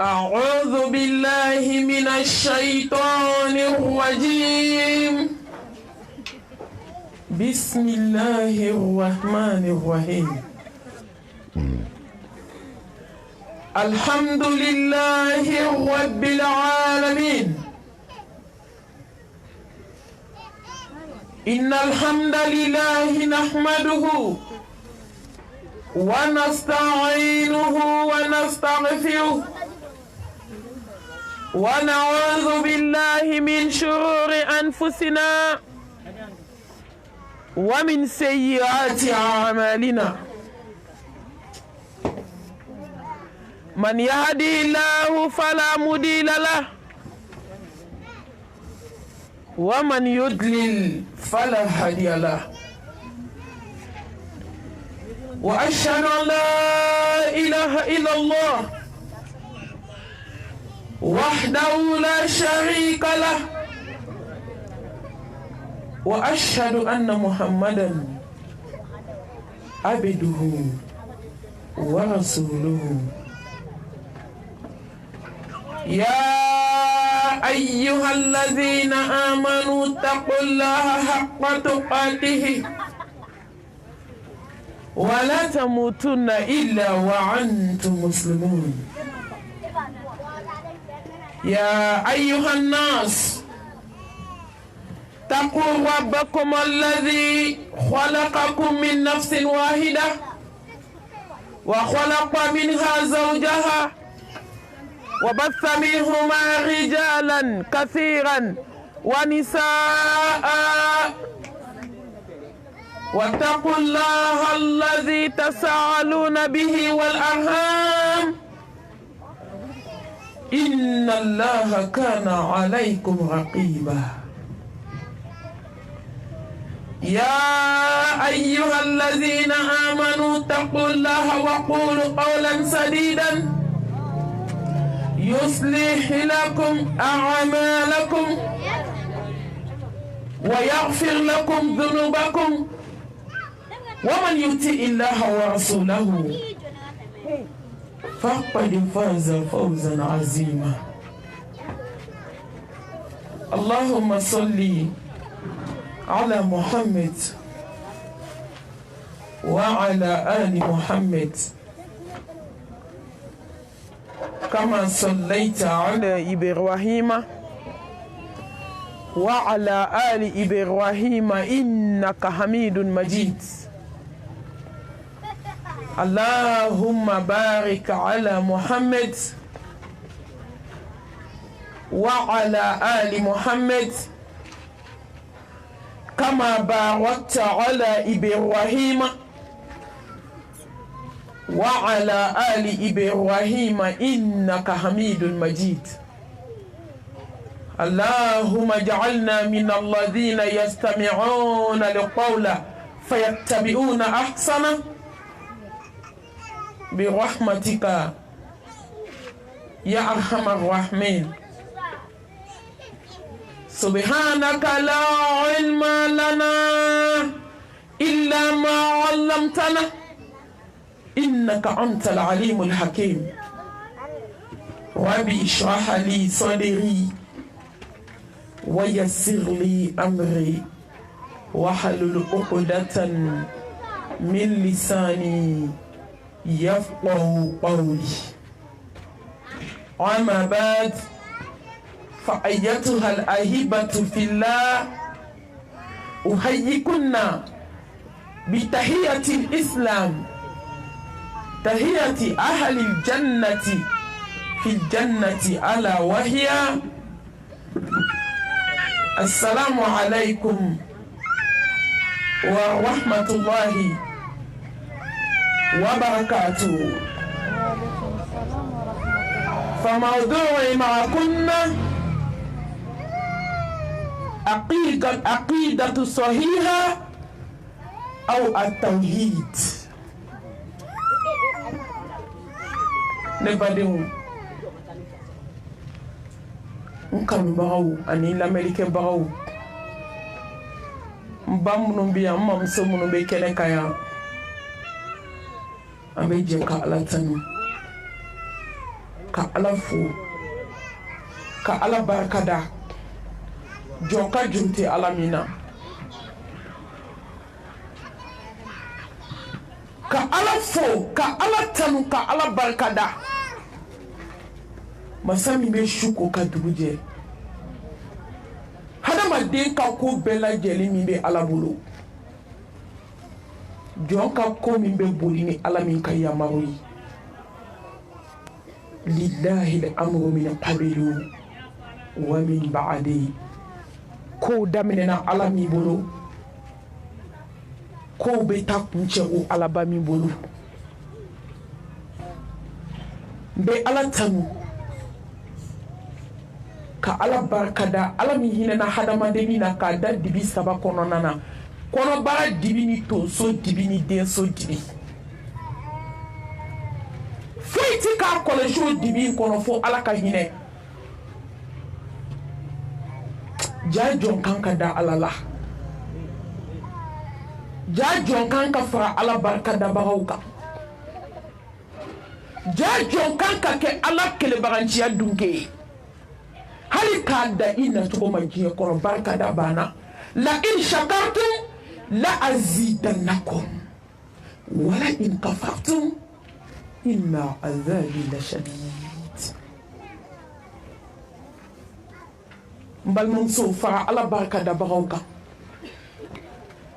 أعوذ بالله من الشيطان الرجيم. بسم الله الرحمن الرحيم. الحمد لله رب العالمين. إن الحمد لله نحمده ونستعينه ونستغفره ونعوذ بالله من شرور أنفسنا ومن سيئات أعمالنا. من يهدي الله فلا مضل له ومن يضلل فلا هادي له. وأشهد أن لا إله إلا الله وحده لا شريك له، وأشهد أن محمدا عبده ورسوله. يا أيها الذين آمنوا اتقوا الله حق تقاته ولا تموتن إلا وأنتم مسلمون. يا أيها الناس اتقوا ربكم الذي خلقكم من نفس واحدة وخلق منها زوجها وبث منهما رجالا كثيرا ونساء، واتقوا الله الذي تساءلون به والأرحام إن الله كان عليكم رقيبا. يا أيها الذين آمنوا اتقوا الله وقولوا قولا سديدا يصلح لكم أعمالكم ويغفر لكم ذنوبكم، ومن يطع الله ورسوله فقد فاز فوزا عظيما. اللهم صل على محمد وعلى آل محمد كما صليت على إبراهيم وعلى آل إبراهيم إنك حميد مجيد. اللهم بارك على محمد وعلى آل محمد كما باركت على إبراهيم وعلى آل إبراهيم إنك حميد مجيد. اللهم اجعلنا من الذين يستمعون القول فيتبعون أحسنه برحمتك يا أرحم الراحمين. سبحانك لا علم لنا إلا ما علمتنا إنك أنت العليم الحكيم. ربي اشرح لي صدري ويسر لي أمري واحلل عقدة من لساني يفقه قولي. أما بعد، فأيتها الأحبة في الله، أحييكن بتحية الإسلام، تحية أهل الجنة في الجنة ألا وهي السلام عليكم ورحمة الله وبركاته. فموضوعي معكم عقيدة صحيحة أو التوحيد. نبدأ نكمل بغاو أني الأمريكان بغاو مبامون بيا مامسمون بيكلن كيا أبي جنك على تنو ka ala fo ka ala barkada joka junte ala mina ka ala fo ka ala tanu ka ala barkada masami be shuko ka duguje hadamaden ka ko bɛɛ lajɛlen min bɛ ala bolo jɔn ka ko min bɛ boli ni ala min ka yamaru ye lillahi al-amru min qablu wa min ba'di ko daminɛna ala min bolo ko bɛ taa kuncɛ o alaba min bolo n bɛ ala tanu ka ala barkada ala min hinɛna hadamaden na k'a da dibi saba kɔnɔna na kɔnɔbara dibi ni tonso dibi ni denso dibi foyi ti k'a kɔlɔsi o dibi kɔnɔ fo ala ka hinɛ ja jɔn kan ka da ala la ja jɔn kan ka fara ala barkadabagaw kan ja jɔn kan ka kɛ ala kelebaganciya dunke ye hali k'a da i nacogo ma diɲɛ kɔnɔ barkada banna la in shakartum la azidannakum wala in kafartum inna azabi la shadid n balimamusow fara ala barkadabagaw kan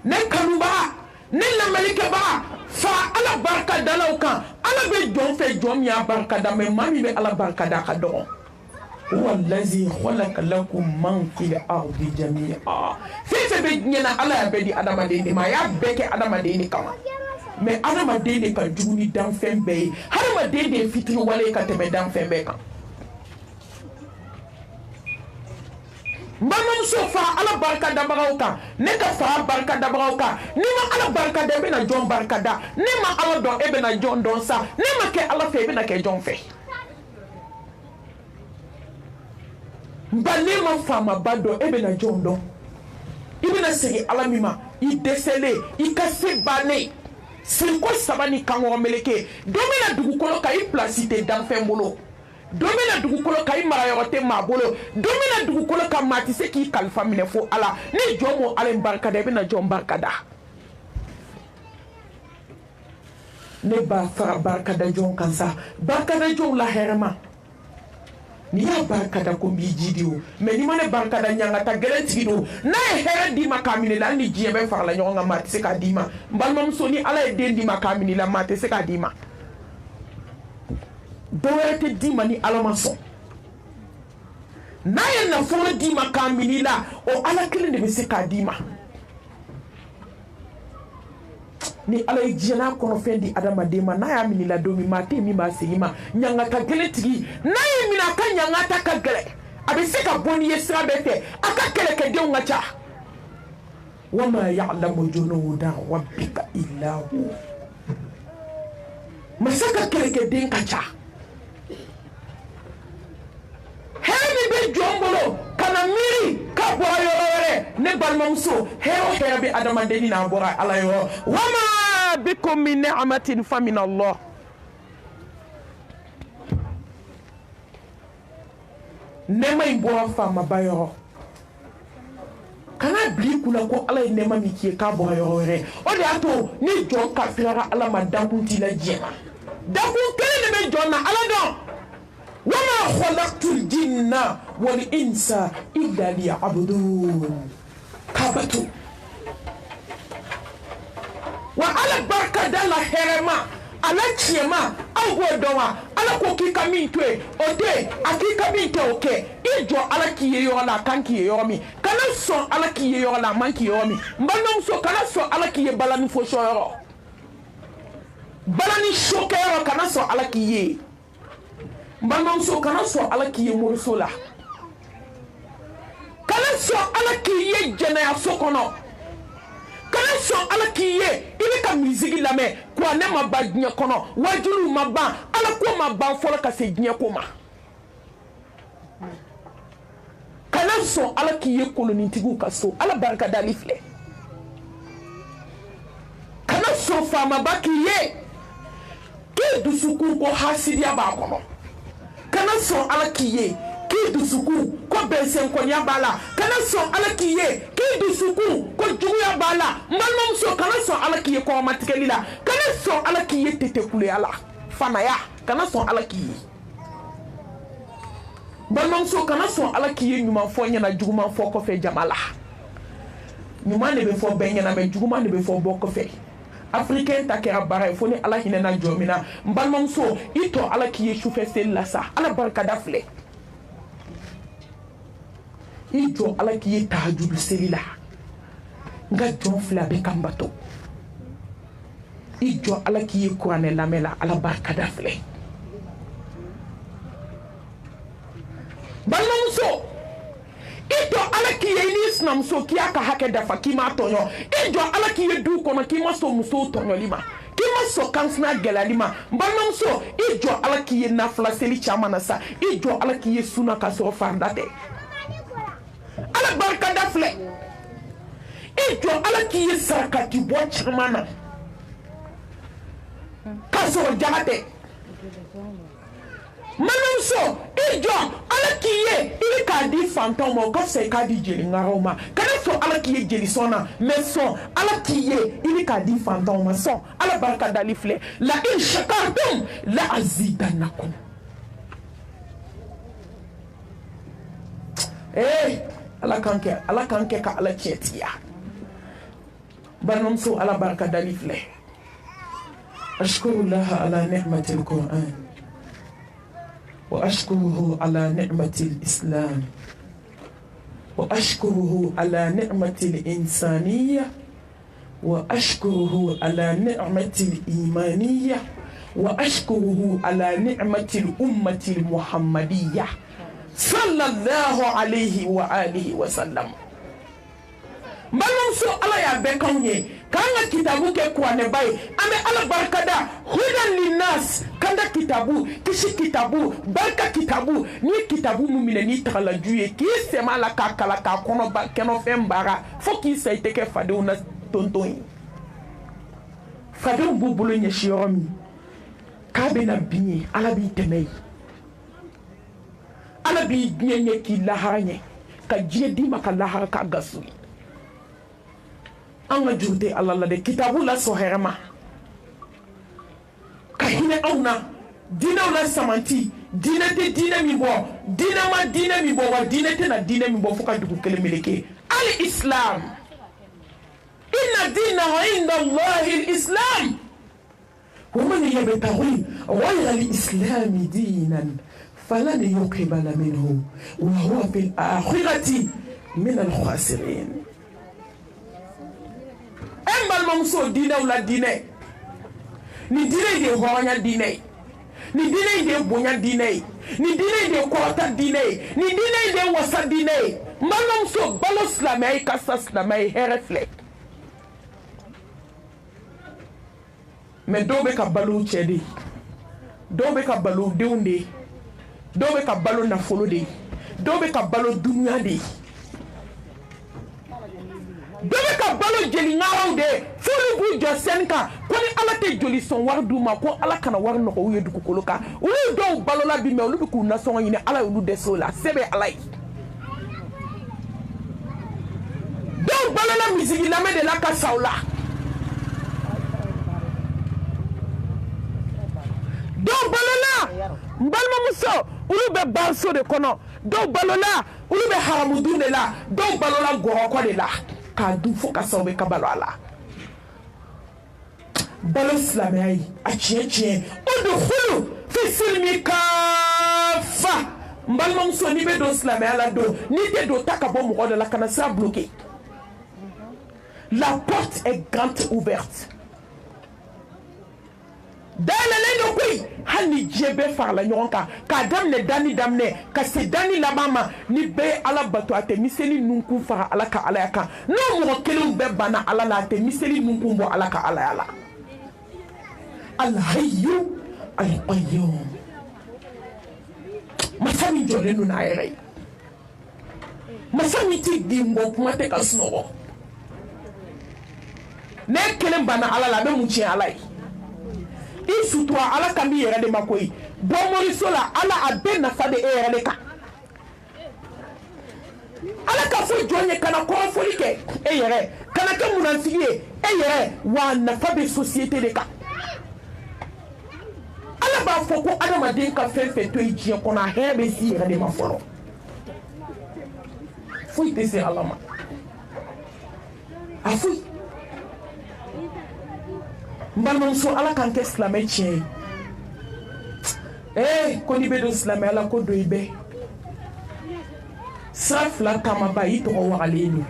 ne kanubaga ne lamɛnnikɛbaga fara ala barkadalaw kan ala bɛ jɔn fɛ jɔn min y'a barkada mɛ maa min bɛ ala barkada ka dɔgɔ هو الذي خلق لكم من في الأرض جميعا في بيننا على بدي أدم ديني ما يبكي أدم ديني كمان mais adamaden de ka jugu ni danfɛn bɛɛ ye hadamaden de ye fitiri wale ka tɛmɛ danfɛn bɛɛ kan n balimamuso fara ala barikadabagaw kan ne ka fara barikadabagaw kan ni ma ala barikada e bɛna jɔn barikada ne ma ala dɔn e bɛna jɔn dɔn sa ne ma kɛ ala fɛ e bɛna kɛ jɔn fɛ nba ne ma faamaba dɔn e bɛna jɔn dɔn i bɛna segin ala min ma i dɛsɛlen i ka se bannen siriko saba ni kankɔrɔ meleke dɔ bɛna dugukolo kan i pilasi tɛ danfɛn bolo dɔ bɛna dugukolo kan i marayɔrɔ tɛ maa bolo dɔ bɛna dugukolo kan maa tɛ se k'i kalifa minɛ fo ala ni jɔn mo ala in barikada i bɛna jɔn barikada ne b'a fara barikada jɔn kan sa barikada jɔn la hɛrɛma n'i y'a barikada ko n b'i jidi o mɛ n'i ma ne barikada ɲangata gɛlɛn tigi don n'a ye hɛrɛ d'i ma k'a minɛ la hali ni diɲɛ bɛɛ farala ɲɔgɔn kan maa tɛ se k'a d'i ma n balimamuso ni ala ye den d'i ma k'a minɛ la maa tɛ se k'a d'i ma dɔwɛrɛ tɛ d'i ma ni ala ma sɔn n'a ye nafolo d'i ma k'a minɛ la o ala kelen de bɛ se k'a d'i ma ni ala ye diɲɛna kɔnɔfɛn di adamaden ma n'a y'a minɛ la don min maa tɛ yen min b'a segin ma ɲangata gɛlɛn tigi n'a ye minɛ a ka ɲangata ka gɛlɛn a bɛ se ka bɔ n'i ye sira bɛɛ fɛ a ka kɛlɛkɛdenw ka ca wa ma ya'lamu junuda rabbika illa hu masa ka kɛlɛkɛden ka ca hɛrɛ min bɛ jɔn bolo ka na miiri ka bɔra yɔrɔ wɛrɛ ne balimamuso hɛrɛ o hɛrɛ bɛ adamaden n'a bɔra ala yɔrɔ wa ma bikum min ni'matin fa min Allah nɛɛma in bɔra faamaba yɔrɔ kana bila i kunna ko ala ye nɛɛma min k'i ye k'a bɔra yɔrɔ wɛrɛ o de y'a to ni jɔn kafiriyara ala ma dankun t'i la diɲɛ na dankun kelen de bɛ jɔn na ala dɔn wa ma khalaqtul jinna wal insa illa liya'budun k'a bato wa ala barikada la hɛrɛma ala tiɲɛma aw b'o dɔn wa ala ko k'i ka min to yen o tɛ yen a k'i ka min kɛ o kɛ i jɔ ala k'i ye yɔrɔ la a kan k'i ye yɔrɔ min kana sɔn ala k'i ye yɔrɔ la a man k'i ye yɔrɔ min n balimamuso kana sɔn ala k'i ye balani fosi yɔrɔ balani sokɛyɔrɔ kana sɔn ala k'i ye n balimamuso kana sɔn ala k'i ye moriso la kana sɔn ala k'i ye jɛnɛyaso kɔnɔ kana sɔn ala k'i ye i bɛ ka misigi lamɛn kuranɛ ma ban diɲɛ kɔnɔ wajibiw ma ban ala ko ma ban fɔlɔ ka se diɲɛ ko ma kana sɔn ala k'i ye kolonitigiw ka so ala barikadali filɛ kana sɔn faamaba k'i ye k'e dusukun ko hasidiya b'a kɔnɔ kana son ala kiye ki dusuku ko bensen ko nya bala kana son ala kiye ki dusuku ko juguya bala mbalmam so kana son ala kiye ko matikeli la kana son ala kiye tete kule ala fanaya kana son ala kiye mbalmam so kana son ala kiye nyuma fo nya na juguma fo ko fe jamala nyuma ne be fo benya na me juguma ne be fo boko fe africain ta kera bara fo ni ala hinena jomina mbalmam so ito ala kiye chufe sel la sa ala barka dafle ito ala kiye tahajjud selila nga jon fla be kambato ijo ala kiye kurane lamela ala barka dafle mbalmam so ito ala kiye ni snam so kiya ka hake dafa kima tonyo ijo ala kiye du kono kima so muso tonyo lima kima so kansna gela lima mbalmam so ijo ala kiye na fla seli chama na sa ijo ala kiye suna ka so fandate ala barka dafle ijo ala kiye sarakati bo chamana ka so jagate manam so ijo ala kiye ili ka di fantôme ko se ka di jeli ngaroma kana so ala kiye jeli sona mais son ala kiye ili ka di fantôme son ala barka dalifle la in shakartum la azidannakum ala kanke ka ala chetiya manam so ala barka dalifle ashkurullah ala ni'matil qur'an وأشكره على نعمة الإسلام وأشكره على نعمة الإنسانية وأشكره على نعمة الإيمانية وأشكره على نعمة الأمة المحمدية صلى الله عليه وآله وسلم Malonso ala ya bekonye kanga kitabu ke kwane bai ame ala barkada hudan linas kanda kitabu kishi kitabu barka kitabu ni kitabu mumine ni takala juye ki sema la kakala ka kono ba keno fembara fo ki sa iteke fade una tonton fade mbubulu nye shiromi kabe na binye ala bi temei ala bi nye ki laharanye ka jie di maka lahar ka gasui anga jurde Allah la de kitabu la soherma kahine auna dina la samanti dina te dina mi bo dina ma dina mi bo wa dina te na dina mi bo foka dugu kele meleke al islam inna dina inda Allah al islam ومن يبتغي غير الاسلام دينا فلن يقبل منه وهو في الاخره من الخاسرين embal mamso dina wala dine ni dine de honya dine ni dine de bonya dine ni dine de kota dine ni dine de wasa dine mbal mamso balos la mai kasas la mai herefle me dobe ka balu chedi dobe ka balu deunde dobe ka balu na folode dobe ka balu dunya de dobe ka balo jeli ngaraw de fulu bu jo senka ko ni ala te joli son war duma ko ala kana war no ko yedu ko koloka ulu do balo la bi me ulu bi ku na son yini ala ulu de sola sebe ala do balo la musique la me de la ka saula do balo la mbalma muso ulu be balso de kono do balo la ulu be haramudu de la do balo la goro ko de la ka du fo ka sawe ka balo ala balo islamai a chiye udkhulu fi silmi kafa mbalma muso ni be do islamai ala do ni te do takabo mo de la kana sa bloqué la porte est grande ouverte dans le lendo kui hani jebe far la nyonka ka damne dani damne ka se dani la mama ni be ala bato ate miseli nunku fara ala ka ala yaka no mo kelum be bana ala la ate miseli nunku mbo ala ka ala yala al hayyu al qayyum masami jole nu na ayre masami ti di mbo kuma te ka sno ne kelem bana ala la be mu chi ala yi isutua ala kambi yere de makoyi bon moriso la ala a bɛɛ nafa de e yɛrɛ de kan ala ka fɔ jɔn ye kana kɔrɔfɔli kɛ e yɛrɛ kana kɛ munafigi ye e yɛrɛ wa nafa bɛ société de kan ala b'a fɔ ko adamaden ka fɛn fɛn to ye diɲɛ kɔnɔ a hɛrɛ bɛ s'i yɛrɛ de ma fɔlɔ foyi tɛ se ala ma a foyi n balimamuso ala k'an kɛ silamɛ tiɲɛ ye ko n'i bɛ don silamɛya la ko don i bɛ sira fila taamaba i tɔgɔ wagalen don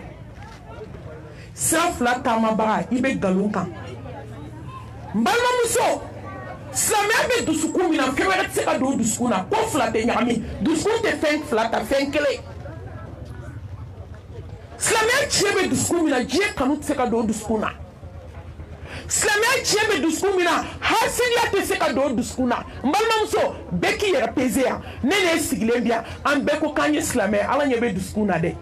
sira fila taamabaga i bɛ nkalon kan n balimamuso silamɛya bɛ dusukun min na fɛn wɛrɛ tɛ se ka don o dusukun na ko fila tɛ ɲagami dusukun tɛ fɛn fila ta fɛn kelen silamɛya tiɲɛ bɛ dusukun min na diɲɛ kanu tɛ se ka don o dusukun na silamɛya tiɲɛ bɛ dusukun min na hasidiya tɛ se ka don o dusukun na n balimamuso bɛɛ k'i yɛrɛ peze yan ne de ye sigilen bi yan an bɛɛ ko k'an ye silamɛ ala ɲɛ bɛ dusukun na dɛ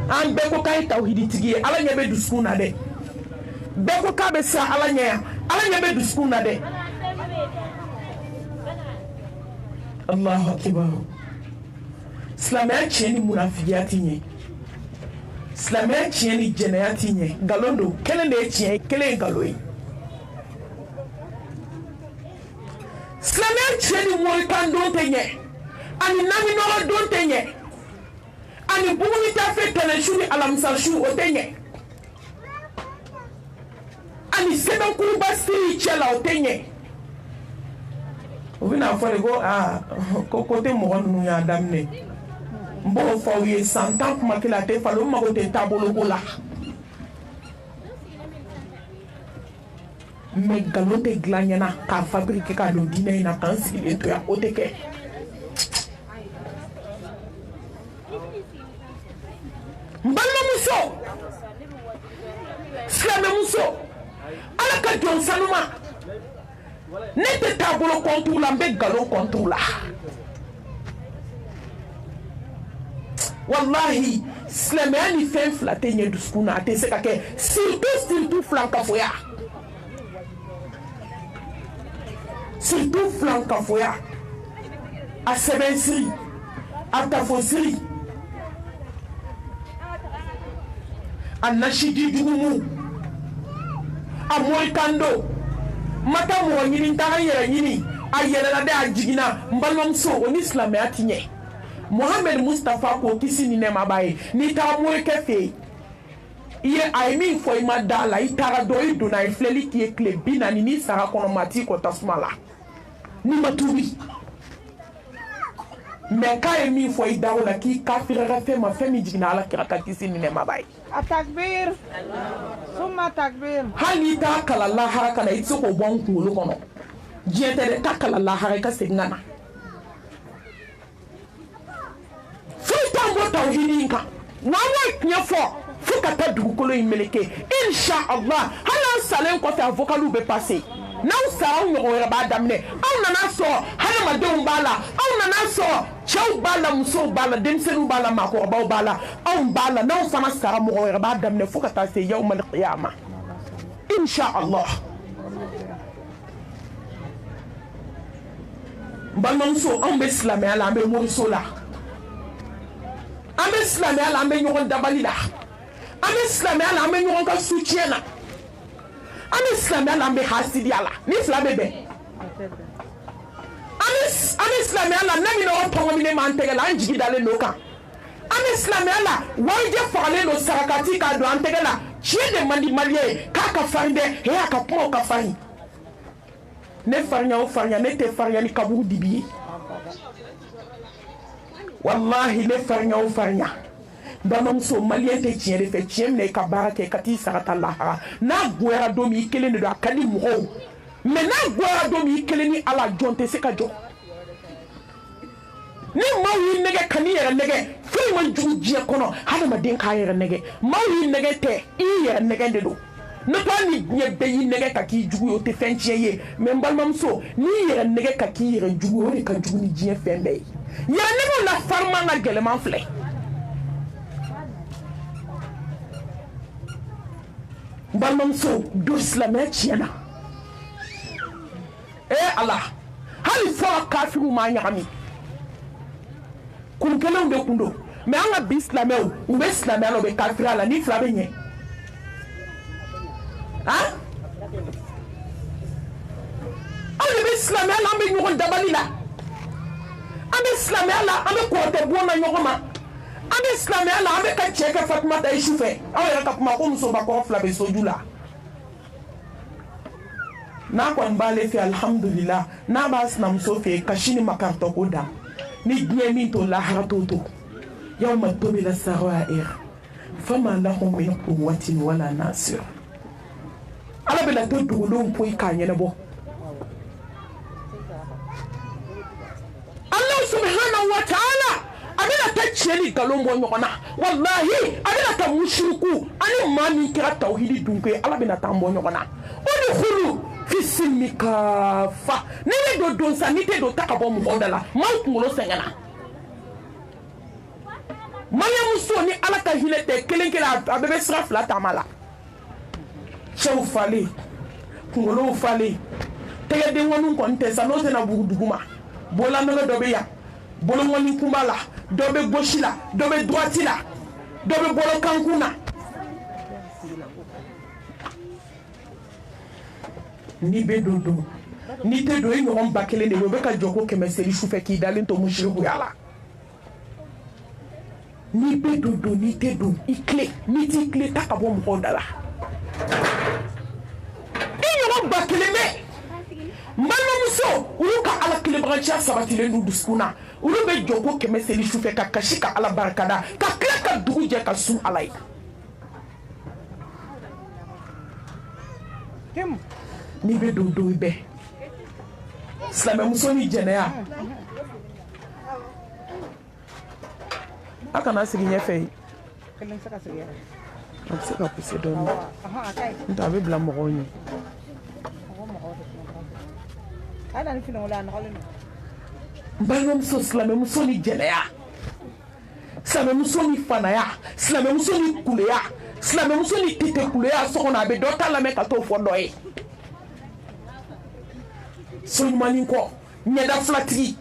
an bɛɛ ko k'an ye tawhiditigi ye ala ɲɛ bɛ dusukun na dɛ bɛɛ ko k'a bɛ siran ala ɲɛ yan ala ɲɛ bɛ dusukun na dɛ alahu akibar silamɛya tiɲɛ ni munafigiya tɛ ɲɛ silamɛya tiɲɛ ni jɛnɛya tɛ ɲɛ nkalon don kelen de ye tiɲɛ ye kelen ye nkalon ye silamɛya tiɲɛ ni morikan don tɛ ɲɛ ani naminɔgɔ don tɛ ɲɛ ani bugunitafe tɛnɛnsu ni alamisasu o tɛ ɲɛ ani sɛbɛnkuruba siri cɛ la o tɛ ɲɛ u bɛna fɔ de ko tɛ mɔgɔ ninnu y'a daminɛ n b'o fɔ aw ye san 10 kuma kelen a tɛ falen o mago tɛ taaboloko la mɛ nkalon tɛ dilan ɲɛna k'a fabriquer k'a don diinɛ in na k'an sigilen to yan o tɛ kɛ n balimamuso silamɛmuso ala ka jɔn sanuma ne tɛ taabolo kɔntuw la n bɛ nkalon kɔntuw la wallahi silamɛya ni fɛn fila tɛ ɲɛ dusukun na a tɛ se ka kɛ surtout filankafoya surtout filankafoya a sɛbɛnsiri a tafosiri a nasidi jugumu a morikando mata mɔgɔ ɲini n taga n yɛrɛ ɲini a yɛlɛla de a jiginna n balimamuso o ni silamɛya ti ɲɛ Mohamed Mustafa ko kisi ni nɛɛma b'a ye n'i taga morikɛ fɛ yen a ye min fɔ i ma da la i taara dɔn i donna a ye filɛli k'i ye tile 40 n'i sara kɔnɔ maa t'i kɔ tasuma la n'i ma tuubi mɛ k'a ye min fɔ i da o la k'i kafirira fɛn ma fɛn min jiginna ala kira ka kisi ni nɛɛma b'a ye a takbir summa takbir hali n'i t'a kalan lahara ka na i tɛ se k'o bɔ n kunkolo kɔnɔ diɲɛ tɛ dɛ taa kalan lahara i ka segin ka na foyi t'an bɔ tawhidi in kan wa an b'o tiɲɛ fɔ fo ka taa dugukolo in meleke inshallah hali an salen kɔfɛ a vocaliw bɛ passer n'aw sara aw ɲɔgɔn wɛrɛ b'a daminɛ aw nana sɔrɔ hadamadenw b'a la aw nana sɔrɔ cɛw b'a la musow b'a la denmisɛnninw b'a la maakɔrɔbaw b'a la anw b'a la n'aw fana sara mɔgɔ wɛrɛ b'a daminɛ fo ka taa se yawmal qiyama inshallah balimamuso anw bɛ silamɛya la an bɛ moriso la an bɛ silamɛya la an bɛ ɲɔgɔn dabali la an bɛ silamɛya la an bɛ ɲɔgɔn ka soutien na an bɛ silamɛya la an bɛ hasidiya la ni fila bɛ bɛn an bɛ silamɛya la ne min nɔgɔ tɔngɔminen m'an tɛgɛ la an jigi dalen don kan an bɛ silamɛya la warijɛ fagalen don sarakati k'a don an tɛgɛ la tiɲɛ de man di maliyɛn ye k'a ka farin dɛ a ka kumaw ka farin ne farinya o farinya ne tɛ farinya ni kaburu dibi ye wallahi ne farinya o farinya balimamuso maliyɛn tɛ tiɲɛ de fɛ tiɲɛ minɛ i ka baara kɛ ka t'i sarata lahara n'a goyara don min i kelen de don a ka di mɔgɔw mɛ n'a goyara don min i kelen ni ala jɔn tɛ se ka jɔ ni maaw y'i nɛgɛ ka n'i yɛrɛ nɛgɛ foyi ma jugu diɲɛ kɔnɔ hadamaden k'a yɛrɛ nɛgɛ maaw y'i nɛgɛ tɛ i yɛrɛ nɛgɛ de don ne ko ni diɲɛ bɛɛ y'i nɛgɛ ka k'i jugu ye o tɛ fɛn tiɲɛ ye mɛ n balimamuso n'i yɛrɛ nɛgɛ ka k'i yɛrɛ jugu ye o de ka jugu ni diɲɛ fɛn bɛɛ ye yɛrɛ nɛgɛw la fariman ka gɛlɛman filɛ balimamuso don silamɛya tiɲɛna ala hali fɔlɔ kafiru ma ɲagami kun kelenw de kun don mais an ka bi silamɛw u bɛ silamɛya la u bɛ kafiriya la ni fila bɛ ɲɛ han aw de bɛ silamɛya la an bɛ ɲɔgɔn dabali la an bɛ silamɛya la an bɛ kɔrɔtɛ bon na ɲɔgɔn ma an bɛ silamɛya la an bɛ ka cɛ kɛ Fatumata ye sufɛ aw yɛrɛ ka kuma ko musobakɔrɔ fila bɛ soju la n'a kɔni b'ale fɛ alhamdulillah n'a b'a sinamuso fɛ kasi ni makaritɔ ko dan ni diɲɛ min to lahara t'o to yawma tubila sarair fama lahum min quwwatin wala nasir ala bɛna to dugudenw poyi k'a ɲɛnabɔ Allah subhanahu wa ta'ala a bɛna taa cɛ ni nkalon bɔ ɲɔgɔn na wallahi a bɛna taa mushriku ani maa min kɛra tawhidi dunke ala bɛna taa bɔ ɲɔgɔn na udkhulu fi silmi kafa ni ne don sa ni tɛ don ta ka bɔ mɔgɔw da la maaw kunkolo sɛgɛnna Mariamuso ni ala ka hinɛ tɛ kelen kelen a bɛɛ bɛ sira fila taama la cɛw falen kunkolow falen tɛgɛdenkɔniw kɔni tɛ sa n'o tɛna bugu duguma bololanɛgɛ dɔ bɛ yan bolokɔni kunba la dɔ bɛ gauche la dɔ bɛ droite la dɔ bɛ bolokankun na ni bɛ don ni tɛ don i ɲɔgɔn ba kelen de bɛ o bɛ ka jɔ ko kɛmɛ seli sufɛ k'i dalen to musirikuya la ni bɛ don ni tɛ don i tile ni t'i tile ta ka bɔ mɔgɔw da la i ɲɔgɔn ba kelen bɛ n balimamuso olu ka ala kelebagaciya sabatilen don dusukun na olu bɛ jɔ ko kɛmɛ seli sufɛ ka kasi ka ala barikada ka tila ka dugu jɛ ka sun ala ye ni bɛ don i bɛɛ silamɛmuso ni jɛnɛya a kana sigi ɲɛfɛ ye a bɛ se ka puse dɔɔni n'o tɛ a bɛ bila mɔgɔw ɲɛ n balimamuso silamɛmuso ni jɛnɛya silamɛmuso ni fanaya silamɛmuso ni kuleya silamɛmuso ni titekuleya so kɔnɔ a bɛ dɔ ta lamɛn ka t'o fɔ dɔ ye so ɲumanin kɔ ɲɛda filatigi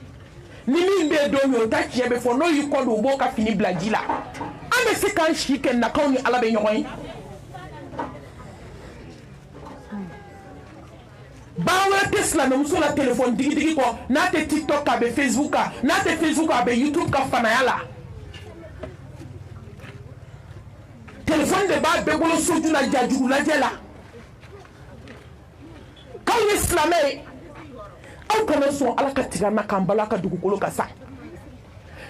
ni min bɛ don min o ta tiɲɛ bɛ fɔ n'o y'i kɔ don o b'o ka fini bila ji la an bɛ se k'an si kɛ nakaw ni ala bɛ ɲɔgɔn ye baara wɛrɛ tɛ silamɛmuso la telefɔni digidigi kɔ n'a tɛ tiktok kan a bɛ facebook kan n'a tɛ facebook kan a bɛ youtube kan fanaya la telefɔni de b'a bɛɛ bolo soju la jajugu lajɛ la k'aw ye silamɛ ye aw kana sɔn ala ka tigɛ na k'an bala ka dugukolo ka sa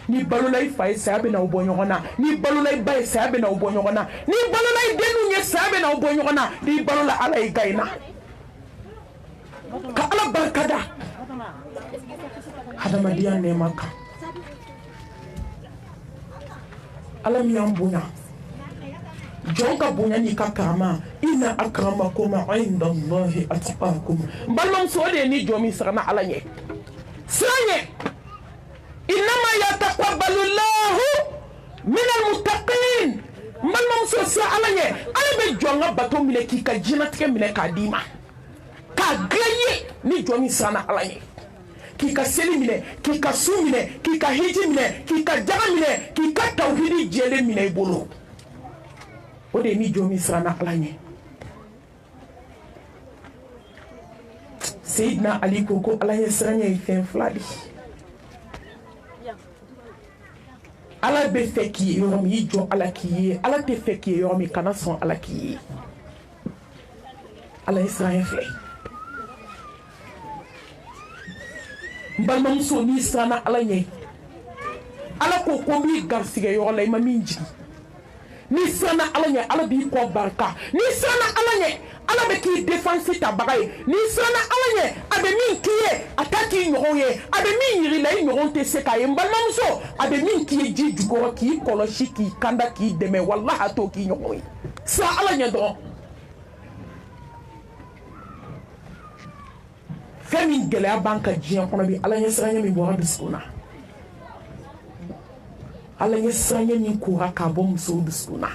ni balola i fa ye saya bɛ n'aw bɔ ɲɔgɔn na ni balola i ba ye saya bɛ n'aw bɔ ɲɔgɔn na ni balola i denninw ye saya bɛ n'aw bɔ ɲɔgɔn na ni balola ala ye gaye na ka ala barikada hadamadenya nɛɛma kan ala min y'an bonya jɔn ka bonya n'i ka karama inna akramakum inda Allahi atqakum n balimamuso o de ye ni jɔn min siranna ala ɲɛ siran ɲɛ innama yataqabbalu Allahu min almuttaqin n balimamuso siran ala ɲɛ ala bɛ jɔn ka bato minɛ k'i ka jinatigɛ minɛ k'a d'i ma k'a dilan i ye ni jɔn min siranna ala ɲɛ k'i ka seli minɛ k'i ka su minɛ k'i ka hiji minɛ k'i ka jaga minɛ k'i ka tawhidi jɛlen minɛ i bolo o de ye ni jɔn min siranna ala ɲɛ Seydina Ali ko ko ala ɲɛ siranya ye fɛn fila de ala bɛ fɛ k'i ye yɔrɔ min i jɔ ala k'i ye ala tɛ fɛ k'i ye yɔrɔ min kana sɔn ala k'i ye ala ye siranya fila ye n balimamuso n'i siranna ala ɲɛ ala ko ko n b'i garisɛgɛ yɔrɔ la i ma min jigi n'i siranna ala ɲɛ ala b'i kɔ barika n'i siranna ala ɲɛ ala bɛ k'i défense tabaga ye n'i siranna ala ɲɛ a bɛ min k'i ye a t'a k'i ɲɔgɔn ye a bɛ min yir'i la i ɲɔgɔn tɛ se k'a ye n balimamuso a bɛ min k'i ye ji jukɔrɔ k'i kɔlɔsi k'i kanda k'i dɛmɛ walahi a t'o k'i ɲɔgɔn ye siran ala ɲɛ dɔrɔn fɛn min gɛlɛya b'an ka diɲɛ kɔnɔ bi ala ɲɛ siranya min bɔra dusukun na ala ɲɛ siranya min kora k'a bɔ musow dusukun na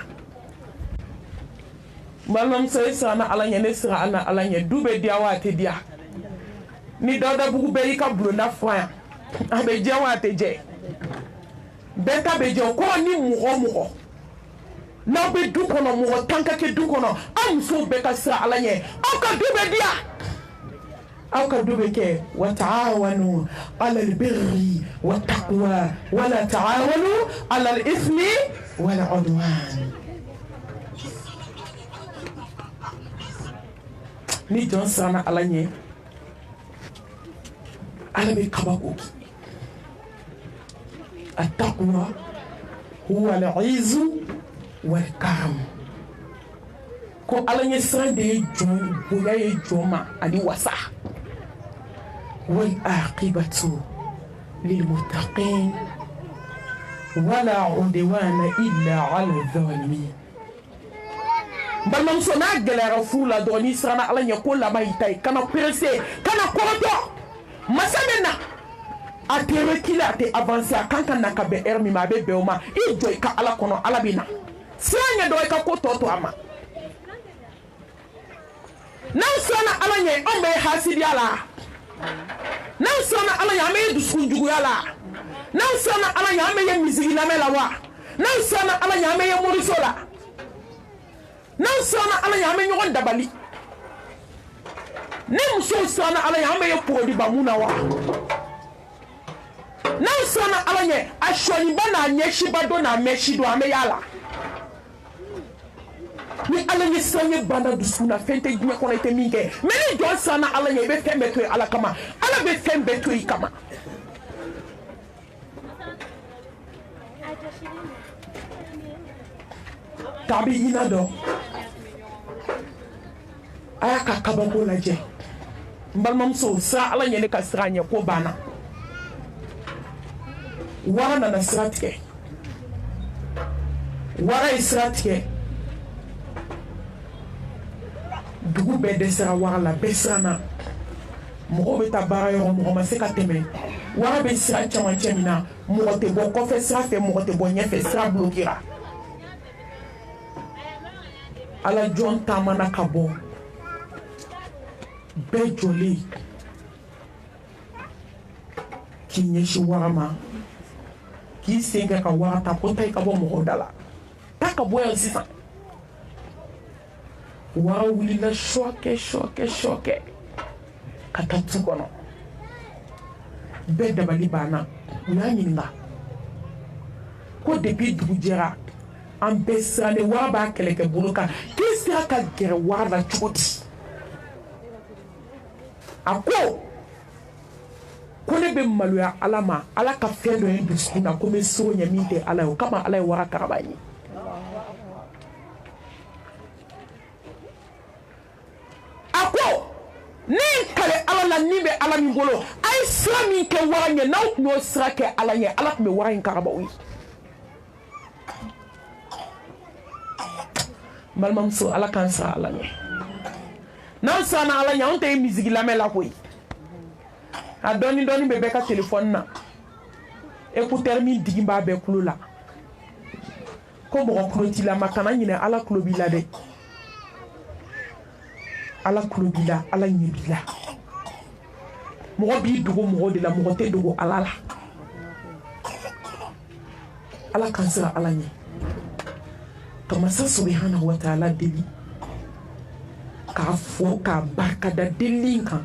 balimamuso e siranna ala ɲɛ ne siranna ala ɲɛ du bɛ diya wa a tɛ diya ni dɔda bugu bɛɛ y'i ka bulonda fɔ yan a bɛ jɛ wa a tɛ jɛ bɛɛ ta bɛ jɛ o kɔrɔ ni mɔgɔ n'aw bɛ du kɔnɔ mɔgɔ 10 ka kɛ du kɔnɔ aw musow bɛɛ ka siran Ala ɲɛ aw ka du bɛ diya aw ka du bɛ kɛ wa ta'awanu 'alal birri wat taqwa wa la ta'awanu 'alal ithmi wal 'udwan. Ni jɔn siranna Ala ɲɛ Ala bɛ kabako at-taqwa huwa al-'izzu wal karam ko Ala ɲɛ siran de ye jɔn bonya ye jɔn ma ani wasa wal aqibatu lil muttaqin wala 'udwana illa 'ala adh-dhalimin. Balimamuso n'a gɛlɛyara furu la dɔrɔn n'i siranna Ala ɲɛ ko laban y'i ta ye kana perese kana kɔrɔtɔ masa bɛ na a tɛ reculer a tɛ avancer a kan ka na ka bɛn heure min ma a bɛ bɛn o ma i jɔ i ka Ala kɔnɔ Ala bɛ na siran ɲɛ dɔrɔn i ka ko tɔ to a ma n'aw siranna Ala ɲɛ anw bɛ hasidiya la n'aw siranna Ala ɲɛ an bɛ ye dusukun juguya la n'aw siranna Ala ɲɛ an bɛ ye misiri lamɛn la wa n'aw siranna Ala ɲɛ an bɛ ye moriso la n'aw siranna Ala ɲɛ an bɛ ɲɔgɔn dabali ni musow siranna Ala ɲɛ an bɛ ye pogodiba mun na wa n'aw siranna Ala ɲɛ a sɔniba n'a ɲɛsiba don n'a mɛsi don an bɛ yala ni Ala ɲɛ siran ye banda dusukun na fɛn tɛ diɲɛ kɔnɔ i tɛ min kɛ mais ni jɔn siranna Ala ɲɛ i bɛ fɛn bɛɛ to yen Ala kama Ala bɛ fɛn bɛɛ to yen kama k'a bɛ ɲina dɔn a y'a ka kabako lajɛ n balimamuso siran Ala ɲɛ ne ka siran ɲɛ ko banna wara nana sira tigɛ wara ye sira tigɛ dugu bɛɛ dɛsɛra wara la bɛɛ siranna mɔgɔw bɛ taa baara yɔrɔ mɔgɔ ma se ka tɛmɛ wara bɛ sira camancɛ min na mɔgɔ tɛ bɔ kɔfɛ sira fɛ mɔgɔ tɛ bɔ ɲɛfɛ sira bloquera Ala jɔn taamana ka bɔ bɛɛ jɔlen k'i ɲɛsin wara ma k'i sen kɛ ka wara ta ko taa i ka bɔ mɔgɔw da la taa ka bɔ yan sisan wara wulila sɔkɛ ka taa tu kɔnɔ bɛɛ dabali banna u y'a ɲininka ko depuis dugu jɛra an bɛɛ sirannen wara b'a kɛlɛkɛ bolo kan k'i sera ka gɛrɛ wara la cogo di a ko ne bɛ maloya Ala ma Ala ka fɛn dɔ ye dusukun na ko n bɛ sogo ɲɛ min tɛ Ala ye o kama Ala ye wara karaba ye a ko ne kale Ala la ni bɛ Ala min bolo a ye sira min kɛ wara ɲɛ n'aw tun y'o sira kɛ Ala ɲɛ Ala tun bɛ wara in karaba o ye balimamuso Ala k'an siran Ala ɲɛ n'an siranna Ala ɲɛ anw tɛ ye misigi lamɛn la koyi a dɔɔni bɛ bɛɛ ka téléphone na écouteur min digi b'a bɛɛ kulo la ko mɔgɔ kulo t'i la ma kana ɲinɛ Ala kulo b'i la dɛ Ala kulo b'i la Ala ɲɛ b'i la mɔgɔ b'i dogo mɔgɔ de la mɔgɔ tɛ dogo Ala la Ala k'an siran Ala ɲɛ ka masa subhanahu wa ta'ala deli k'a fɔ k'a barikada deli in kan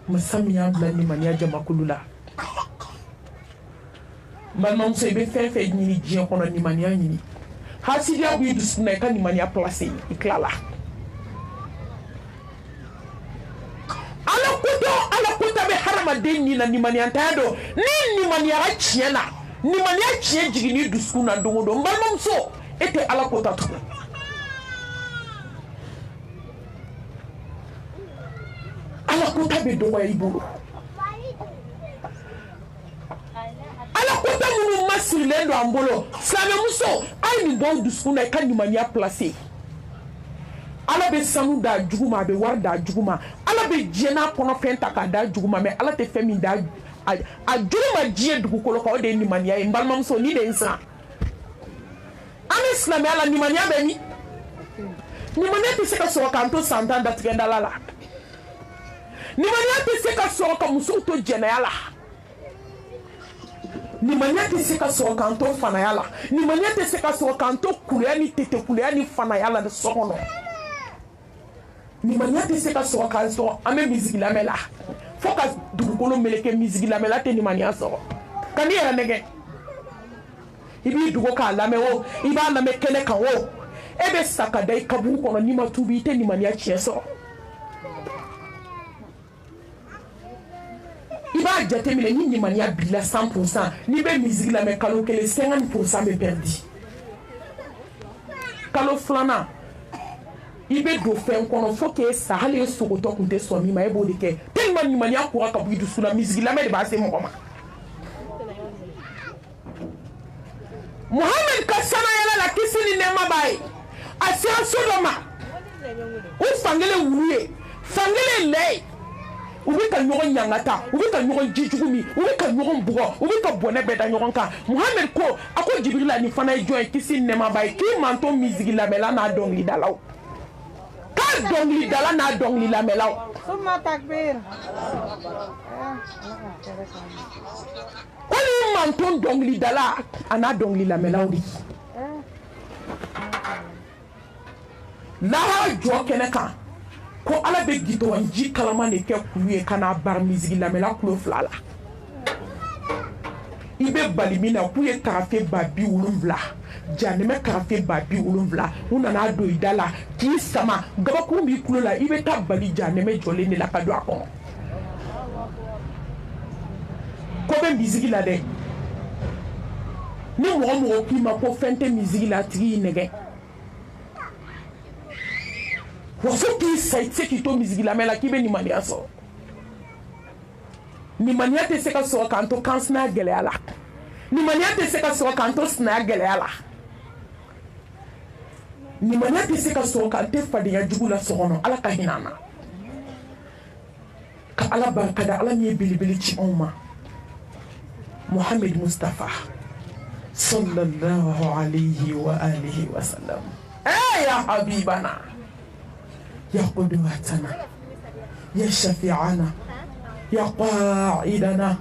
masa min y'a bila limaniya jamakulu la balimamuso i bɛ fɛn fɛn ɲini diɲɛ kɔnɔ limaniya ɲini hasidiya b'i dusukun na i ka limaniya place i tilala Ala kota bɛ hadamaden ni na limaniyantanya dɔn ni limaniyara tiɲɛ na limaniya tiɲɛ jiginni dusukun na don o don balimamuso e tɛ Ala kota tugun Ala kota bɛ dɔgɔya i bolo Ala kota minnu masirilen don an bolo silamɛmuso a ye nin bɔ dusukun na i ka limaniya place Ala bɛ sanu d'a jugu ma a bɛ wari d'a jugu ma Ala bɛ diɲɛ n'a kɔnɔfɛn ta k'a d'a jugu ma mais Ala tɛ fɛn min d'a a jugu ma diɲɛ dugukolo kan o de ye limaniya ye n balimamuso ni de ye n siran an bɛ silamɛya la limaniya bɛ min limaniya tɛ se ka sɔrɔ k'an to san 10 datigɛndala la nimaniya tɛ se ka sɔrɔ ka musow to jɛnɛya la nimaniya tɛ se ka sɔrɔ k'an to fanaya la nimaniya tɛ se ka sɔrɔ k'an to kuleya ni tetekuluya ni fanaya la so kɔnɔ nimaniya tɛ se ka sɔrɔ k'an sɔrɔ an bɛ misigi lamɛn la fo ka dugukolo meleke misigi lamɛn la tɛ nimaniya sɔrɔ ka n'i yɛrɛ nɛgɛ i b'i dogo k'a lamɛn o i b'a lamɛn kɛnɛ kan o e bɛ sa ka da i kaburu kɔnɔ n'i ma tuubi i tɛ nimaniya tiɲɛ sɔrɔ i b'a jateminɛ ni nimaniya b'i la 100% n'i bɛ misigi lamɛn kalo kelen 50% bɛ perdi kalo filanan i bɛ don fɛn kɔnɔ fo k'e sa hali e sogotɔ tun tɛ sɔn min ma e b'o de kɛ tellement nimaniya kura ka bɔ i dusu la misigi lamɛn de b'a se mɔgɔ ma Muhammad ka sanayala la kisi ni nɛɛma b'a ye a sera so dɔ ma u fankelen wulu ye fankelen lɛ ye u bɛ ka ɲɔgɔn ɲangata u bɛ ka ɲɔgɔn jijugu min u bɛ ka ɲɔgɔn bugɔ u bɛ ka bɔnɛ bɛɛ da ɲɔgɔn kan Muhammad ko a ko Jibirila nin fana ye jɔn ye kisi ni nɛɛma b'a ye k'i man to misigi lamɛnla n'a dɔnkilidalaw k'a dɔnkilidala n'a dɔnkili lamɛnlaw Summa takbir. ko n'i man to dɔnkilidala a n'a dɔnkili lamɛnlaw de lahara jɔ kɛnɛ kan ko ala bɛ gitɔnji kalaman de kɛ kulu ye ka n'a bari misigi lamɛnla kulo 2 la i bɛ bali min na k'u ye karafe 70,000 janɛmɛ karafe 70,000 u nana don i da la k'i sama gabakuru b'i kulo la i bɛ taa bali janɛmɛ jɔlen de la ka don a kɔnɔ ko bɛ misigi la dɛ ni mɔgɔ mɔgɔ k'i ma ko fɛn tɛ misigi la a tigi y'i nɛgɛ wa fo k'i sa i tɛ se k'i to misigi lamɛn la k'i bɛ nimaniya sɔrɔ nimaniya tɛ se ka sɔrɔ k'an to kansinaya gɛlɛya la nimaniya tɛ se ka sɔrɔ k'an to sinaya gɛlɛya la nimaniya tɛ se ka sɔrɔ k'an tɛ fadenya jugu la so kɔnɔ ala ka hinɛ an na ka ala barika da ala min ye belebele ci anw ma Muhammad Mustafa sallallahu alayhi wa alihi wa sallam ya habibana ya qudwatana ya shafi'ana ya qa'idana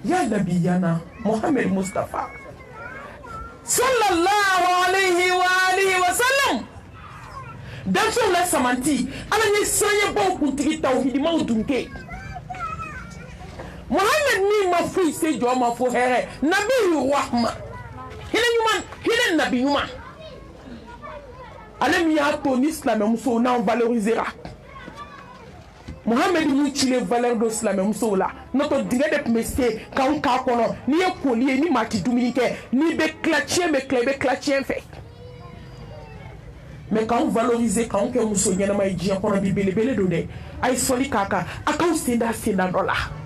ya nabiyana Muhammad Mustafa sallallahu alayhi wa alihi wa sallam danso la samanti ala ni sanye bon kuntigi tawhidimaw dunke Muhammad ni ma fu se jo ma fu here nabi rahma hina nabi yuma ale mi ya to ni islam muso na valorisera Muhammad mu chile valeur do islam muso la noto dinga de messe kan ka kono ni e koli ni ma ti dumini ke ni be clatien me klebe clatien fait mais quand on valoriser quand on ke muso nyana mai ji kono bi bele do de ay soli kaka akaw senda do la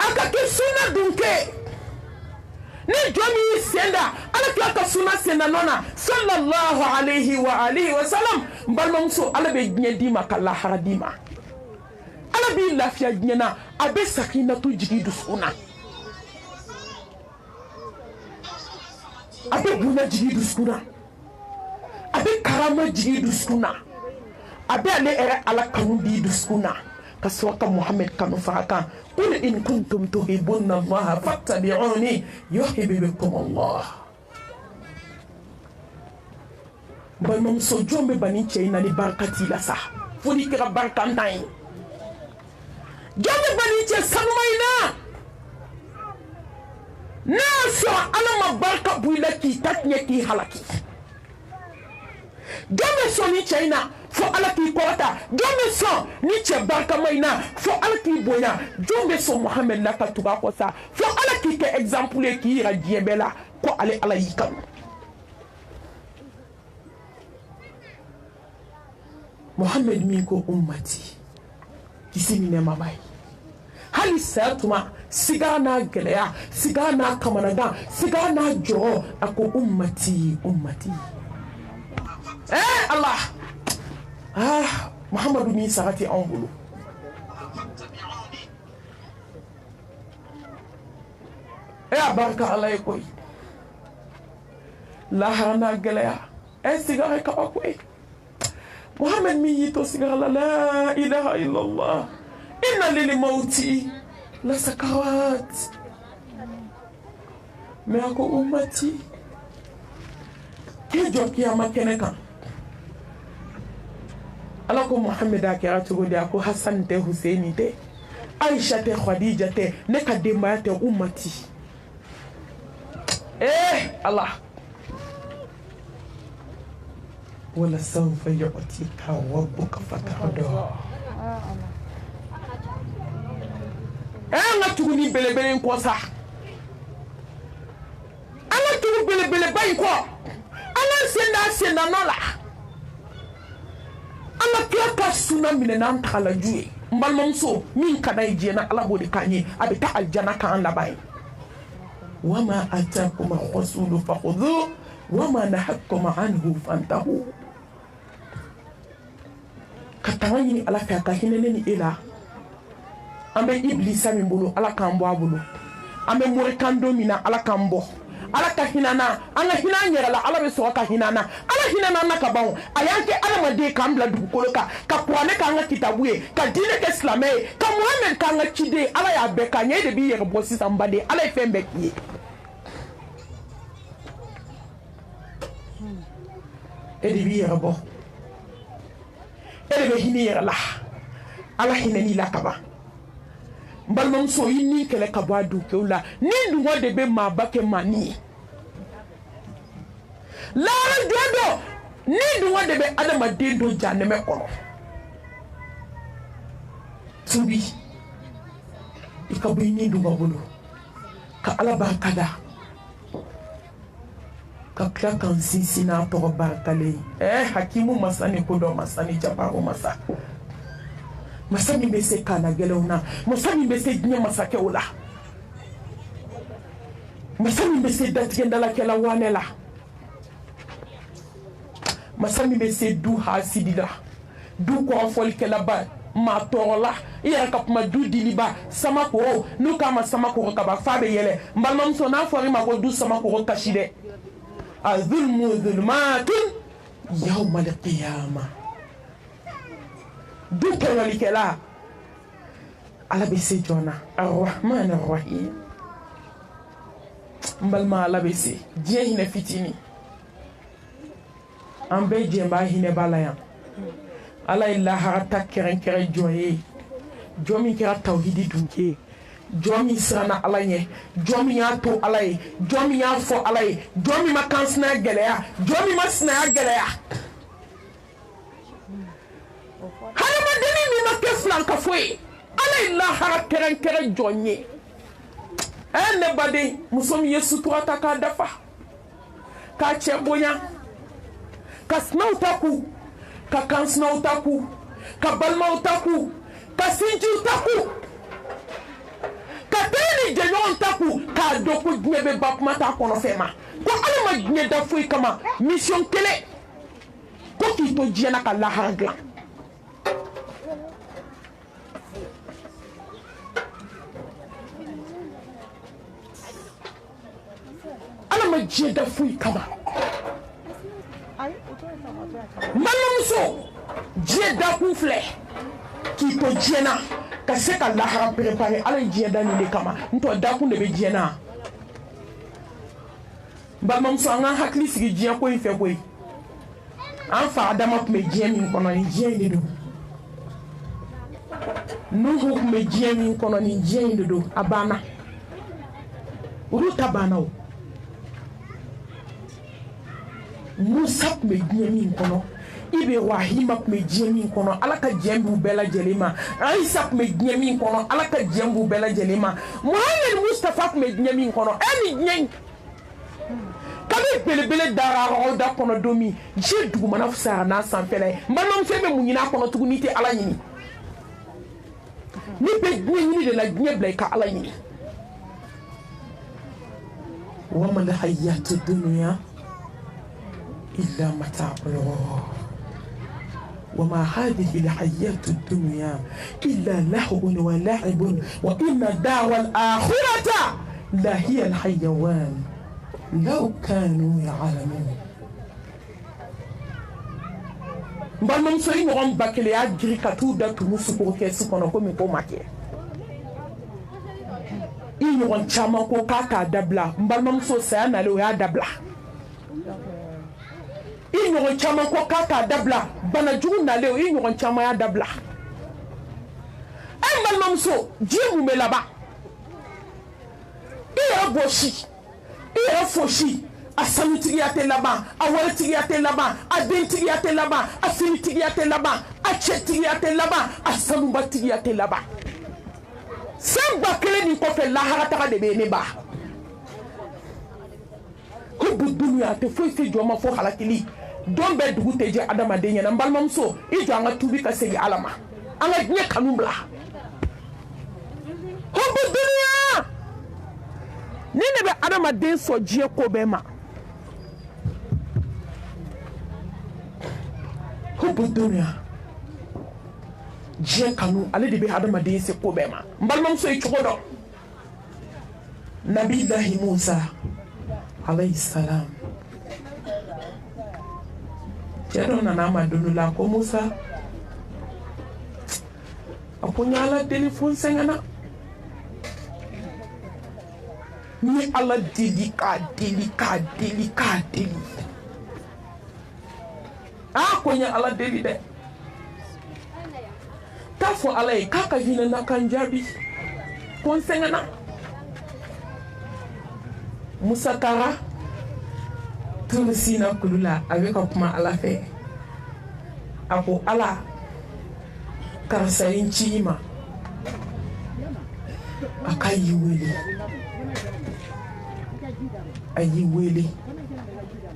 akake suna dunke ni jomi senda ala ka suna senda nona sallallahu alayhi wa alihi wa sallam balma muso ala be nyedi makalla haradima ala bi lafiya nyana abe sakina to jigi dusuna abe buna jigi dusuna abe karama jigi dusuna abe ale era ala kanu di dusuna kaswaka Muhammad kanu faraka qul in kuntum tuhibbuna Allah fattabi'uni yuhibbukum Allah balmam so jombe bani cheina ni barakati la sa fodi kira barakantai jombe bani che sanmaina na so ala ma baraka buila ki tatnya ki halaki jombe so ni cheina fo ala ki kota jombe so ni che baraka maina fo ala ki boya jombe so Muhammad la ka tuba ko sa fo ala ki ke exemple ki ra diebela ko ale ala yikam Muhammad min ko ummati kisimi ne mabai hali satuma sigana geleya sigana kamanaga sigana jo ako ummati Allah Muhammadu ni sarati anbulu baraka Allah koy la hana geleya sigara kabakwe Muhammad mi yito sigara la ilaha illallah inna lil mauti la sakarat me ako ummati ke joki ama keneka ala ko Muhammad akira tugo de ako Hassan te Husaini te Aisha te Khadija te ne ka demba te ummati Allah wala sawfa yu'tika rabbuka fatarda nga tuguni belebele ko sa ala tugu belebele bay ko ala senda nola ala klaka suna mine nan kala juye mbalmamso min kada jena ala bodi kanye abita aljana kan labai wama atakum ar-rasulu fakhudhu wama nahakum anhu fantahu katawani ala fa ka hinene ni ila ambe iblisa min bulu ala kan bo abulu ambe murikando mina ala kan bo ala ka hinana ala hinanya ala ala be so ka hinana ala hinana na ka bawo ayanke ala made kan bla du koloka ka poane ka nga kitabuye ka dine ke islamé ka muhammad ka nga chide ala ya be ka nye de bi ye bosi sambade ala fembe ki edi bi ye bo edi be hini ye la ala hinani la kaba balmam so yini kele kaba du ke la ni ndu de be ma bake mani la dodo ni ndu de be adama de do janne me kono tubi ikabu ni ndu ngabulu ka ala barkada ka kan sina to barkale hakimu masani ko do masani jabaro masa masami be se kana gelona masami be se nya masake ola masami be se datgenda la kala wanela masami be se du hasidila du ko fol kala ba ma tola ya kap ma du diliba sama ko nu kama sama ko ka ba fabe yele mbalmam so na fori ma ko du sama ko kashide azulmu zulmatun yawm al-qiyamah duka walikela ala be se jona ar-rahman ar-rahim mbalma ala be se die hina fitini ambe jemba hina balaya ala illa harata keren joye jomi kira tawhidi dunke jomi sana alaye jomi ya to alaye jomi ya fo alaye jomi makansna geleya jomi masna geleya halama deni ni ma ke flanka foi ala illa hara keren jonye ene bade musom yesu to ataka dafa ka chebonya ka snautaku ka kansnautaku ka balmautaku ka sinjutaku ka teni jenyon taku ka doku nyebe bapmata kono fema ko ala ma nye da foi kama mission tele ko ki to jena ka la haragla ala ma je da foi kama manamso je da ku fle ki to jena ka se ka la hara préparer ala je da ni kama nto da ku ne be jena balmamso anga hakli sigi je ko ife ko an fa adama me je mi kono ni je ni do nuhu me je mi kono ni je ni do abana uruta banao Musa me jemi kono ibe wahima me jemi kono alaka jembu bela jelima Aisha me jemi kono alaka jembu bela jelima Muhammad Mustafa me jemi kono eni nyen kabe bele dara roda kono domi je duguma na fusara na sanfele manom febe munyina kono tugunite ala nyini ni be nyini de la gneble ka ala nyini wa man hayatu dunya إلا متاع الغرور وما هذه الحياة الدنيا إلا لهو ولعب وإن الدار الآخرة لا هي الحيوان لو كانوا يعلمون Mbalmam so yi ñoron bakele ya giri ka tu da tu musu ko ke su kono ko mi ko make i ñoron chama ko ka dabla mbalmam so sa na le ya dabla i ñoron chama ko ka dabla bana jugu na le i ñoron chama ya dabla ay mbalmam so jimu me laba i ya boshi i ya foshi a sanu tigiyate laban a wari tigiyate laban a den tigiyate laban a fini tigiyate laban a cɛ tigiyate laban a sanuba tigiyate laban fɛn ba kelen nin kɔfɛ lahara taga de bɛ ne ba ko bu dunuya tɛ foyi se jɔ ma fo halakili don bɛɛ dugu tɛ jɛ adamaden ɲɛna n balimamuso i jɔ an ka tubi ka segin ala ma an ka diɲɛ kanu bila ko bu dunuya ni ne bɛ adamaden sɔn diɲɛ ko bɛɛ ma ko dunya diɲɛ kanu ale de bɛ hadamaden se ko bɛɛ ma n balimamuso ye cogo dɔn nabilahi musa alayhi salam cɛ dɔ nana ma don dɔ la ko musa a ko n ye ala deli fo n sɛgɛnna n ye ala deli k'a deli k'a deli k'a deli ko n ye ala deli dɛ t'a fɔ ala ye k'a ka hinɛ na ka n jaabi ko n sɛgɛnna musa taara turu sina kulu la a bɛ ka kuma ala fɛ a ko ala karisa ye n ci i ma a ka y'i wele a y'i wele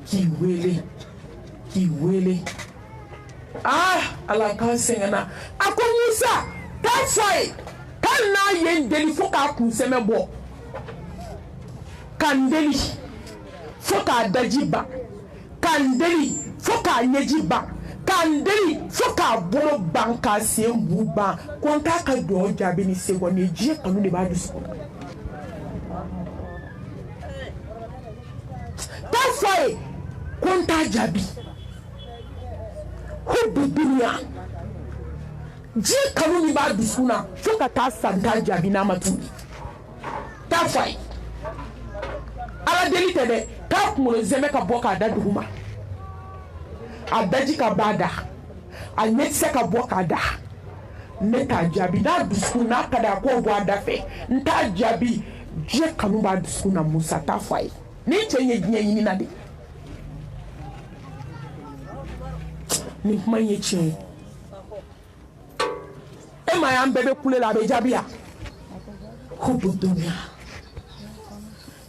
k'i wele k'i wele ala k'an sɛgɛnna a ko musa k'a fɔ a ye k'ale n'a ye n deli fo k'a kunsɛmɛ bɔ ka n deli fo k'a daji ban ka n deli fo k'a ɲɛji ban ka n deli fo k'a bolo ban k'a sen bu ban ko n k'a ka dugawu jaabi ni seko ni diɲɛ kanu de b'a dusu kɔnɔ k'a fɔ a ye ko n t'a jaabi hubbu dunya diɲɛ kanu min b'a dusukun na fo ka taa san t'a jaabi n'a ma tuuri t'a fɔ a ye ala deli tɛ dɛ k'a kunkolo zɛmɛ ka bɔ k'a da dugu ma a daji ka b'a da a ɲɛkisɛ ka bɔ k'a da ne t'a jaabi n'a dusukun n'a ka di a k'o bɔ a da fɛ n t'a jaabi diɲɛ kanu b'a dusukun na musa t'a fɔ a ye ni cɛ in ye diɲɛ ɲini na de nin kuma in ye tiɲɛ ye e ma y'an bɛɛ bɛ kule la a bɛ jaabi yan ko bɔ dɔnniya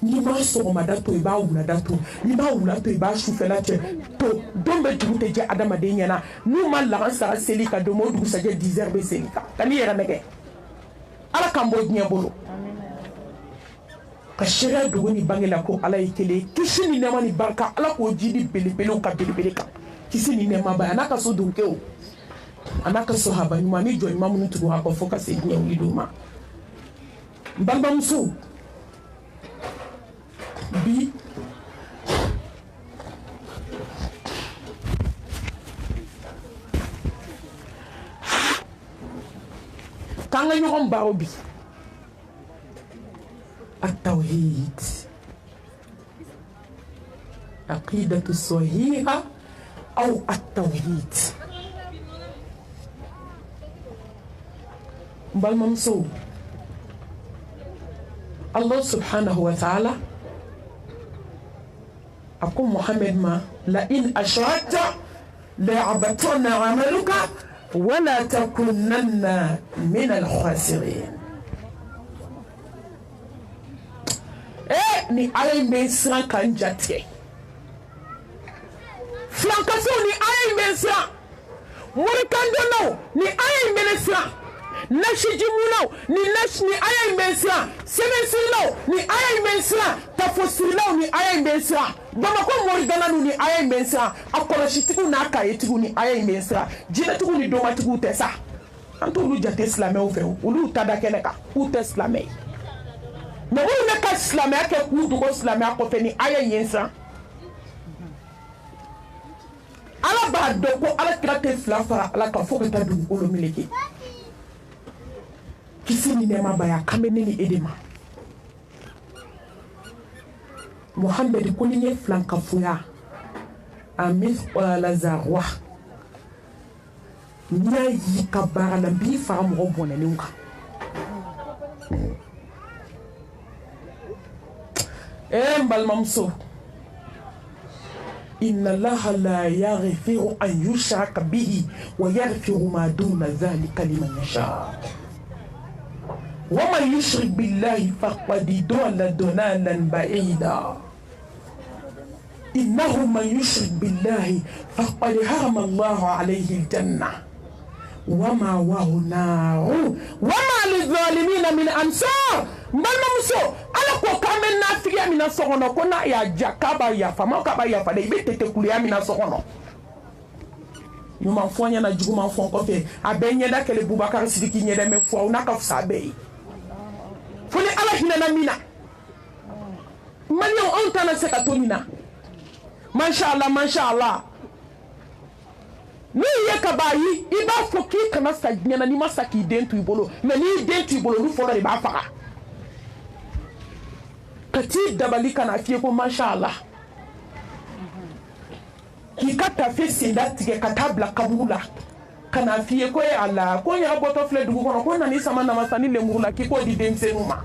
n'i m'a sɔgɔmada to i b'a wulada to n'i b'a wula to i b'a sufɛla cɛ to don bɛ dugu tɛ jɛ adamaden ɲɛna n'u ma lahansara seli ka don o dugusajɛ 10 heures bɛ seli kan ka n'i yɛrɛ nɛgɛ ala k'an bɔ diɲɛ bolo ka sariya dogo ni bange la ko ala ye kelen kisi ni nɛɛma ni barika ala k'o ji di belebelew ka belebele kan kisi ni nɛɛma ba a n'a ka so donkew a n'a ka so haba ɲuman ni jɔ ɲuman minnu tugu a kɔ fo ka se diɲɛ wuli don ma n balimamusow bi k'an ka ɲɔgɔn baro bi التوحيد عقيدة صحيحة أو التوحيد بالممسو الله سبحانه وتعالى أقول محمد ما لئن أشركت ليحبطن عملك ولا تكونن من الخاسرين ni ala men siran kan jate flankaso ni ala men siran morikandono ni ala men siran nashijimuno ni ala men siran semesilo ni ala men siran tafosilo ni ala men siran bamako morigananu ni ala men siran akolashitiku na kayetiku ni ala men siran jinatiku ni domatiku tesa antolu jate islameu fe ulu tadakene ka u te islamei mais où ne ka silamɛya kɛ k'u dogo silamɛya kɔfɛ ni aya yen san ala b'a dɔn ko ala kira tɛ fila fara ala kan fo ka taa dugukolo meleke kisi ni nɛɛma baya kan bɛ ne ni e de ma Mohamed ko ni ye filan kafoya a mithqala zarra n'i y'a yi ka baara la n b'i fara mɔgɔ bɔnɛlenw kan n balimamuso inna allaha la yaghfiru an yushraka bihi wa yaghfiru ma duna dhalika liman yasha wa man yushrik billahi faqad dalla dalalan ba'ida innahu man yushrik billahi faqad harama allahu alayhi aljanna wa ma'wahu nar wa ma lidhalimina min ansar balimamuso ala ko k'an bɛ nafigiya min na so kɔnɔ ko n'a y'a ja k'a b'a yafa ma k'a b'a yafa dɛ i bɛ tɛtɛkuleya min na so kɔnɔ ɲuman fɔ n ɲɛna juguman fɔ n kɔfɛ a bɛɛ ɲɛda kɛlɛ Bubakari Sidiki ɲɛda mɛ fɔ aw n'a ka fisa a bɛɛ ye fo ni ala hinɛna min na maliyɛnw anw tɛna se ka to nin na masha Allah n'u ye ka b'a ye i b'a fɔ k'i kana sa diɲɛ na n'i ma sa k'i den to i bolo mɛ n'i den to i bolo olu fɔlɔ de b'a faga ka t'i dabali ka na f'i ye ko masha Allah k'i ka tafe senda tigɛ ka taa bila kaburu la ka na f'i ye ko ye ala ko n y'a bɔtɔ filɛ dugu kɔnɔ ko nani sama namasa ni lemuru la k'i k'o di denmisɛnninw ma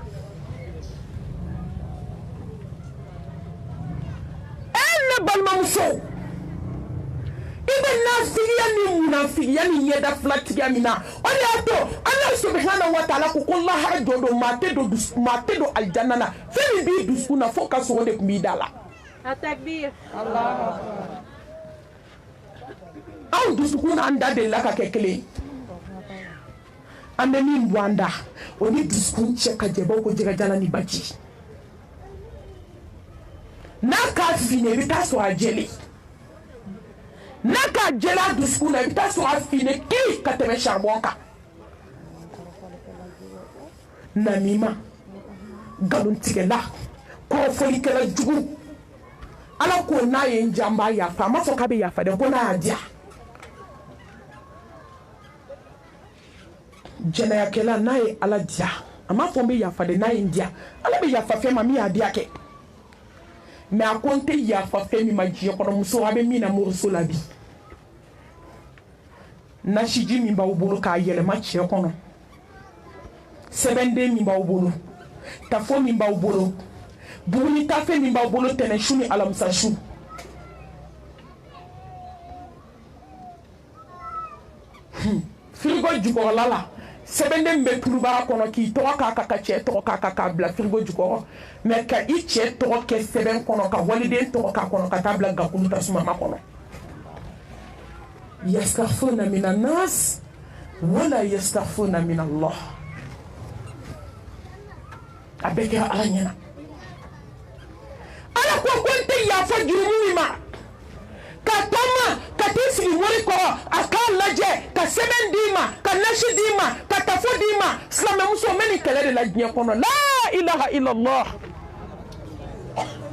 ne balimamuso i bɛ nafigiya ni munafigiya ni ɲɛda filatigiya min na o de y'a to Ala subhanahu wa ta'ala ko lahara jɔ don maa tɛ don alijanna na fɛn min b'i dusukun na fo ka sogo de tun b'i da la Takbir. Allahu Akbar. anw dusukun n'an da delila ka kɛ kelen ye an bɛ min bɔ an da o ni dusukun cɛ ka jɛ baw ko jɛgɛjala ni baji n'a k'a finen i bɛ taa sɔrɔ a jɛlen n'a k'a jɛlen a dusukun na i bɛ taa sɔrɔ a finen kiri ka tɛmɛ charbon kan namima nkalontigɛla kɔrɔfɔlikɛla jugu ala ko n'a ye n ja n b'a yafa a ma fɔ k'a bɛ yafa dɛ ko n'a y'a diya jɛnɛyakɛla n'a ye ala diya a ma fɔ n bɛ yafa dɛ n'a ye n diya ala bɛ yafa fɛn ma min y'a diya kɛ mɛ a ko n tɛ yafa fɛn min ma diɲɛ kɔnɔ muso a bɛ min na moriso la bi nasiji min b'aw bolo k'a yɛlɛma cɛ kɔnɔ sɛbɛnden min b'aw bolo tafo min b'aw bolo buguni tafe min b'aw bolo tɛnɛ su ni alamisa su firigo jukɔrɔla la sɛbɛnden bɛ turubara kɔnɔ k'i tɔgɔ k'a ka cɛ tɔgɔ k'a bila firigo jukɔrɔ mɛ ka i cɛ tɔgɔ kɛ sɛbɛn kɔnɔ ka waliden tɔgɔ k'a kɔnɔ ka taa bila gakulu tasumama kɔnɔ yastaghfiruna minan nas wala yastaghfiruna min Allah a bɛɛ kɛra ala ɲɛna ala ko n tɛ yafa jurumu min ma ka taama ka t'i sigi wari kɔrɔ a k'a lajɛ ka sɛbɛn d'i ma ka nasi d'i ma ka tafo d'i ma silamɛmuso n bɛ nin kɛlɛ de la diɲɛ kɔnɔ la ilaha illallah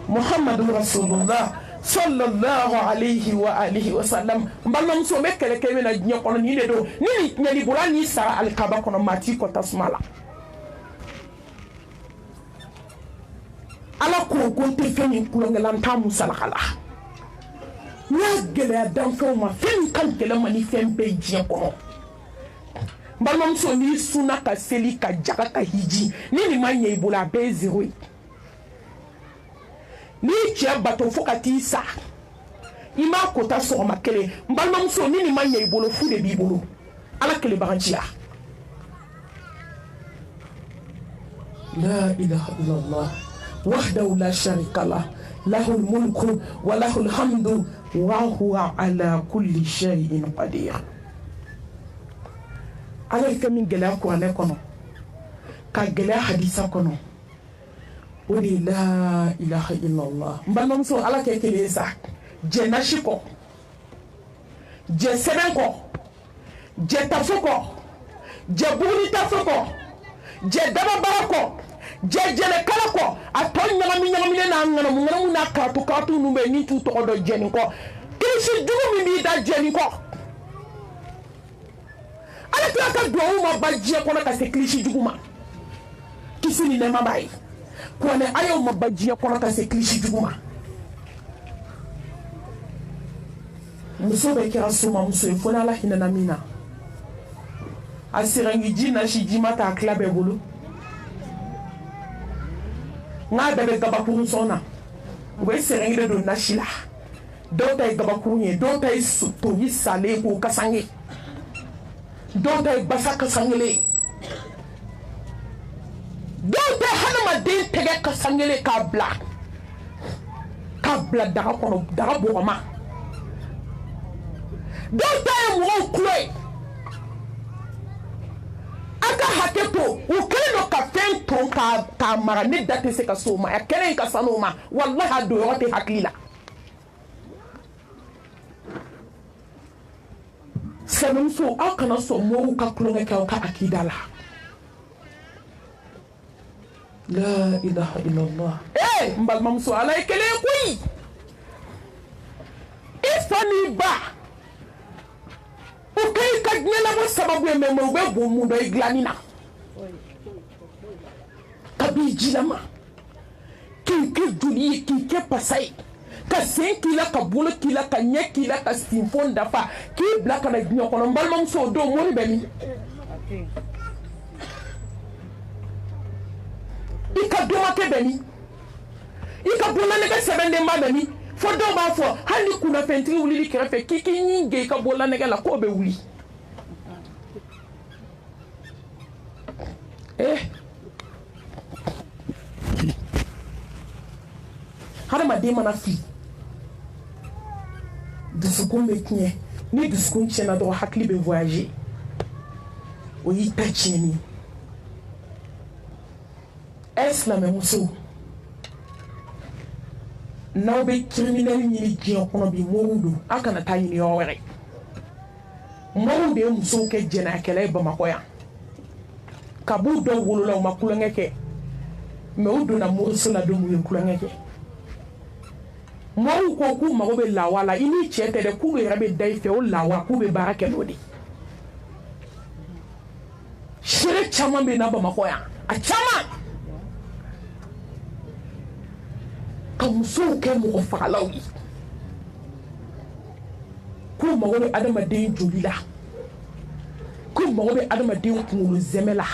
muhammadu rasulullah sallallahu alayhi wa alihi wa sallam n balimamuso n bɛ kɛlɛ kɛ min na diɲɛ kɔnɔ nin de don ni nin ɲɛli bolo hali n'i sara alikaba kɔnɔ maa t'i kɔ tasuma la ala ko n tɛ fɛn min kulonkɛla n t'a musalaka la n y'a gɛlɛya danfɛnw ma fɛn min ka gɛlɛn ma ni fɛn bɛɛ ye diɲɛ kɔnɔ n balimamuso n'i sunna ka seli ka jaga ka hiji ni nin ma ɲɛ i bolo a bɛɛ ye zéro ye n'i cɛ bato fo ka t'i sa i m'a kota sɔgɔma kelen n balimamuso ni nin ma ɲɛ i bolo fu de b'i bolo ala kelebaganciya la ilaha illallah wahdahu la sharika lah lahul mulku wa lahul hamdu wa huwa ala kulli shay'in qadir ala ye fɛn min gɛlɛya kuranɛ kɔnɔ ka gɛlɛya hadisa kɔnɔ o de la ilaha illallah n balimamuso ala kɛ kelen ye sa jɛ nasi kɔ jɛ sɛbɛn kɔ jɛ tafo kɔ jɛ buguni tafo kɔ jɛ dababara kɔ jɛ jɛnɛkala kɔ a tɔ ɲagami ɲagaminen n'a ŋanamu n'a karatu ninnu bɛ yen ni t'u tɔgɔ dɔn jɛnin kɔ k'i kilisi jugu min b'i da jɛni kɔ ala tila ka duwawu ma ba diɲɛ kɔnɔ ka se kilisi jugu ma kisi ni nɛɛma b'a ye kuranɛ ayaw ma ba diɲɛ kɔnɔ ka se kilisi jugu ma muso bɛ kɛra soma muso ye fo n'ala hinɛna min na a sirangi ji nasi ji ma ta a tila bɛɛ bolo n'a bɛɛ bɛ gabakurun sɔn na u bɛ sirangi de don nasi la dɔw ta ye gabakurun ye dɔw ta ye toyi salen k'o kasange dɔw ta ye basa kasangele dɔw ta hadamaden tɛgɛ kasangele k'a bila daga kɔnɔ daga bɔgɔma dɔw ta ye mɔgɔw kulo ye a ka hakɛ to u kɛlen don ka fɛn ton k'a mara ne da tɛ se ka s'o ma a kɛlen ka sanu o ma walahi a don yɔrɔ tɛ hakili la sɛbɛnmuso aw kana sɔn mɔgɔw ka tulonkɛ kɛ aw ka akida la la ilaha illallah n balimamuso ala ye kelen ye koyi i fa n'i ba o kɛ i ka diɲɛlabɔ sababu ye mɛ u bɛ bon mun dɔ i dilanni na kabini jilama k'i kɛ joli ye k'i kɛ pasa ye ka sen k'i la ka bolo k'i la ka ɲɛ k'i la ka sinfon dafa k'i bila ka na diɲɛ kɔnɔ n balimamuso o don mori bɛ min i ka dɔmakɛ bɛ min i ka bololanɛgɛ sɛbɛndenba bɛ min fo dɔw b'a fɔ hali ni kunnafɛntigi wulili kɛrɛfɛ k'i k'i ɲi gɛn i ka bololanɛgɛ la k'o bɛ wuli hadamaden mana fili dusukun bɛ tiɲɛ ni dusukun tiɲɛna dɔrɔn hakili bɛ voyager o y'i ta tiɲɛni silamɛmuso n'aw bɛ criminel ɲini diɲɛ kɔnɔ bi mɔriw don aw kana taa ɲini yɔrɔ wɛrɛ mɔriw de ye musow kɛ jɛnɛyakɛla ye bamakɔ yan kab'u dɔw wolola u ma kulonkɛ kɛ mɛ u donna moriso la don u ye kulonkɛ kɛ mɔriw ko k'u mago bɛ lawa la i ni cɛ tɛ dɛ k'u yɛrɛ bɛ da i fɛ o lawa k'u bɛ baara kɛ n'o de seere caman bɛ na bamakɔ yan a caman ka musow kɛ mɔgɔ fagalaw ye k'u mago bɛ adamaden joli la k'u mago bɛ adamaden kunkolo zɛmɛ la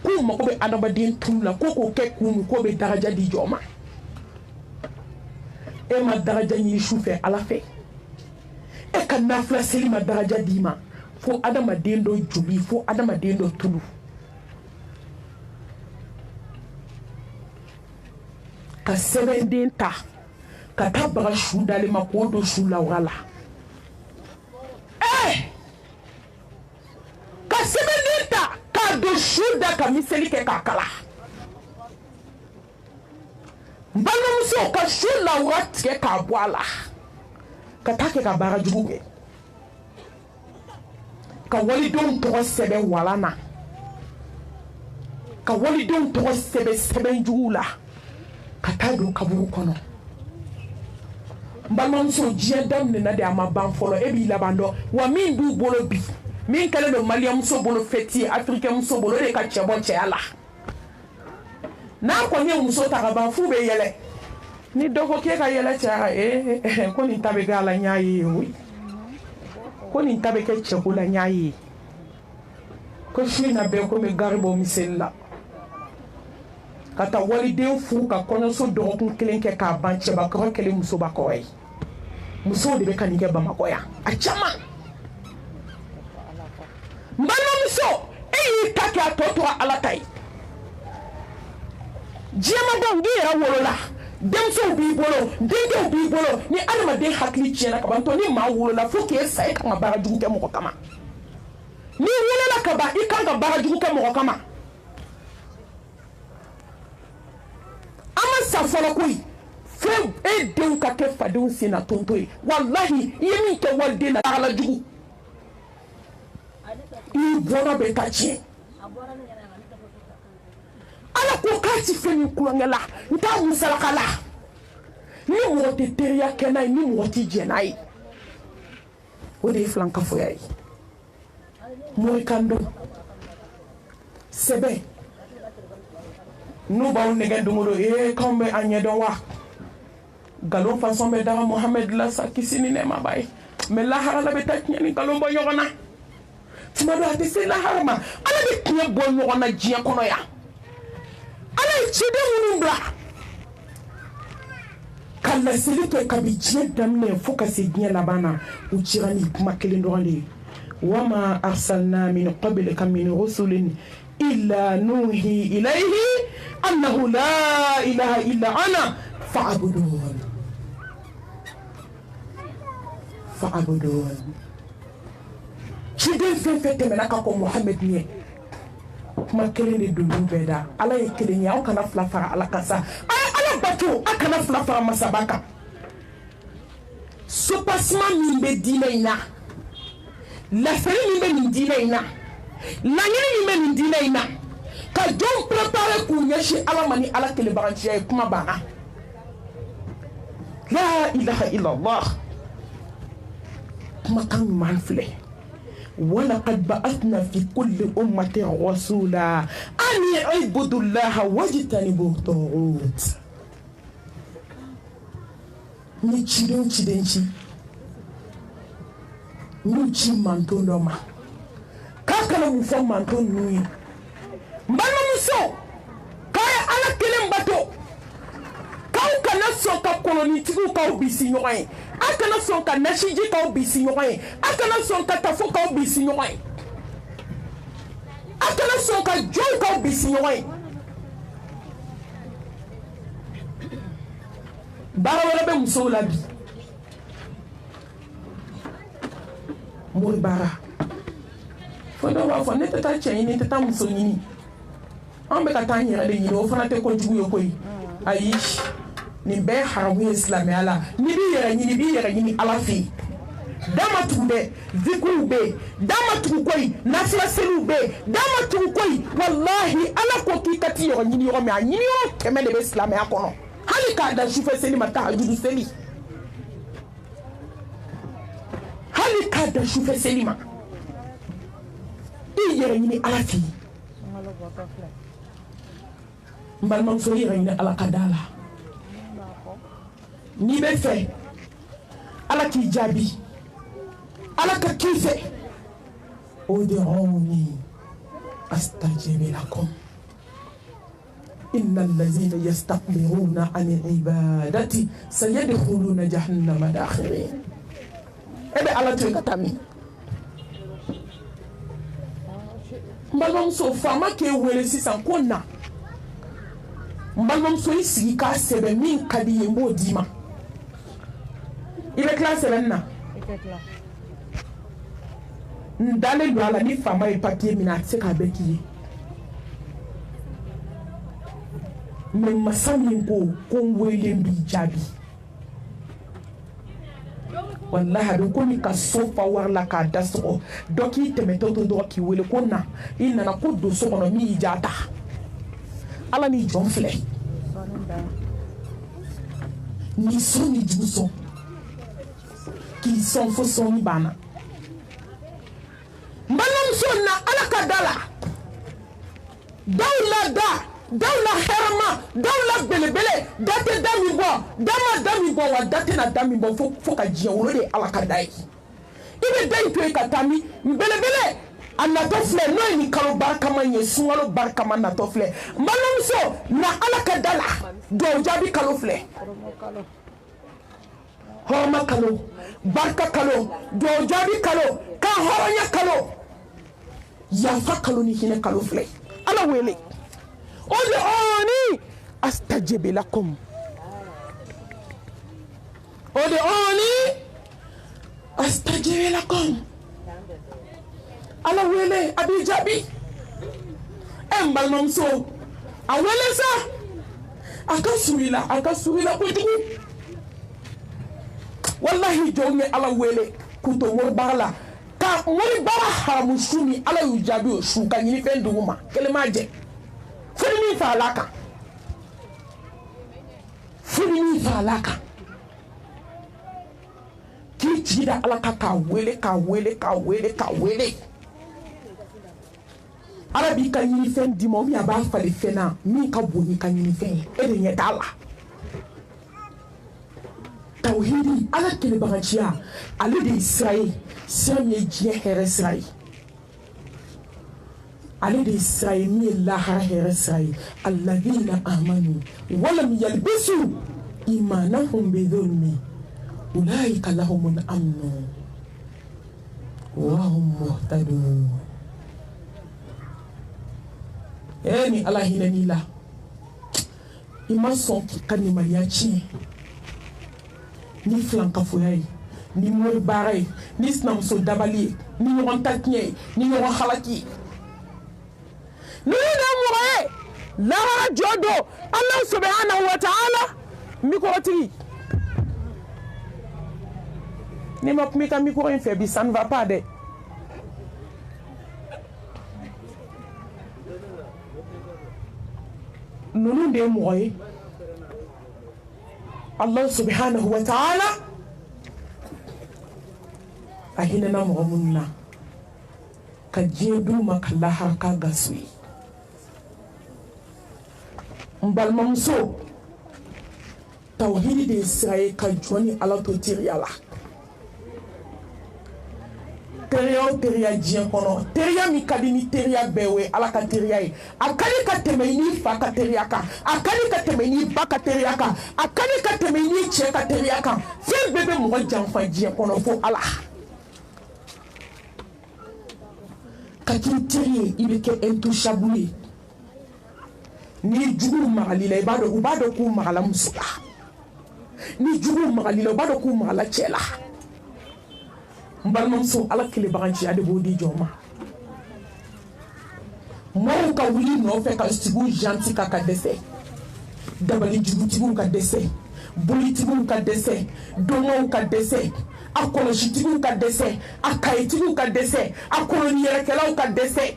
k'u mago bɛ adamaden tulu la ko k'o kɛ kun min k'o bɛ daraja di jɔ ma e ma daraja ɲini su fɛ ala fɛ e ka nafila seli ma daraja d'i ma fo adamaden dɔ joli fo adamaden dɔ tulu ka sɛbɛnden ta ka taa baga su dalen ma k'o don su lawura la ka sɛbɛnden ta k'a don su da ka miseli kɛ k'a kala n balimamuso ka su lawura tigɛ k'a bɔ a la ka taa kɛ ka baara jugu kɛ ka walidenw tɔgɔ sɛbɛn walan na ka walidenw tɔgɔ sɛbɛn sɛbɛn juguw la ka taa don kaburu kɔnɔ n balimamuso diɲɛ daminɛna de a ma ban fɔlɔ e b'i laban dɔn wa min b'u bolo bi min kɛlen don maliyɛnmuso bolo fɛti ye afirikɛnmuso bolo o de ka cɛ bɔ cɛya la n'a kɔni ye muso ta ka ban f'u bɛ yɛlɛ ni dɔ ko k'e ka yɛlɛ cɛya ko nin ta bɛ kɛ a la n y'a ye koyi ko nin ta bɛ kɛ cɛko la n y'a ye ko su in na bɛn ko n bɛ gari bɔ miseli la ka taa waliden furu ka kɔɲɔso dɔgɔkun kelen kɛ k'a ban cɛbakɔrɔ kɛlen musobakɔrɔ ye musow de bɛ ka nin kɛ bamakɔ yan a caman n balimamuso e y'i ta kɛ a tɔ tora ala ta ye diɲɛmadenw n'i yɛrɛ wolola denmusow b'i bolo denkɛw b'i bolo ni adamaden hakili tiɲɛna kaban to ni maa wolola fo k'e sa e kan ka baara jugu kɛ mɔgɔ kama n'i wolola ka ban i kan ka baara jugu kɛ mɔgɔ kama an ma sa fɔlɔ koyi fo e denw ka kɛ fadenw sen na tonto ye walahi i ye min kɛ waliden na tagala jugu i bɔra bɛ ka tiɲɛ ala ko k'a ti fɛn min kulonkɛ la n t'a musalaka la ni mɔgɔ tɛ teriya kɛ n'a ye ni mɔgɔ tɛ jɛ n'a ye o de ye filankafoya ye morikan dɔn sɛbɛn n'u b'aw nɛgɛ don o don k'anw bɛ a ɲɛdɔn wa nkalon fasɔn bɛ daga Muhamɛdi la sa kisi ni nɛɛma b'a ye mais lahara la bɛ taa tiɲɛ ni nkalon bɔ ɲɔgɔn na tuma dɔ a tɛ se lahara ma ala bɛ tiɲɛ bɔ ɲɔgɔn na diɲɛ kɔnɔ yan ala ye ciden minnu bila ka laseli kɛ kabi diɲɛ daminɛ fo ka se diɲɛ laban na u cira ni kuma kelen dɔrɔn de ye wa ma arsalna min qablika min rusulin illa nuhi ilayhi annahu la ilaha illa ana fa'budun ciden fɛn fɛn tɛmɛna ka kɔ Muhamɛdi ɲɛ kuma kelen de don bɛɛ da ala ye kelen ye aw kana fila fara ala kan sa a ye ala bato a kana fila fara masaba kan sopaseman min bɛ diinɛ in na lafɛli min bɛ nin diinɛ in na laɲini min bɛ nin diinɛ in na ka jɔnw préparer k'u ɲɛsin ala ma ni ala kelebaganciya ye kuma banna la ilaha illallah kumakan ɲuman filɛ ولقد بعثنا في كل أمة رسولا أن اعبدوا الله واجتنبوا الطاغوت ni cidenci ni ci manton dɔ ma k'a kana mun fɔ manton ninnu ye n balimamuso k'a ye ala kelen bato k'aw kana sɔn ka kolonitigiw k'aw bisi ɲɔgɔn ye a kana sɔn ka nasiji k'aw bisi ɲɔgɔn ye a kana sɔn ka tafo k'aw bisi ɲɔgɔn ye a kana sɔn ka jɔnw k'aw bisi ɲɔgɔn ye baara wɛrɛ bɛ musow la bi mori baara fo dɔw b'a fɔ ne tɛ taa cɛ ɲini n tɛ taa muso ɲini an bɛ ka taa an yɛrɛ de ɲini o fana tɛ kojugu ye koyi ayi nin bɛɛ haramu ye silamɛya la n'i b'i yɛrɛ ɲini ala fɛ yen dama tugu bɛ zikiriw bɛ yen dama tugu koyi nafilaseliw bɛ yen dama tugu koyi walahi ala ko k'i ka t'i yɛrɛ ɲini yɔrɔ min a ɲini yɔrɔ 100 de bɛ silamɛya kɔnɔ hali k'a da sufɛ seli ma tahajudi seli hali k'a da sufɛ seli ma i yɛrɛ ɲini ala fɛ yen n balimamuso i yɛrɛ ɲini ala ka da la n'i bɛ fɛ ala k'i jaabi ala ka k'i fɛ ud'uni astajib lakum inna allazina yastakbiruna an ibadati sayadkhuluna jahannama dakhirin e bɛ ala to yen ka taa min n balimamuso faama k'e wele sisan ko na n balimamuso i sigi k'a sɛbɛn min ka di ye n b'o d'i ma i bɛ tila sɛbɛnni na n dalen don a la ni faama ye papiye minɛ a tɛ se k'a bɛɛ k'i ye mais masa min ko n wele b'i jaabi walahi a bɛ komi ka so fa wari la k'a da sɔgɔ dɔ k'i tɛmɛtɔ to dɔrɔn k'i wele ko na i nana ko don so kɔnɔ min y'i ja ta ala n'i jɔn filɛ ni sɔn ni jugu sɔn k'i sɔn fo sɔnni banna n balimamuso na ala ka da la daw la hɛrɛma daw la belebele da tɛ da min bɔ da ma da min bɔ wa da tɛna da min bɔ fo ka diɲɛ wolo de ye ala ka da ye i bɛ da in to yen ka taa min belebele a natɔ filɛ n'o ye nin kalo barikama ye sunkalo barikama natɔ filɛ n balimamuso na ala ka da la duwawu jaabi kalo filɛ hɔrɔma kalo barika kalo duwawu jaabi kalo kan hɔrɔnya kalo yafa kalo ni hinɛ kalo filɛ ala wele ud'uni astajib lakum ud'uni astajib lakum ala wele a b'i jaabi n balimamuso a wele sa a ka surun i la kojugu wallahi jɔnw ye ala wele k'u to moribaara la ka moribaara haramu su min ala y'u jaabi o su ka ɲini fɛn dugu ma kelen m'a jɛ fo ni min farala kan jigida ala ka wele arabi ka ɲini fɛn di ma a b'a fali fɛn na min ka bon ni ka ɲini fɛn ye e de ɲɛ t'a la tawhidi ala kelebagaciya ale de ye sira ye sira min ye diɲɛ hɛrɛ sira ye ale de ye sira ye min ye lahara hɛrɛ sira ye alladhina amanu walam yalbisu imanahum bidhulmi ulaika lahumul amnu wa hum muhtadun. Ni ala hinɛ la i ma sɔn k'i ka nimaniya tiɲɛ ni filankafoya ye ni mori baara ye ni sinamuso dabali ye ni ɲɔgɔn ta tiɲɛ ye ni ɲɔgɔn halaki ye ni ne mɔgɔ ye lahara jɔ don ala subhanahu wa ta'ala mikɔrɔtigi ni ma kuma i ka mikɔrɔ in fɛ bi ça ne va pas dɛ. Nunu de mɔgɔ ye Allah subhanahu wa ta'ala a hinɛna mɔgɔ minnu na ka diɲɛ d'u ma ka lahara ka gaso ye n balimamuso tawhidi de ye sira ye ka jɔn ni ala to teriya la teriya o teriya diɲɛ kɔnɔ teriya min ka di ni teriya bɛɛ o ye ala ka teriya ye a ka di ka tɛmɛ i n'i fa ka teriya kan a ka di ka tɛmɛ i n'i ba ka teriya kan a ka di ka tɛmɛ i n'i cɛ ka teriya kan fɛn bɛɛ bɛ mɔgɔ janfa diɲɛ kɔnɔ fo ala ka k'i teri ye i bɛ kɛ intouchable ye ni juguw magali la u b'a dɔn k'u magala muso la ni juguw magali la u b'a dɔn k'u magala cɛ la n balimamuso ala kelebaganciya de b'o di jɔn ma mɔgɔw ka wuli nɔfɛ ka sigiw janti ka dɛsɛ dabali jugutigiw ka dɛsɛ bolitigiw ka dɛsɛ dɔngɔw ka dɛsɛ a kɔlɔsitigiw ka dɛsɛ a kayitigiw ka dɛsɛ a koloniyɛrɛkɛlaw ka dɛsɛ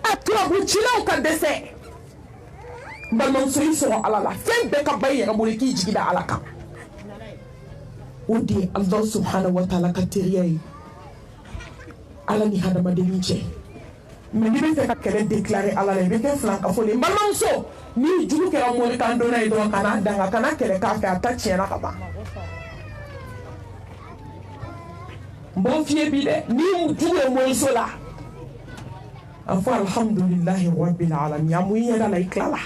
a turabucilaw ka dɛsɛ n balimamuso i sɔrɔ ala la fɛn bɛɛ ka ba i yɛrɛ bolo i k'i jigida ala kan o de ye Allah subhanahu wa ta'ala ka teriya ye ala ni hadamadenni cɛ mais n'i bɛ fɛ ka kɛlɛ déclarer ala la i bɛ kɛ filankafo de ye n balimamuso ni jugu kɛra morikan donna ye dɔrɔn kana danga kana kɛlɛ k'a fɛ a ta tiɲɛna ka ban n b'o f'i ye bi dɛ ni jugu ye moriso la a fɔ alhamdulilahi rabbil alamin a mun i ɲɛda la i tilala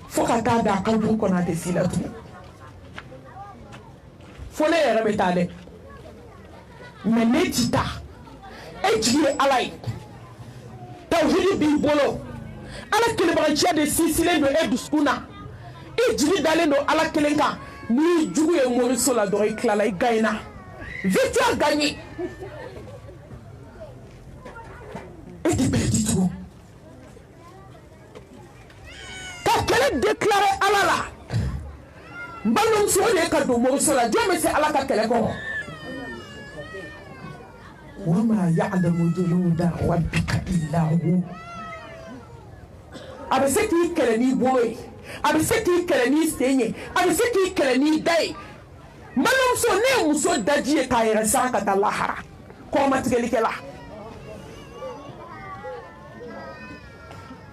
fo ka taa da a ka du kɔnɔ a tɛ s'i la tugun fo ne yɛrɛ bɛ taa dɛ mais ne ti taa e jigi ye ala ye tawhidi b'i bolo ala kelebagaciya de sinsinnen don e dusukun na i jigi dalen don ala kelen kan n'i jugu ye moriso la dɔrɔn i tilala i gagnera victoire gagnée e tɛ perdu tugun ka kɛlɛ déclarer ala la n balimamuso o de ye ka don moriso la jɔn bɛ se ala ka kɛlɛ kɔrɔ wama ya'lamu junuda rabbika illa hu a bɛ se k'i kɛlɛ n'i bolo ye a bɛ se k'i kɛlɛ n'i sen ye a bɛ se k'i kɛlɛ n'i da ye n balimamuso ne ye muso daji ye k'a yɛrɛ sara ka taa lahara kɔrɔmatigɛlikɛla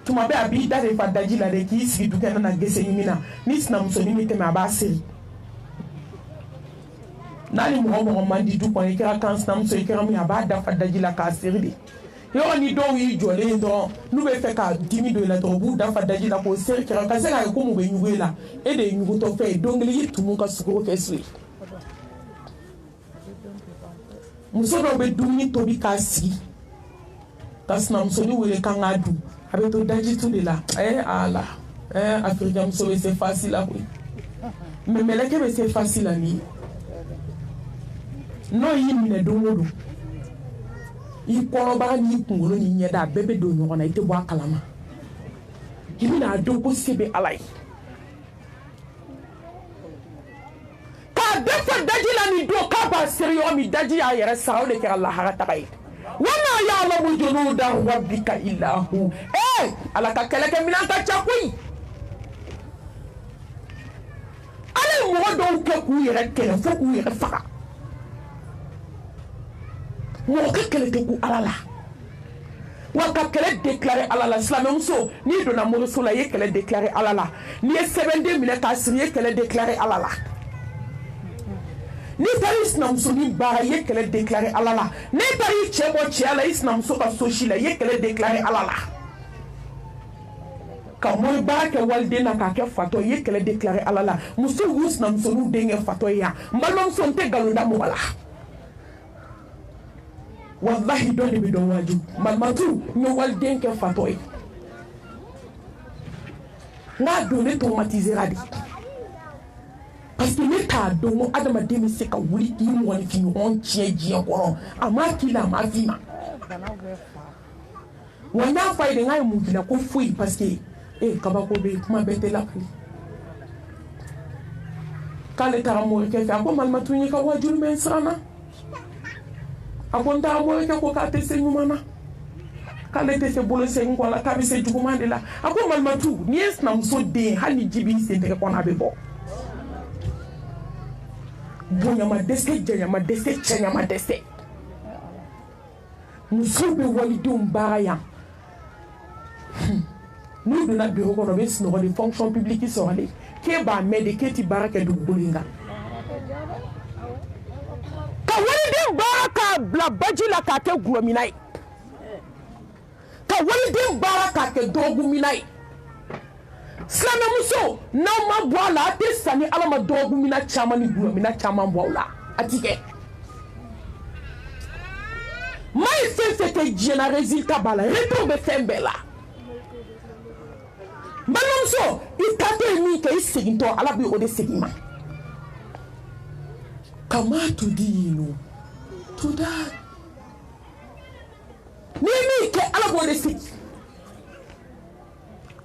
tuma bɛɛ a b'i da de fa daji la de k'i sigi dukɛnɛ na gese ɲimi na ni sinamusonin min tɛmɛ a b'a seri n'a ni mɔgɔ man di du kɔnɔ i kɛra kan sinamuso i kɛra min a b'a dafa daji la k'a seri de yɔrɔ ni dɔw y'i jɔlen dɔrɔn n'u bɛ fɛ ka dimi don i la dɔrɔn u b'u dafa daji la k'o seri kɛrɛ ka se k'a ye ko mun bɛ ɲugu i la e de ye ɲugutɔfɛn ye don kelen i tumu ka sukaro kɛ so ye muso dɔw bɛ dumuni tobi k'a sigi ka sinamusonin wele kan k'a dun a bɛ to dajitu de la ala afirika muso bɛ se fasi la koyi mais mɛlɛkɛ bɛ se fasi la ni n'o y'i minɛ don o don i kɔnɔbara n'i kunkolo n'i ɲɛda a bɛɛ bɛ don ɲɔgɔn na i tɛ bɔ a kalama i bɛna a dɔn ko se bɛ ala ye k'a dafa daji la nin don k'a b'a seri yɔrɔ min daji y'a yɛrɛ sara o de kɛra lahara taga ye wama ya'lamu junuda rabbika illa hu ala ka kɛlɛkɛminɛn ka ca koyi ala ye mɔgɔ dɔw kɛ k'u yɛrɛ kɛlɛ fo k'u yɛrɛ faga mɔgɔ ka kɛlɛ tɛ ku ala la wa ka kɛlɛ déclarer ala la silamɛmuso n'i donna moriso la i ye kɛlɛ déclarer ala la n'i ye sɛbɛnden minɛ k'a siri i ye kɛlɛ déclarer ala la n'i taara i sinamusonin baara i ye kɛlɛ déclarer ala la n'i taara i cɛ bɔ cɛya la i sinamuso ka so si la i ye kɛlɛ déclarer ala la ka mori baara kɛ waliden na k'a kɛ fatɔ i ye kɛlɛ déclarer ala la muso y'u sinamusoninw den kɛ fatɔ ye yan n balimamuso n tɛ nkalon da mɔgɔ la wallahi dɔ de bɛ dɔn wajibu malimatu n ye waliden kɛ fatɔ ye n k'a don ne traumatisera de parce que ne t'a dɔn ko adamaden bɛ se ka wuli k'i mɔgɔninfinɲɔgɔn tiɲɛ diɲɛ kɔnɔ a m'a k'i la a m'a f'i ma wa n y'a fɔ a ye de n k'a ye mun k'i la ko foyi parce que kabako bɛ yen kuma bɛɛ tɛ lakali k'ale taara morikɛ fɛ a ko malimatu n y'i ka wajulu mɛn n siranna a ko n taara morikɛ ko k'a tɛ se ɲuman na k'ale tɛ se bolo segin kɔ la k'a bɛ se juguman de la a ko malimatu n'i ye sinamuso den hali ni ji b'i sen tɛgɛ kɔnɔ a bɛ bɔ bonya ma dɛsɛ janya ma dɛsɛ cɛnya ma dɛsɛ musow bɛ walidenw baara yan n'u donna bureau kɔnɔ u bɛ sunɔgɔ de fonction publique sɔrɔlen k'e b'a mɛn de k'e ti baara kɛ dugukolo in kan ka waliden baara k'a bila baji la k'a kɛ gulɔmina ye ka waliden baara k'a kɛ dɔgɔkunmina ye silamɛmuso n'aw ma bɔ a la a tɛ sa ni ala ma dɔgɔkunmina caman ni gulɔmina caman bɔ aw la a ti kɛ maa ye fɛn fɛn kɛ diɲɛ na résultat b'a la retour bɛ fɛn bɛɛ la balimamuso i taatɔ ye min kɛ i segintɔ ala bɛ o de segin ma kama tudinu tudan n'i ye min kɛ ala b'o de segin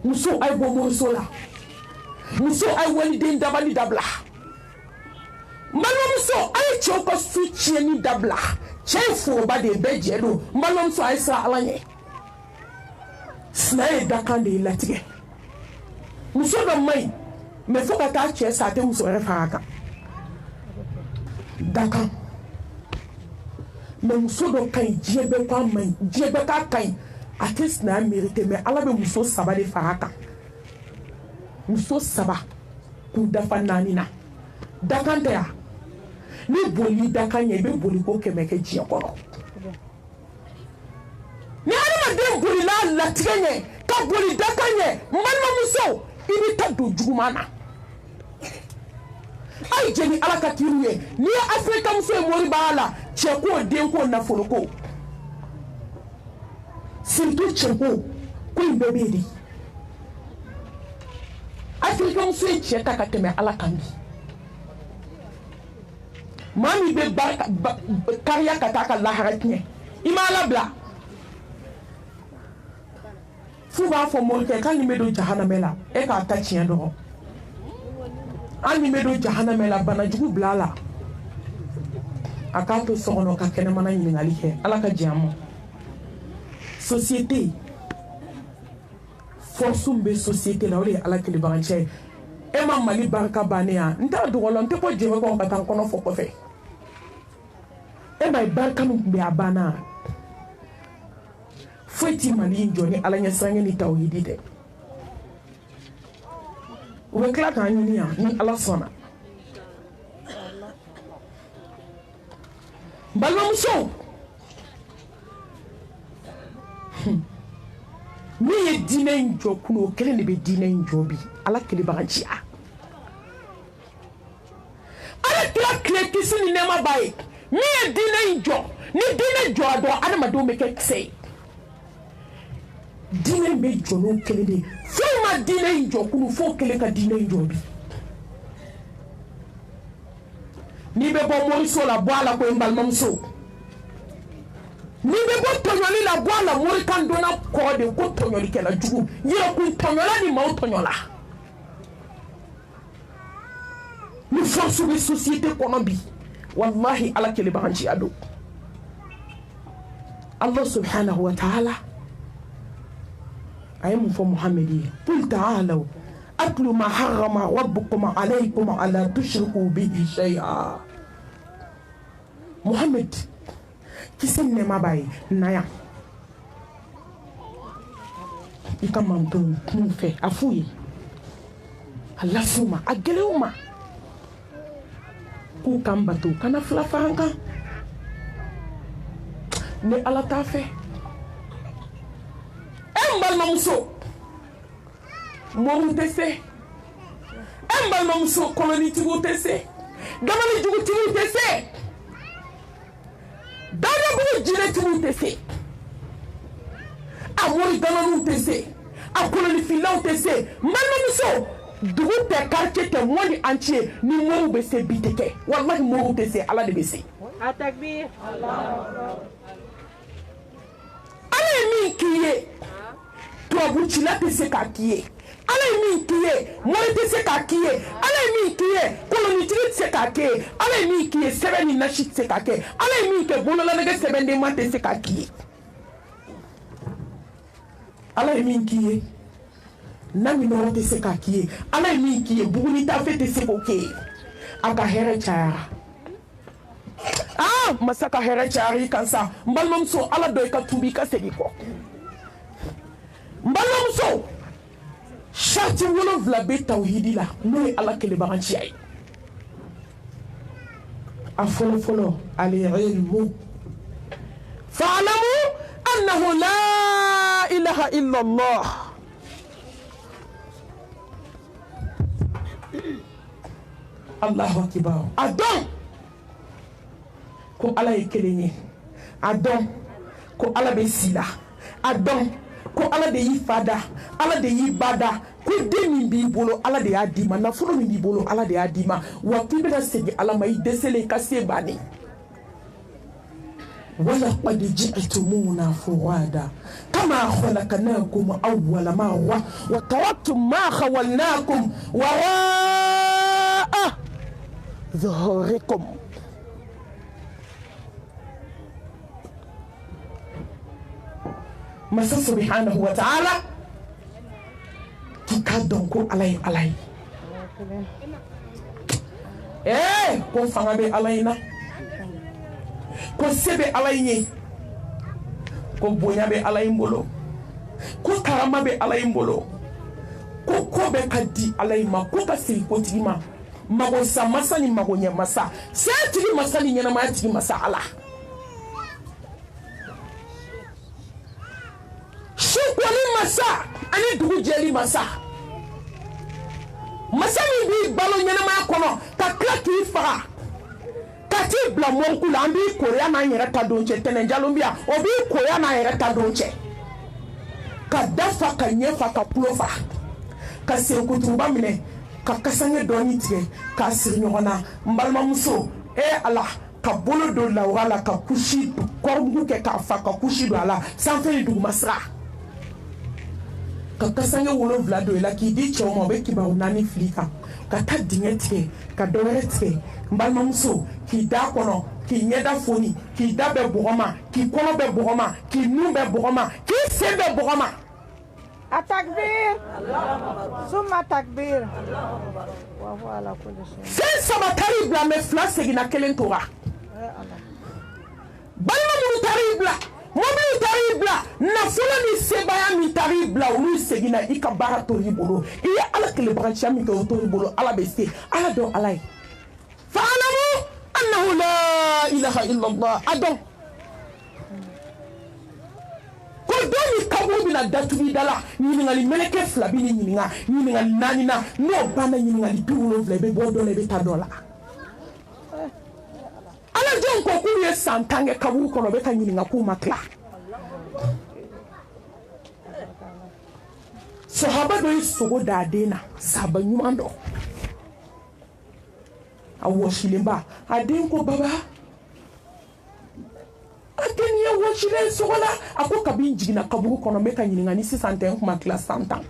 muso a ye bɔ moriso la muso a ye waliden dabali dabila balimamuso a ye cɛw ka su tiɲɛni dabila cɛ ye foroba de ye bɛɛ jɛ don balimamuso a ye siran ala ɲɛ sina ye dakan de ye latigɛ muso dɔ man ɲi mɛ fo ka taa cɛ sa a tɛ muso wɛrɛ fara a kan dakan mɛ muso dɔ ka ɲi diɲɛ bɛɛ k'a man ɲi diɲɛ bɛɛ k'a ka ɲi a tɛ sinaya mérité mɛ ala bɛ muso saba de fara a kan muso saba k'u dafa naani na dakan tɛ yan ni boli dakan ɲɛ i bɛ boli ko 100 kɛ diɲɛ kɔnɔ ni adamaden bolila latigɛ ɲɛ ka boli dakan ɲɛ n balimamuso i bɛ taa don juguman na a ye jɛni ala ka kiriw ye n'i ye afirika muso ye mori b'a la cɛ ko den ko nafolo ko surtout cɛ ko in bɛɛ bɛ yen de afirika muso ye cɛ ta ka tɛmɛ ala kan bi maa min bɛ kariya ka taa ka lahara tiɲɛ i ma ala bila f'u b'a fɔ morikɛ k'ale ni bɛ don jahanamɛ la e k'a ta tiɲɛ dɔrɔn hali ni bɛ don jahanamɛ la banajugu bila a la a k'a to so kɔnɔ ka kɛnɛmana ɲininkali kɛ ala ka diɲɛ ma société force min bɛ société la o de ye ala kelebagancɛ ye e ma mali barika bannen yan n t'a dogo la n tɛ bɔ jɛbɛ kɔnɔ ka taa n kɔnɔ fɔ kɔfɛ e ma ye barika min tun bɛ a banna foyi ti mali in jɔ ni ala ɲɛsiranɲɛ ni tawhidi dɛ u bɛ tila k'an ɲini yan ni ala sɔnna balimamuso min ye diinɛ in jɔ kun o kelen de bɛ diinɛ in jɔ bi ala kelebaganciya ala kira tile kisi ni nɛɛma b'a ye min ye diinɛ in jɔ ni diinɛ jɔra dɔrɔn adamadenw bɛ kɛ kisɛ ye diinɛ in bɛ jɔ n'o kelen de ye foyi ma diinɛ in jɔ kun f'o kelen ka diinɛ in jɔ bi n'i bɛ bɔ moriso la bɔ a la ko n balimamuso n'i bɛ bɔ tɔɲɔli la bɔ a la morikan donna kɔrɔ de ko tɔɲɔlikɛla jugu yɛrɛkun tɔɲɔla ni maaw tɔɲɔla ni force bɛ société kɔnɔ bi wallahi ala kelebaganciya don Allah subhanahu wa ta'ala a ye mun fɔ Muhamɛdi ye qul ta'alaw atlu ma harrama rabbukum alaykum ala tushriku bihi shay'a. Mohamed kisi nema bayi naya ika manton kunfe afuyi alasuma ageleuma ku kambatu kana flafanka ne ala ta fe embal mamso moru tese embal mamso koloni tigo tese gamali jugu tigo tese dada bu jire tigo tese amori galonu tese akoloni filaw tese mamso dugu te quartier te monde entier ni moru be se biteke wallahi moru tese ala de be se Atakbir. ala min kiye tuabu chila tese ka kiye ala min kiye mori tese ka kiye ala min kiye koloni tese ka kiye ala min kiye sebe ni nashi tese ka kiye ala min ke bolola nege sebe de ma tese ka kiye ala min kiye nami no tese ka kiye ala min kiye buguni ta fe tese ko kiye aka here chara masaka here chari kansa mbalmam so ala doy ka tubi ka segi ko mbalmam so shati wolo vla be tawhidi la no ala kele baranchi ay afolo folo ali ilmu fa'lamu annahu la ilaha illa allah Allahu akbar adon ko ala ye kelenye adon ko ala be sila adon ko ala de yi fada ala de yi bada ko de min bi bolo ala de ya dima na folo min bi bolo ala de ya dima wa ki be na segi ala mai desele ka se bani wala qad ji'tumuna furada kama khalaqnakum awwala marra wa taraktum ma khawalnakum wara'a zuhurikum masa subhanahu wa ta'ala kika donko alay ko fanga be alayna ko sebe alayni ko bonya be alay mbolo ko karama be alay mbolo ko be kadi alay ma ko ka siri ko tigima mago sa masani mago nya masa se tigi masani nyana ma tigi masa ala shukwani masa ani dugu jeli masa masani bi balo nyana ma kono ka klaki fara kati bla monku la ambi korea na yere ta donche tenenjalombia obi korea na yere ta donche ka dafa ka nyefa ka plofa ka serkutuba mine ka kasange doni tige ka sirnyona mbalma muso ala ka bolo do la wala ka kushi korngu ke ka fa ka kushi do ala sanfeli du masra ka kasange wolo vlado la ki di chomo be ki ba unani flika ka ta dingete ka dowerete mbalma muso ki da kono ki nyeda foni ki da be bogoma ki kono be bogoma ki nu be bogoma ki se be bogoma Atakbir. Summa takbir. Wa huwa ala kulli shay. Sen sabatari bla me flas segina kelen tora. Balma mu taribla, mobi taribla, na fula ni sebaya mi taribla ulu segina ika bara tori bolo. Iya ala kele brancha mi ko tori bolo ala beste. Ala do alai. Fa'alamu annahu la ilaha illa Allah. Adon. Ko doni kabu bina datubi dala nyingali meleke flabi ni nyingali nani na no bana nyingali biwolo vlebe bodo lebe tadola ala jon ko kuye santange kabu kono be kan nyinga ku makla sahaba do isogo dadena saba nyumando awo shilemba aden ko baba akeni ya wachile sogola ako kabin jigina kaburu kono meka nyinga ni 61 kuma class 100 ans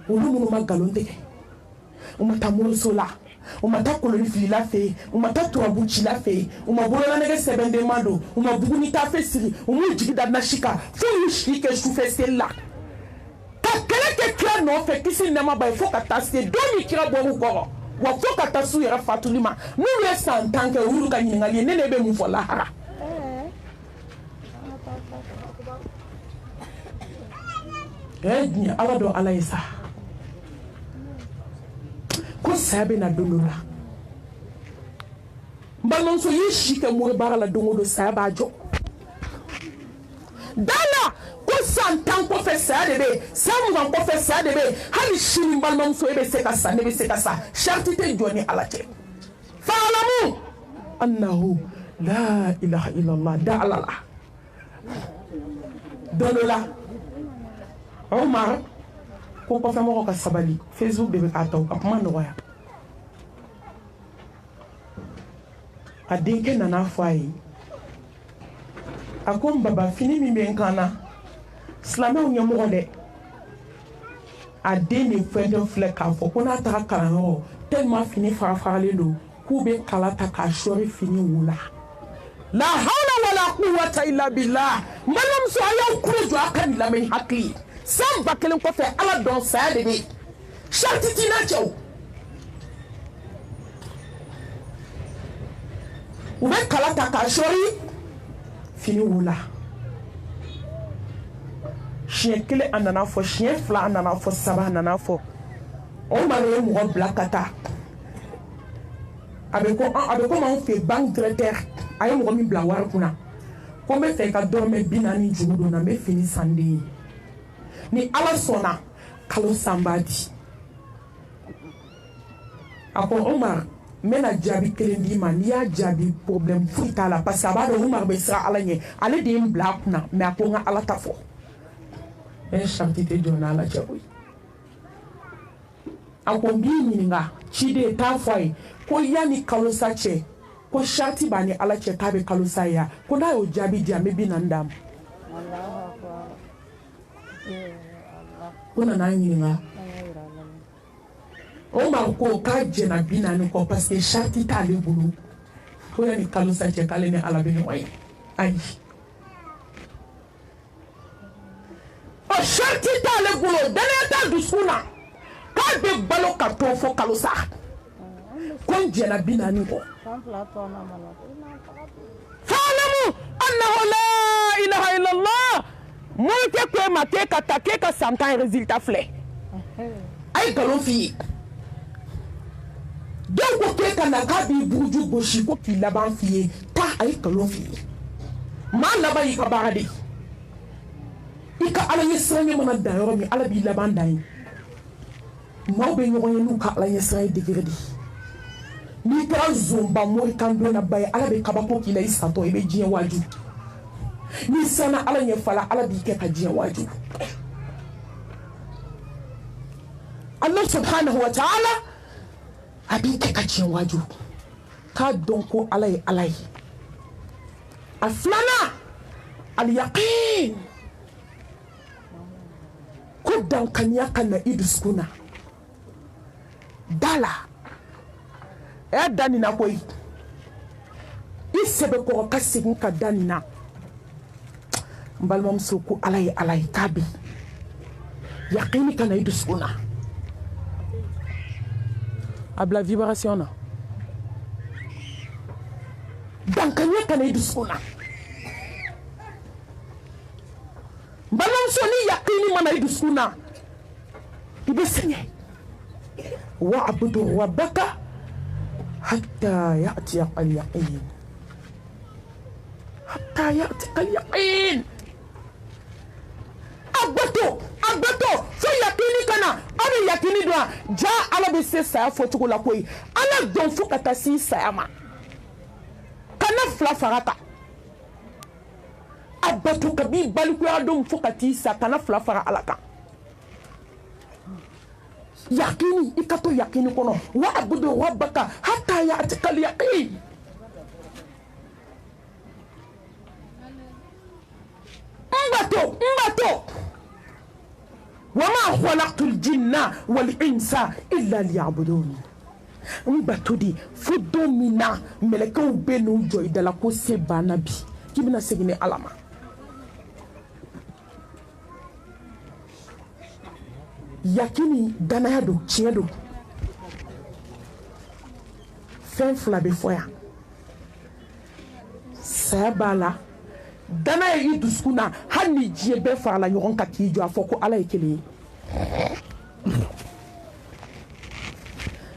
ulu magalonde umata musola umata koloni fila fe umata tuabuchi la fe umabolo nege sebende mando umabuguni ta fe siri umu jigida na shika fu shike shufe sella ka kɛlɛ kɛ kira nɔfɛ kisi nɛma ba ye fo ka taa se don min kira bɔr'u kɔrɔ wa fo ka taa s'u yɛrɛ fatuli ma n'u ye san 10 kɛ olu ka ɲininkali ye ne de bɛ mun fɔ lahara diɲɛ ala dɔn ala ye sa ko saya bɛ na don dɔ la n balimamuso y'i si kɛ mori baara la don o don saya b'a jɔ dala ko san 10 kɔfɛ saya de bɛ yen san 20 kɔfɛ saya de bɛ yen hali sini n balimamuso e bɛ se ka sa ne bɛ se ka sa sariti tɛ jɔ ni ala cɛ fa'alamu annahu la ilaha illallah da ala la don dɔ la Omar ko kɔfɛ mɔgɔ ka sabali Facebook de bɛ k'a ta o ka kuma nɔgɔya a denkɛ nana fɔ a ye a ko n baba fini min bɛ n kan na silamɛw ɲɛmɔgɔ dɛ a den de fɛn filɛ k'a fɔ ko n'a taga kalanyɔrɔ tellement fini farafaralen don k'u bɛ kala ta k'a sɔri fini wo la la hawla wala quwwata illa billah n balimamuso a y'aw kulo jɔ a ka nin lamɛn hakili san 1000 kɔfɛ ala dɔn saya de bɛ sariti t'i n'a cɛw u bɛ kala ta k'a sɔri fini wo la siɲɛ 1 a nana fɔ siɲɛ 2 a nana fɔ 3 a nana fɔ o ma ye mɔgɔ bila ka taa a bɛ komi anw fɛ banque directeur a ye mɔgɔ min bila wari kunna ko n bɛ fɛ ka dɔrɔmɛ 40 juru don na n bɛ fini san den ye ni ala sɔnna kalo san b'a di a ko Omar n bɛna jaabi kelen d'i ma n'i y'a jaabi problème foyi t'a la parce que a b'a dɔn Omar bɛ siran ala ɲɛ ale de ye n bila a kunna mais a ko n ka ala ta fɔ sariti tɛ jɔ n'ala cɛ koyi a ko n b'i ɲininka ciden t'a fɔ a ye ko yanni kalo sa cɛ ko sariti b'a ni ala cɛ k'a bɛ kalo sa ye ko n'a y'o jaabi di a bɛ 40 d'a ma ko nana ɲininka Omar ko k'a jɛna 40 kɔ parce que sariti t'ale bolo ko yanni kalo sa cɛ k'ale ni ala bɛ ɲɔgɔn ye ayi o sariti t'ale bolo danaya t'a dusukun na k'a bɛ balo ka to fo kalo sa ko n jɛna 40 kɔ fa'alamu annahu la ilaha illallah Moïse ko ma ke ka ta ke ka san 10 résultat filɛ a ye nkalon f'i ye dɔw ko k'e ka na k'a b'i buruju gosi ko k'i laban f'i ye taa a ye nkalon f'i ye maa laban y'i ka baara de i ka ala ɲɛsiranɲɛ mana dan yɔrɔ min ala b'i laban dan ye maaw bɛ ɲɔgɔn ye n'u ka ala ɲɛsiranɲɛ degré de n'i kɛra zonba mori kan donna ba ye ala bɛ kabako k'i la i satɔ i bɛ diɲɛ waaju n'i sanna ala ɲɛfala ala b'i kɛ ka diɲɛ waaju Allah subhanahu wa ta'ala a b'i kɛ ka diɲɛ waaju k'a dɔn ko ala ye ala ye a filanan al-yaqin ko dankaniya ka na i dusukun na da la da nin na koyi i sɛbɛkɔrɔ ka segin ka da nin na n balimamuso ko ala ye ala ye k'a bɛ yaqini ka na i dusukun na a bila vibration na dankaniya ka na i dusukun na n balimamuso ni yaqini mana i dusukun na i bɛ sɛgɛn wa'budu rabbaka hatta ya'tiyaka al-yaqin hatta ya'tiyaka al-yaqin abato fo yaqini kana abi yaqini do ja ala bɛ se saya fɔ cogo la koyi ala dɔn fo ka taa se saya ma kana fila fara kan abato kabi balikuya dɔn fo ka t'i sa kana fila fara ala kan yakini i ka to yakini kɔnɔ wa abudu rabbaka hatta ya'tika al-yaqin mbato wa ma khalaqtu al-jinna wal-insa illa liya'budun mbato di fo don min na mɛlɛkɛw bɛ n'u jɔ i dala ko se banna bi k'i bɛna segin ni ala ma yakini danaya don tiɲɛ don fɛn fila bɛ fɔ yan saya b'a la danaya i dusukun na hali ni diɲɛ bɛɛ farala ɲɔgɔn kan k'i jɔ a fɔ ko ala ye kelen ye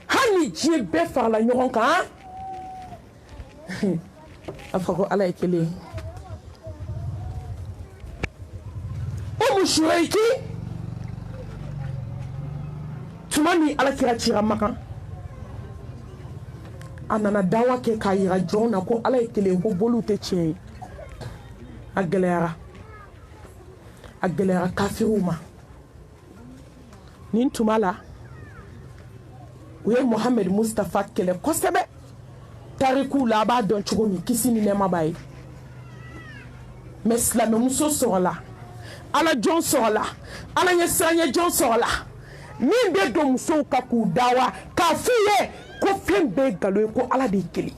hali ni diɲɛ bɛɛ farala ɲɔgɔn kan a fɔ ko ala ye kelen ye Shureki tuma ni alakira cira Makan a nana dawa kɛ k'a yira jɔnw na ko ala ye kelen ko boliw tɛ tiɲɛ ye a gɛlɛyara kafiriw ma nin tuma la u ye Mohamed Mustafa kɛlɛ kosɛbɛ tarikuw la a b'a dɔn cogo min kisi ni nɛɛma b'a ye mais silamɛmuso sɔrɔla ala jɔn sɔrɔla ala ɲɛ siranɲɛ jɔn sɔrɔla min bɛ don musow ka k'u dawa k'a f'u ye ko fɛn bɛɛ ye nkalon ye ko ala de ye kelen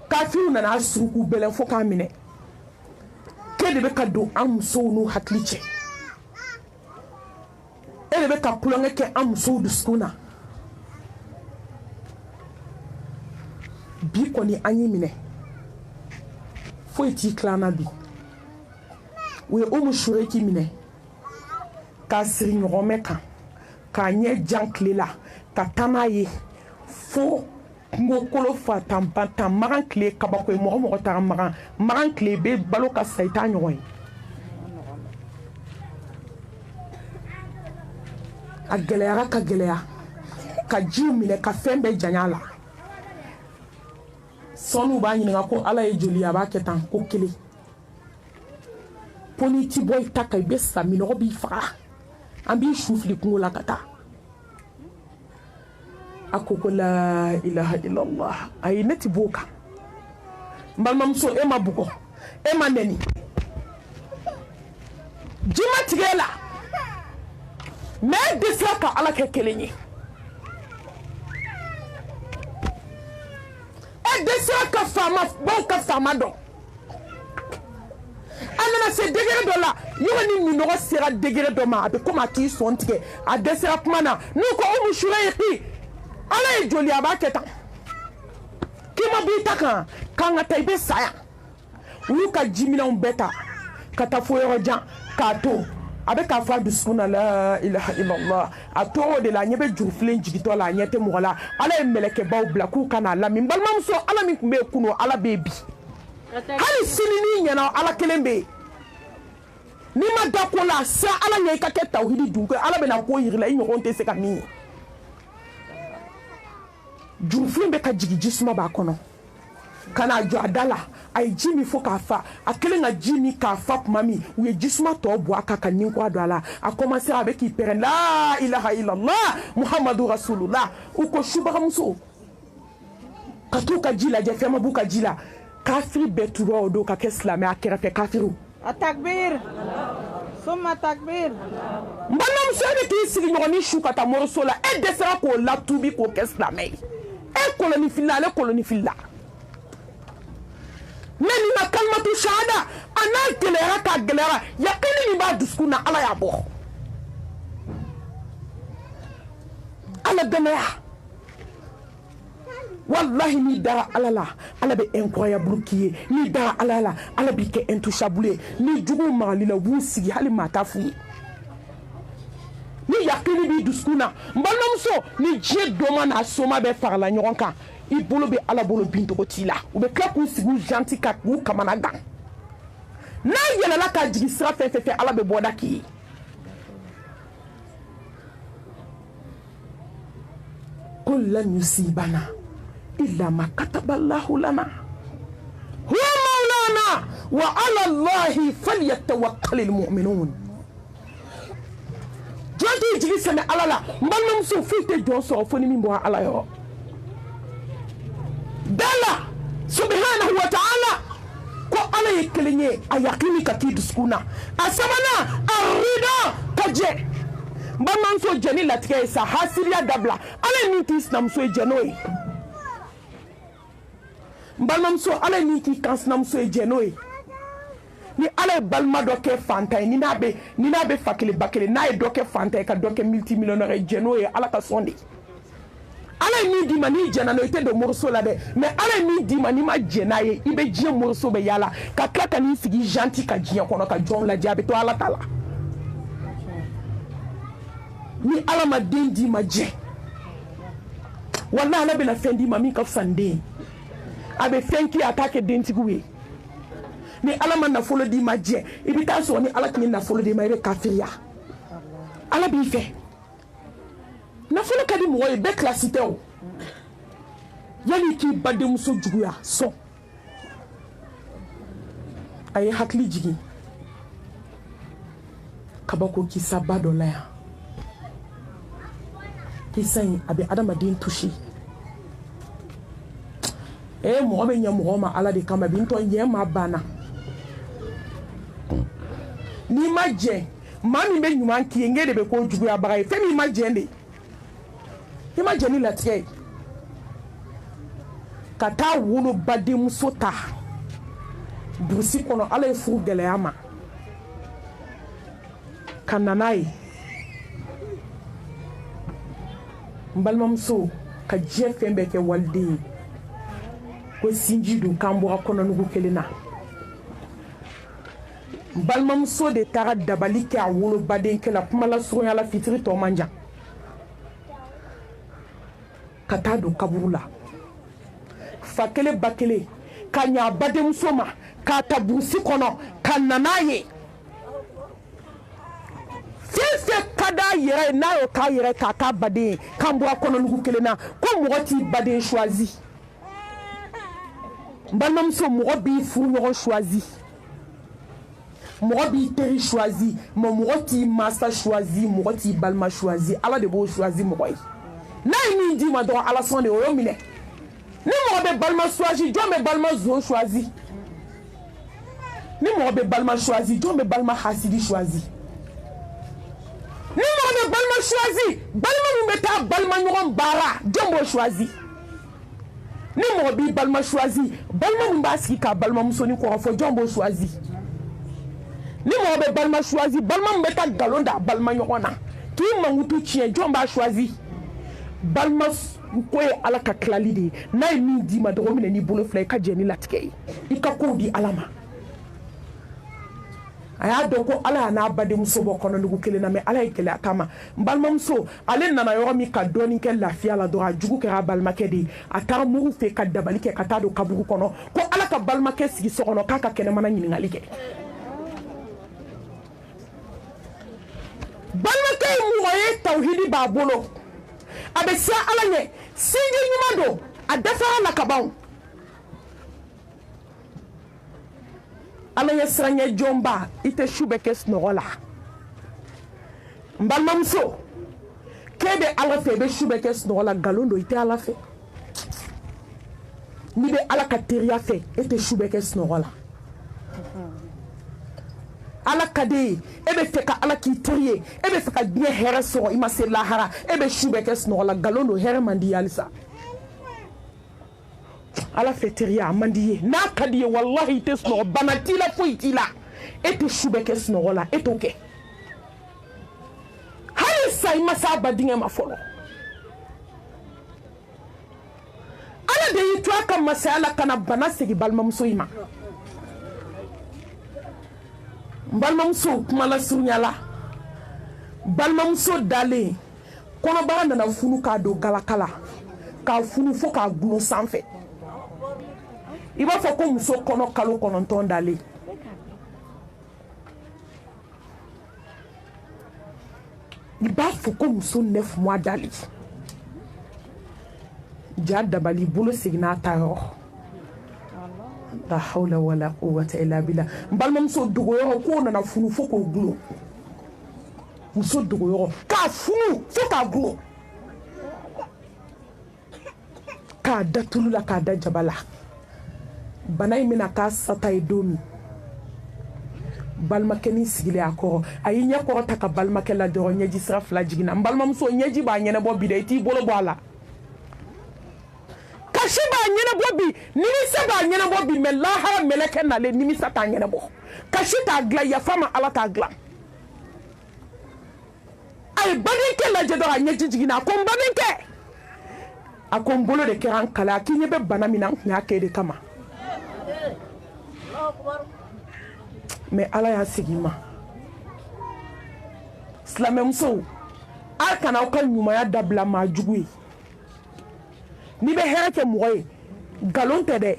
kafiriw nana a sugu k'u bɛlɛn fo k'a minɛ k'e de bɛ ka don an musow n'u hakili cɛ e de bɛ ka kulonkɛ kɛ an musow dusukun na bi kɔni an y'i minɛ foyi t'i tilan na bi u ye Shureki minɛ k'a siri ɲɔgɔnmɛ kan k'a ɲɛ jan tile la ka taa n'a ye fo kungokolo fatan bantan Magan tile kabako ye mɔgɔ mɔgɔ taga Magan tile bɛ balo ka sa i t'a ɲɔgɔn ye a gɛlɛyara ka gɛlɛya ka jiw minɛ ka fɛn bɛɛ janya la sɔnuw b'a ɲininka ko ala ye joli a b'a kɛ tan ko kelen ko n'i ti bɔ i ta kan i bɛ sa minɔgɔ b'i faga an b'i su fili kungo la ka taa a ko la ilaha illallah ayi ne ti bɔ o kan n balimamuso e ma bugɔ e ma nɛni ji ma tigɛ e la mais e dɛsɛra ka ala kɛ kelen ye e dɛsɛra ka baw ka faama dɔn a nana se degré dɔ la yɔrɔ ni minɔgɔ sera degré dɔ ma a bɛ komi a t'i sɔn tigɛ a dɛsɛra kuma na n'u ko Shureki ala ye joli a b'a kɛ tan k'i ma bɔ i ta kan k'an ka taa i bɛ sa yan u y'u ka jiminɛnw bɛɛ ta ka taa fo yɔrɔ jan k'a to a bɛ k'a fɔ a dusukun na la ilaha illallah a tor'o de la a ɲɛ bɛ jurufilen jigitɔ la a ɲɛ tɛ mɔgɔ la ala ye mɛlɛkɛbaw bila k'u ka n'a lamɛn n balimamuso ala min tun bɛ yen kunun ala bɛ yen bi hali sini n'i ɲɛna ala kelen bɛ yen n'i ma da ko la sa ala ɲɛ i ka kɛ tawhidi dun ala bɛna ko yiri la i ɲɔgɔn tɛ se ka min ye jurufilen bɛ ka jigin jisuma b'a kɔnɔ ka n'a jɔ a da la a ye ji min fo k'a fa a kelen ka ji min k'a fa tuma min u ye jisuma tɔ bɔ a kan ka nin kura don a la a commencera a bɛ k'i pɛrɛn la ilaha illallah muhammadu rasulullah u ko subagamuso ka t'u ka ji lajɛ fɛn ma b'u ka ji la kafiri bɛɛ tura o don ka kɛ silamɛ a kɛrɛfɛ kafiriw Takbir summa takbir n balimamuso e bɛ k'i sigi ɲɔgɔnni su ka taa moriso la e dɛsɛra k'o latubi k'o kɛ silamɛ ye e kolonifilila ale kolonifilila mais nin na kalimatu shahada a n'a gɛlɛyara k'a gɛlɛyara yakini min b'a dusukun na ala y'a bɔ ala dɛmɛya wallahi n'i dara ala la ala bɛ incroyable k'i ye n'i dara ala la ala b'i kɛ intouchable ye ni juguw magali la u b'u sigi hali maa t'a f'u ye ni yakini b'i dusukun na n balimamuso ni diɲɛ doma n'a soma bɛɛ farala ɲɔgɔn kan i bolo bɛ ala bolo bincogo t'i la u bɛ tila k'u sigi u janti ka k'u kamana gan n'a yɛlɛla ka jigin sira fɛn fɛn fɛ ala bɛ bɔda k'i ye qul lan yusibana illa ma kataballahu lana huwa maulana wa ala allahi falyatawakkalul mu'minun jɔn t'i jigi sɛmɛ ala la n balimamuso foyi tɛ jɔn sɔrɔ fo ni min bɔra ala yɔrɔ dala subhanahu wa ta'ala ko ala ye kelen ye a yakini ka k'i dusukun na a sabanan a rida ka jɛ n balimamuso jɛ ni latigɛ ye sa hasiriya dabila ala ye min k'i sinamuso ye jɛ n'o ye n balimamuso ala ye min k'i kan sinamuso ye jɛ n'o ye ni ala ye balima dɔ kɛ fantan ye ni n'a bɛ fa kelen ba kelen n'a ye dɔ kɛ fantan ye ka dɔ kɛ multimillionnaire ye jɛn n'o ye ala ka sɔn de ala ye min d'i ma n'i jɛnna n'o i tɛ don moriso la dɛ mais ala ye min d'i ma n'i ma jɛn n'a ye i bɛ diɲɛ moriso bɛ yaala ka tila ka n'i sigi gentil ka diɲɛ kɔnɔ ka jɔnw lajɛ a bɛ to ala ta la ni ala ma den d'i ma jɛn wallahi ala bɛna fɛn d'i ma min ka fisa ni den ye a bɛ fɛn k'i ye a t'a kɛ dentigiw ye ni ala ma nafolo d'i ma jɛ i bɛ taa sɔrɔ ni ala tun ye nafolo d'i ma i bɛ kafiriya ala b'i fɛ nafolo ka di mɔgɔ ye bɛɛ kilasi tɛ o yanni k'i badenmuso juguya sɔn a ye hakili jigin kabako kisaba dɔ la yan kisa in a bɛ adamaden touché mɔgɔ bɛ ɲɛ mɔgɔ ma ala de kama bi n tɔ ɲɛ ma banna n'i ma jɛn maa min bɛ ɲuman k'i ye n de bɛ k'o juguyabaga ye fɛn min ma jɛn de i ma jɛn ni latigɛ ye ka taa wolo badenmuso ta burusi kɔnɔ ala ye furu gɛlɛya ma ka na n'a ye n balimamuso ka diɲɛ fɛn bɛɛ kɛ waliden ye ko sinji dun k'an bɔra kɔnɔnugu kelen na n balimamuso de taara dabali kɛ a wolobadenkɛ la kuma la surunya la fitiri tɔ man jan ka taa don kaburu la fa kelen ba kelen ka ɲa a badenmuso ma k'a ta burusi kɔnɔ ka na n'a ye fɛn fɛn ka d'a yɛrɛ ye n'a y'o k'a yɛrɛ k'a k'a baden ye k'an bɔra kɔnɔnugu kelen na ko mɔgɔ t'i baden choisi n balimamuso mɔgɔ b'i furuɲɔgɔn choisi mɔgɔ b'i teri choisi mais mɔgɔ t'i masa choisi mɔgɔ t'i balima choisi ala de b'o choisi mɔgɔ ye n'a ye min d'i ma dɔrɔn ala sɔn de o y'o minɛ ni mɔgɔ bɛ balima choisi jɔn bɛ balima zon choisi ni mɔgɔ bɛ balima choisi jɔn bɛ balima hasidi choisi ni mɔgɔ bɛ balima choisi balima min bɛ taa balima ɲɔgɔn baara jɔn b'o choisi ni mɔgɔ b'i balima choisi balima min b'a sigi k'a balimamusonin kɔrɔfɔ jɔn b'o choisi ni mɔgɔ bɛ balima choisi balima min bɛ taa nkalon da balima ɲɔgɔn na k'i mankutu tiɲɛ jɔn b'a choisi balima ko ye ala ka tilali de ye n'a ye min d'i ma dɔgɔ minɛ n'i bolo fila i ka jɛ ni latigɛ ye i ka kow di ala ma a y'a dɔn ko ala y'a n'a badenmuso bɔ kɔnɔnugu kelen na mais ala ye gɛlɛya k'a ma n balimamuso ale nana yɔrɔ min ka dɔɔnin kɛ lafiya la dɔrɔn a jugu kɛra a balimakɛ de ye a taara mugu fɛ ka dabali kɛ ka taa don kaburu kɔnɔ ko ala ka balimakɛ sigi so kɔnɔ k'a ka kɛnɛmana ɲininkali kɛ balimakɛ ye mɔgɔ ye tawhidi b'a bolo a bɛ siran ala ɲɛ sinji ɲuman don a dɛsɛra la ka ban ala ye siranɲɛ jɔnba i tɛ su bɛ kɛ sunɔgɔ la n balimamuso k'e bɛ ala fɛ i bɛ su bɛ kɛ sunɔgɔ la nkalon don i tɛ ala fɛ n'i bɛ ala ka teriya fɛ e tɛ su bɛ kɛ sunɔgɔ la ala ka di ye e bɛ fɛ ka ala k'i teri ye e bɛ fɛ ka diɲɛ hɛrɛ sɔrɔ i ma se lahara e bɛ su bɛ kɛ sunɔgɔ la nkalon don hɛrɛ man di ye halisa ala fɛ teriya a man di ye n'a ka di ye walahi i tɛ sunɔgɔ bana t'i la foyi t'i la e tɛ su bɛ kɛ sunɔgɔ la e t'o kɛ hali sa i ma se a ba denkɛ ma fɔlɔ ala de y'i to a ka masaya la ka na bana segin balimamuso in ma n balimamuso kumala surunya la balimamuso dalen kɔnɔbara nana funu k'a don galaka la k'a funu fo k'a gulon sanfɛ i b'a fɔ ko muso kɔnɔ kalo 9 dalen i b'a fɔ ko muso 9 mois dalen ja dabali bolo seginna a ta yɔrɔ la hawla wala quwwata illa billah n balimamuso dogoyɔrɔ k'o nana funu fo k'o gulon muso dogoyɔrɔ k'a funu fo k'a gulon k'a da tulu la k'a da jaba la bana in bɛna k'a sata ye don min balimakɛnin sigilen a kɔrɔ a y'i ɲɛ kɔrɔ ta ka balimakɛ la dɔrɔn ɲɛji sira 2 jiginna n balimamuso ɲɛji b'a ɲɛnabɔ bi dɛ i t'i bolo bɔ a la kasi b'a ɲɛnabɔ bi nimisa b'a ɲɛnabɔ bi mais lahara mɛlɛkɛ nalen nimisa t'a ɲɛnabɔ kasi t'a dilan yafa ma ala t'a dilan a ye badenkɛ lajɛ dɔrɔn a ɲɛji jiginna a ko n badenkɛ a ko n bolo de kɛra n kale a k'i ɲɛ bɛ bana min na n tun y'a kɛ de kama mais ala y'a segin ma silamɛmusow a kana aw ka ɲumanya dabila maa jugu ye n'i bɛ hɛrɛ kɛ mɔgɔ ye nkalon tɛ dɛ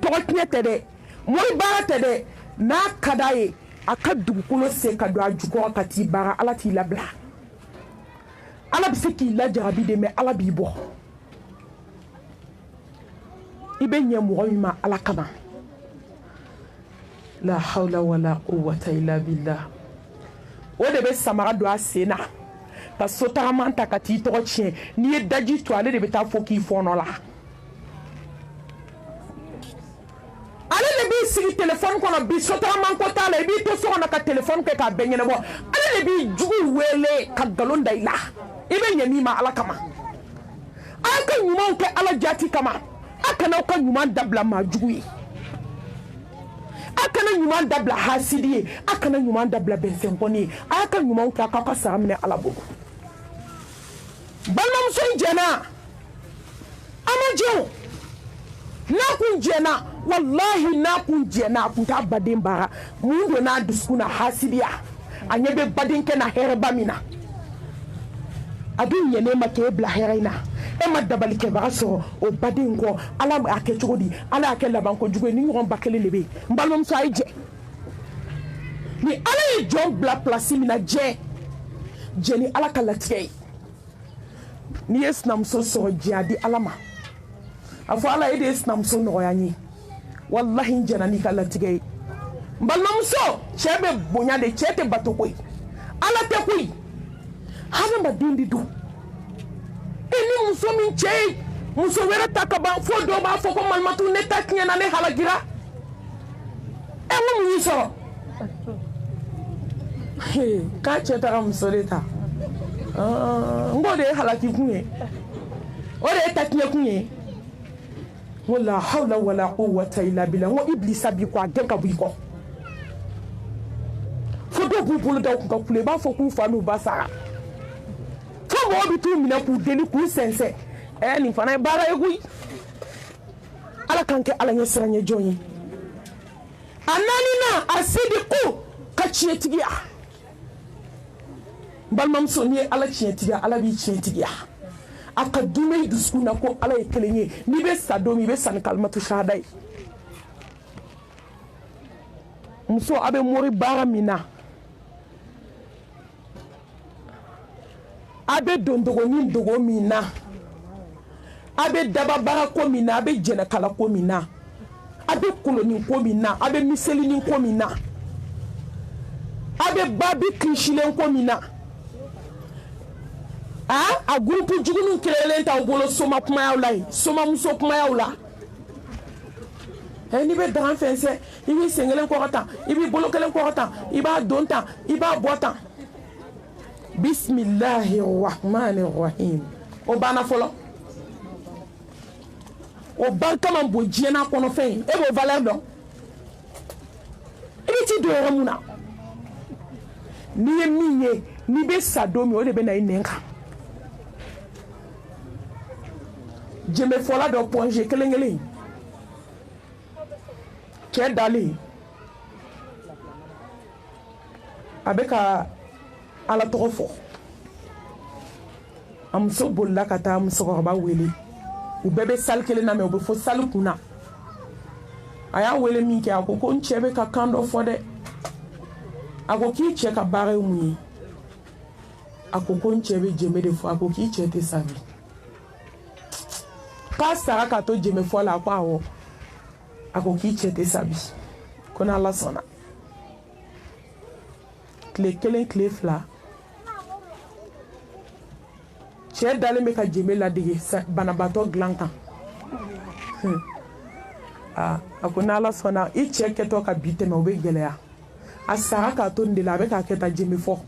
tɔgɔ tiɲɛ tɛ dɛ mori baara tɛ dɛ n'a ka d'a ye a ka dugukolo sen ka don a jukɔrɔ ka t'i baara ala t'i labila ala bɛ se k'i lajarabi de mais ala b'i bɔ i bɛ ɲɛ mɔgɔ min ma ala kama la hawla wala quwwata illa billah o de bɛ samara don a sen na ka sotagaman ta ka t'i tɔgɔ tiɲɛ n'i ye daji to ale de bɛ taa fɔ k'i fɔɔnɔ la ale de b'i sigi téléphone kɔnɔ bi sotagaman ko t'a la i b'i to so kɔnɔ ka téléphone kɛ k'a bɛɛ ɲɛnabɔ ale de b'i jugu wele ka nkalon da i la i bɛ ɲɛ min ma ala kama a y'a ka ɲumanw kɛ ala jati kama a kana aw ka ɲuman dabila maa jugu ye a kana ɲuman dabila hasidi ye a kana ɲuman dabila bɛnsɛnkɔni ye a y'a ka ɲumanw kɛ a k'aw ka sara minɛ ala bolo balimamuso in jɛna a ma jɛn n'a kun jɛna wallahi n'a kun jɛna a kun t'a baden baara mun don n'a dusukun na hasidiya a ɲɛ bɛ badenkɛ na hɛrɛba min na a dun ɲɛnen ma k'e bila hɛrɛ in na e ma dabalikɛbaga sɔrɔ o baden kɔ ala a kɛ cogo di ala y'a kɛ laban kojugu ye ni ɲɔgɔn ba kelen de bɛ yen n balimamuso a ye jɛ ni ala ye jɔn bila pilasi min na jɛ ni ala ka latigɛ ye n'i ye sinamuso sɔrɔ jɛ a di ala ma a fɔ ala e de ye sinamuso nɔgɔya n ye wallahi n jɛna n'i ka latigɛ ye n balimamuso cɛ bɛ bonya de cɛ tɛ bato koyi ala tɛ koyi hadamaden de don e ni muso min cɛ ye muso wɛrɛ ta ka ban fo dɔw b'a fɔ ko malimatu ne ta tiɲɛna ne halagira e ko mun y'i sɔrɔ k'a cɛ taara muso de ta n k'o de ye halaki kun ye o de ye ta tiɲɛ kun ye wala hawla wala quwwata illa billah n ko iblisa b'i kɔ a gɛn ka bɔ i kɔ fo dɔw b'u bolo da u kun ka kule i b'a fɔ k'u fa n'u ba sara fo mɔgɔw bɛ t'u minɛ k'u deli k'u sɛnsɛn nin fana ye baara ye koyi ala k'an kɛ ala ɲɛ siran ɲɛ jɔn ye a naaninan a sidiku ka tiɲɛtigiya balimamuso n'i ye ala tiɲɛtigiya ala b'i tiɲɛtigiya a ka dunbe i dusukun na ko ala ye kelen ye n'i bɛ sa don min i bɛ sa ni kalimatu shahada ye muso a bɛ mori baara min na a bɛ don dɔgɔnin dogo min na a bɛ daba baara ko min na a bɛ jɛnɛkala ko min na a bɛ kolonin ko min na a bɛ miselinin ko min na a bɛ babi kilisilen ko min na a gurupu juguninw kelelen t'aw bolo soma kumayaw la ye somamuso kumayaw la n'i bɛ dagan fɛnsɛn i b'i sen kelen kɔrɔ tan i b'i bolo kelen kɔrɔ tan i b'a don tan i b'a bɔ tan bisimilahi rahmani rahim o banna fɔlɔ o barika man bon diɲɛ n'a kɔnɔfɛn ye e b'o valeur dɔn i bɛ t'i don yɔrɔ mun na n'i ye min ye n'i bɛ sa don min o de bɛ na i nɛn kan jɛmɛfɔla dɔ pɔnze kelen kelen cɛ dalen a bɛ ka ala tɔgɔ fɔ a muso bolila ka taa musokɔrɔba wele u bɛɛ bɛ sali kelen na mɛ u bɛ fɔ sali kunna a y'a wele min kɛ a ko n cɛ bɛ ka kan dɔ fɔ dɛ a ko k'i cɛ ka baara ye mun ye a ko n cɛ bɛ jɛmɛ de fɔ a ko k'i cɛ tɛ sa bi k'a sara ka to jɛmɛfɔ la a ko awɔ a ko k'i cɛ tɛ sa bi ko n'ala sɔnna tile kelen tile fila cɛ dalen bɛ ka jɛmɛ ladege banabaatɔ dilan kan a ko n'ala sɔnna i cɛ kɛtɔ ka bi tɛmɛ o bɛ gɛlɛya a sara k'a to nin de la a bɛ k'a kɛ ta jɛmɛfɔ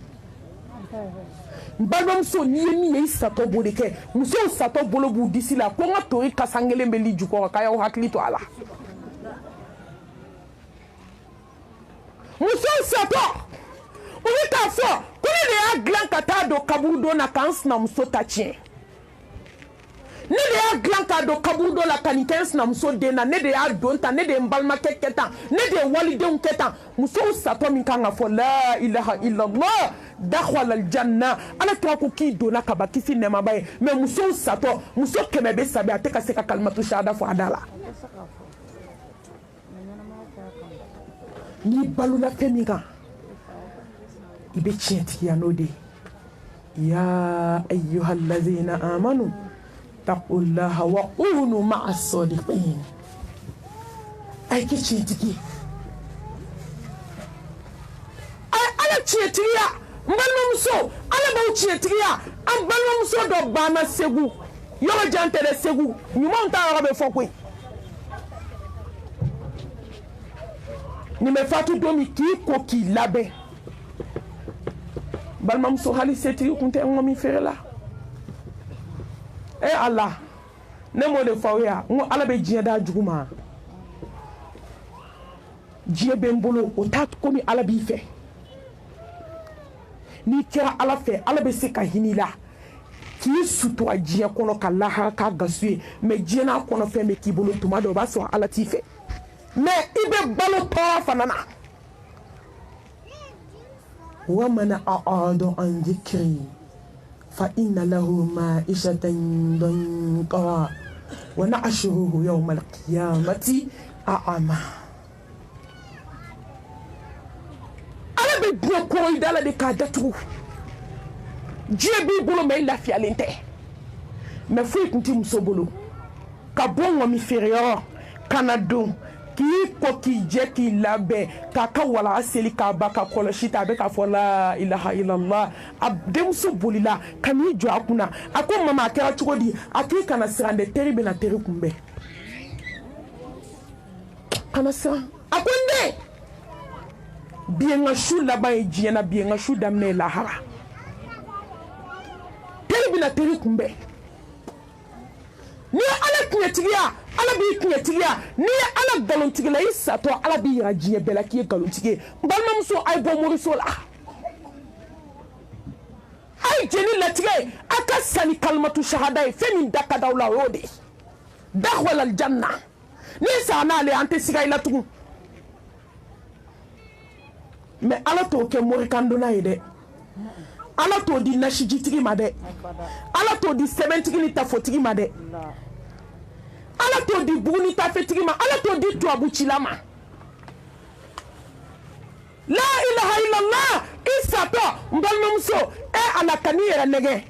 n balimamuso n'i ye min ye i satɔ b'o de kɛ musow satɔ bolo b'u disi la ko n ka tori kasan kelen bɛ li jukɔrɔ k'a y'aw hakili to a la muso sato uli ka fo kuni de ya glan ka taa do kaburu do na kan sinamuso ta tiɲɛ ne de y'a dilan k'a don kaburu dɔ la ka nin kɛ n sinamuso den na ne de y'a don tan ne de ye n balimakɛ kɛ tan ne de ye walidenw kɛ tan musow satɔ min kan ka fɔ la ilaha illallah dakhwala aljanna ala kira ko k'i donna ka ban kisi nɛɛmaba ye mais musow satɔ muso 100 bɛ sabi a tɛ ka se ka kalimatu shahada fɔ a da la n'i balola fɛn min kan i bɛ tiɲɛtigiya n'o de ye ya ayyuhallazina amanu اتقوا الله وكونوا مع الصادقين اي كيتشيتيكي اي على تشيتيا مبالمسو على باو تشيتيا ام بالمسو دو بانا سيغو يو جانتele سيغو نيمون تا روبي فوكوي ni me fatu domi ki ko ki labe balmamso hali seti kunte ngomi ferela Allah ne mo de fawya ngo ala be jiya da juguma jiya be mbolo o tat ko mi ala bi fe ni kira ala fe ala be se ka hinila ki suto a jiya kono ka laha ka gasue me jiya na kono fe me ki bolo tuma do ba so ala ti fe me ibe balo pa fanana wa man a'adu an dhikri فإن له معيشة ضنكا ونحشره يوم القيامة أعمى أنا بدي أقول دالا دي كادتو جيبي بولو مي لا فيالنتي ما فوي كنتي مسوبولو كابون ومي فيريور كانادو ki ko ki je ki labe ka ka wala aseli ka ba ka kolo shita be ka fola ilaha illallah abdem so bolila kami jo akuna ako mama ka chugodi akika na sirande teribe na teri kumbe kana sa akunde bien nga shu laba eji na bien nga shu damne lahara teribe na teri kumbe ni ala kinyetigia ala bi kinyetigia ni ala galontigia isa to ala bi rajiye bela ki galontigie balmamso ay bo moriso la ay jeni latige aka sani kalmatu shahada femi daka dawla rode dakhwala aljanna ni sana le ante siga ila tugu mais ala to ke morikando na ide ala to di nashijitigi made ala to di 70 ni tafotigi made ala to di buni tafetigi ma ala to di to abuchilama la ilaha illallah isato mbalmamso ala kanira nege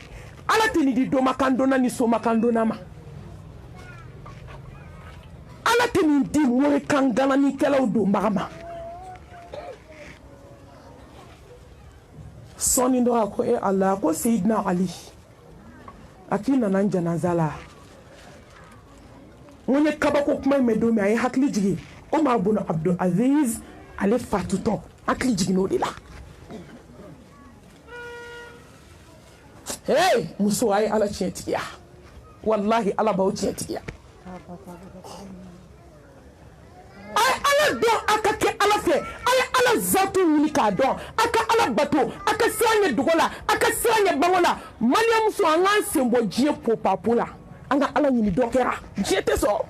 ala tini di do makandona ni so makandona ma ala tini di morikangana ni kelaw do mbagama soni ndo ako Allah ko Sayyidina Ali akina nan janazala wonye kabako kuma medomi ay hakli jigi Omar ibn Abdul Aziz ale fatuto hakli jigi no de la hey muso ay ala tiya wallahi ala bawo tiya ay ala do akake ala fe ay ala zatu wuli ka don aka ala bato aka sanya dugola aka sanya bangola Mariam so angan sembo jie popapula anga ala nyini dokera jete so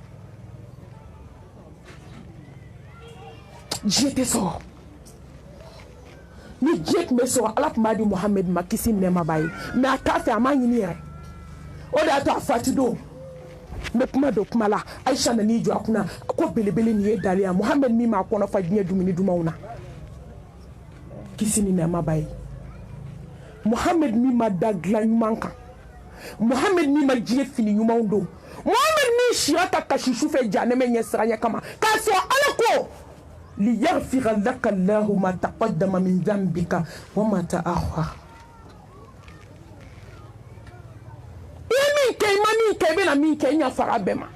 ni jet me so ala madi Muhammad makisi nema bayi me atafe amanyini ya oda to afatido me kuma do kuma la Aisha na ni jo akuna ko belebele ni e dalia Muhammad mi ma ko na fa dnya dumini dumauna kisini nema bayi Muhammad mi ma dagla manka Muhammad mi ma jie fini nyumaundo Muhammad mi shiata kashishu fe janeme nyesranya kama kaso alako liyaghfira laka Allahu ma taqaddama min dhanbika wa ma ta'akhkhara mani ke bena min ke nya fara bema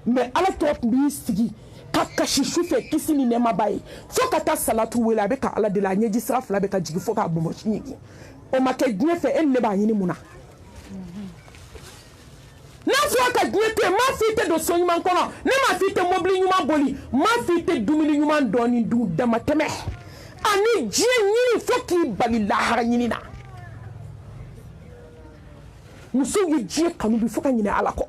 mais ala top bi sigi ka shishu fe kisini nema bayi fo kata salatu wela be ka ala de la nyeji sra fla be ka jigi fo ka bomo nyigi o ma ke dine fe en le ba yini muna na fɔ ka diɲɛ to yen m'a fɔ i tɛ don so ɲuman kɔnɔ ne m'a fɔ i tɛ mobili ɲuman boli m'a fɔ i tɛ dumuni ɲuman dɔɔni dun damatɛmɛ ani diɲɛ ɲini fo k'i bali lahara ɲini na musow ye diɲɛ kanu bi fo ka ɲinɛ ala kɔ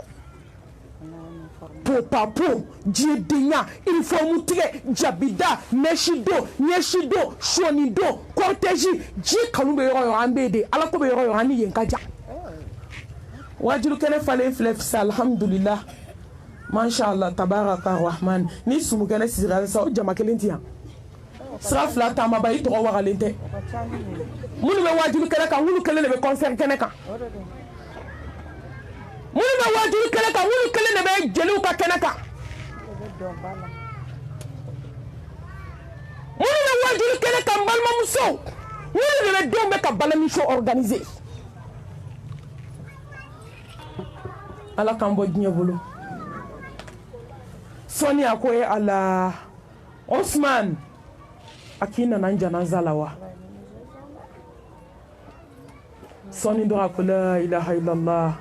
popapo diɲɛdenya uniforme tigɛ jabida mɛsi don ɲɛsi don sɔni don cortège diɲɛ kanu bɛ yɔrɔ yɔrɔ an bɛ de ala ko bɛ yɔrɔ yɔrɔ an ni yen ka jan wajulu kɛnɛ falen filɛ fisa alhamdulillah masha Allah tabaraka rahman ni sumu kɛnɛ sigira sa o jama kelen ti yan sira fila taama ba i tɔgɔ wagalen tɛ minnu bɛ wajulu kɛnɛ kan wulu kelen de bɛ concert kɛnɛ kan minnu bɛ wajulu kɛnɛ kan wulu kelen de bɛ jeliw ka kɛnɛ kan minnu bɛ wajulu kɛnɛ kan balimamusow wulu de bɛ denw bɛ ka balaniso organiser ala k'an bɔ diɲɛ bolo sɔni a ko ye ala Osman a k'i nana janaza la wa sɔni dɔ a ko la ilaha illallah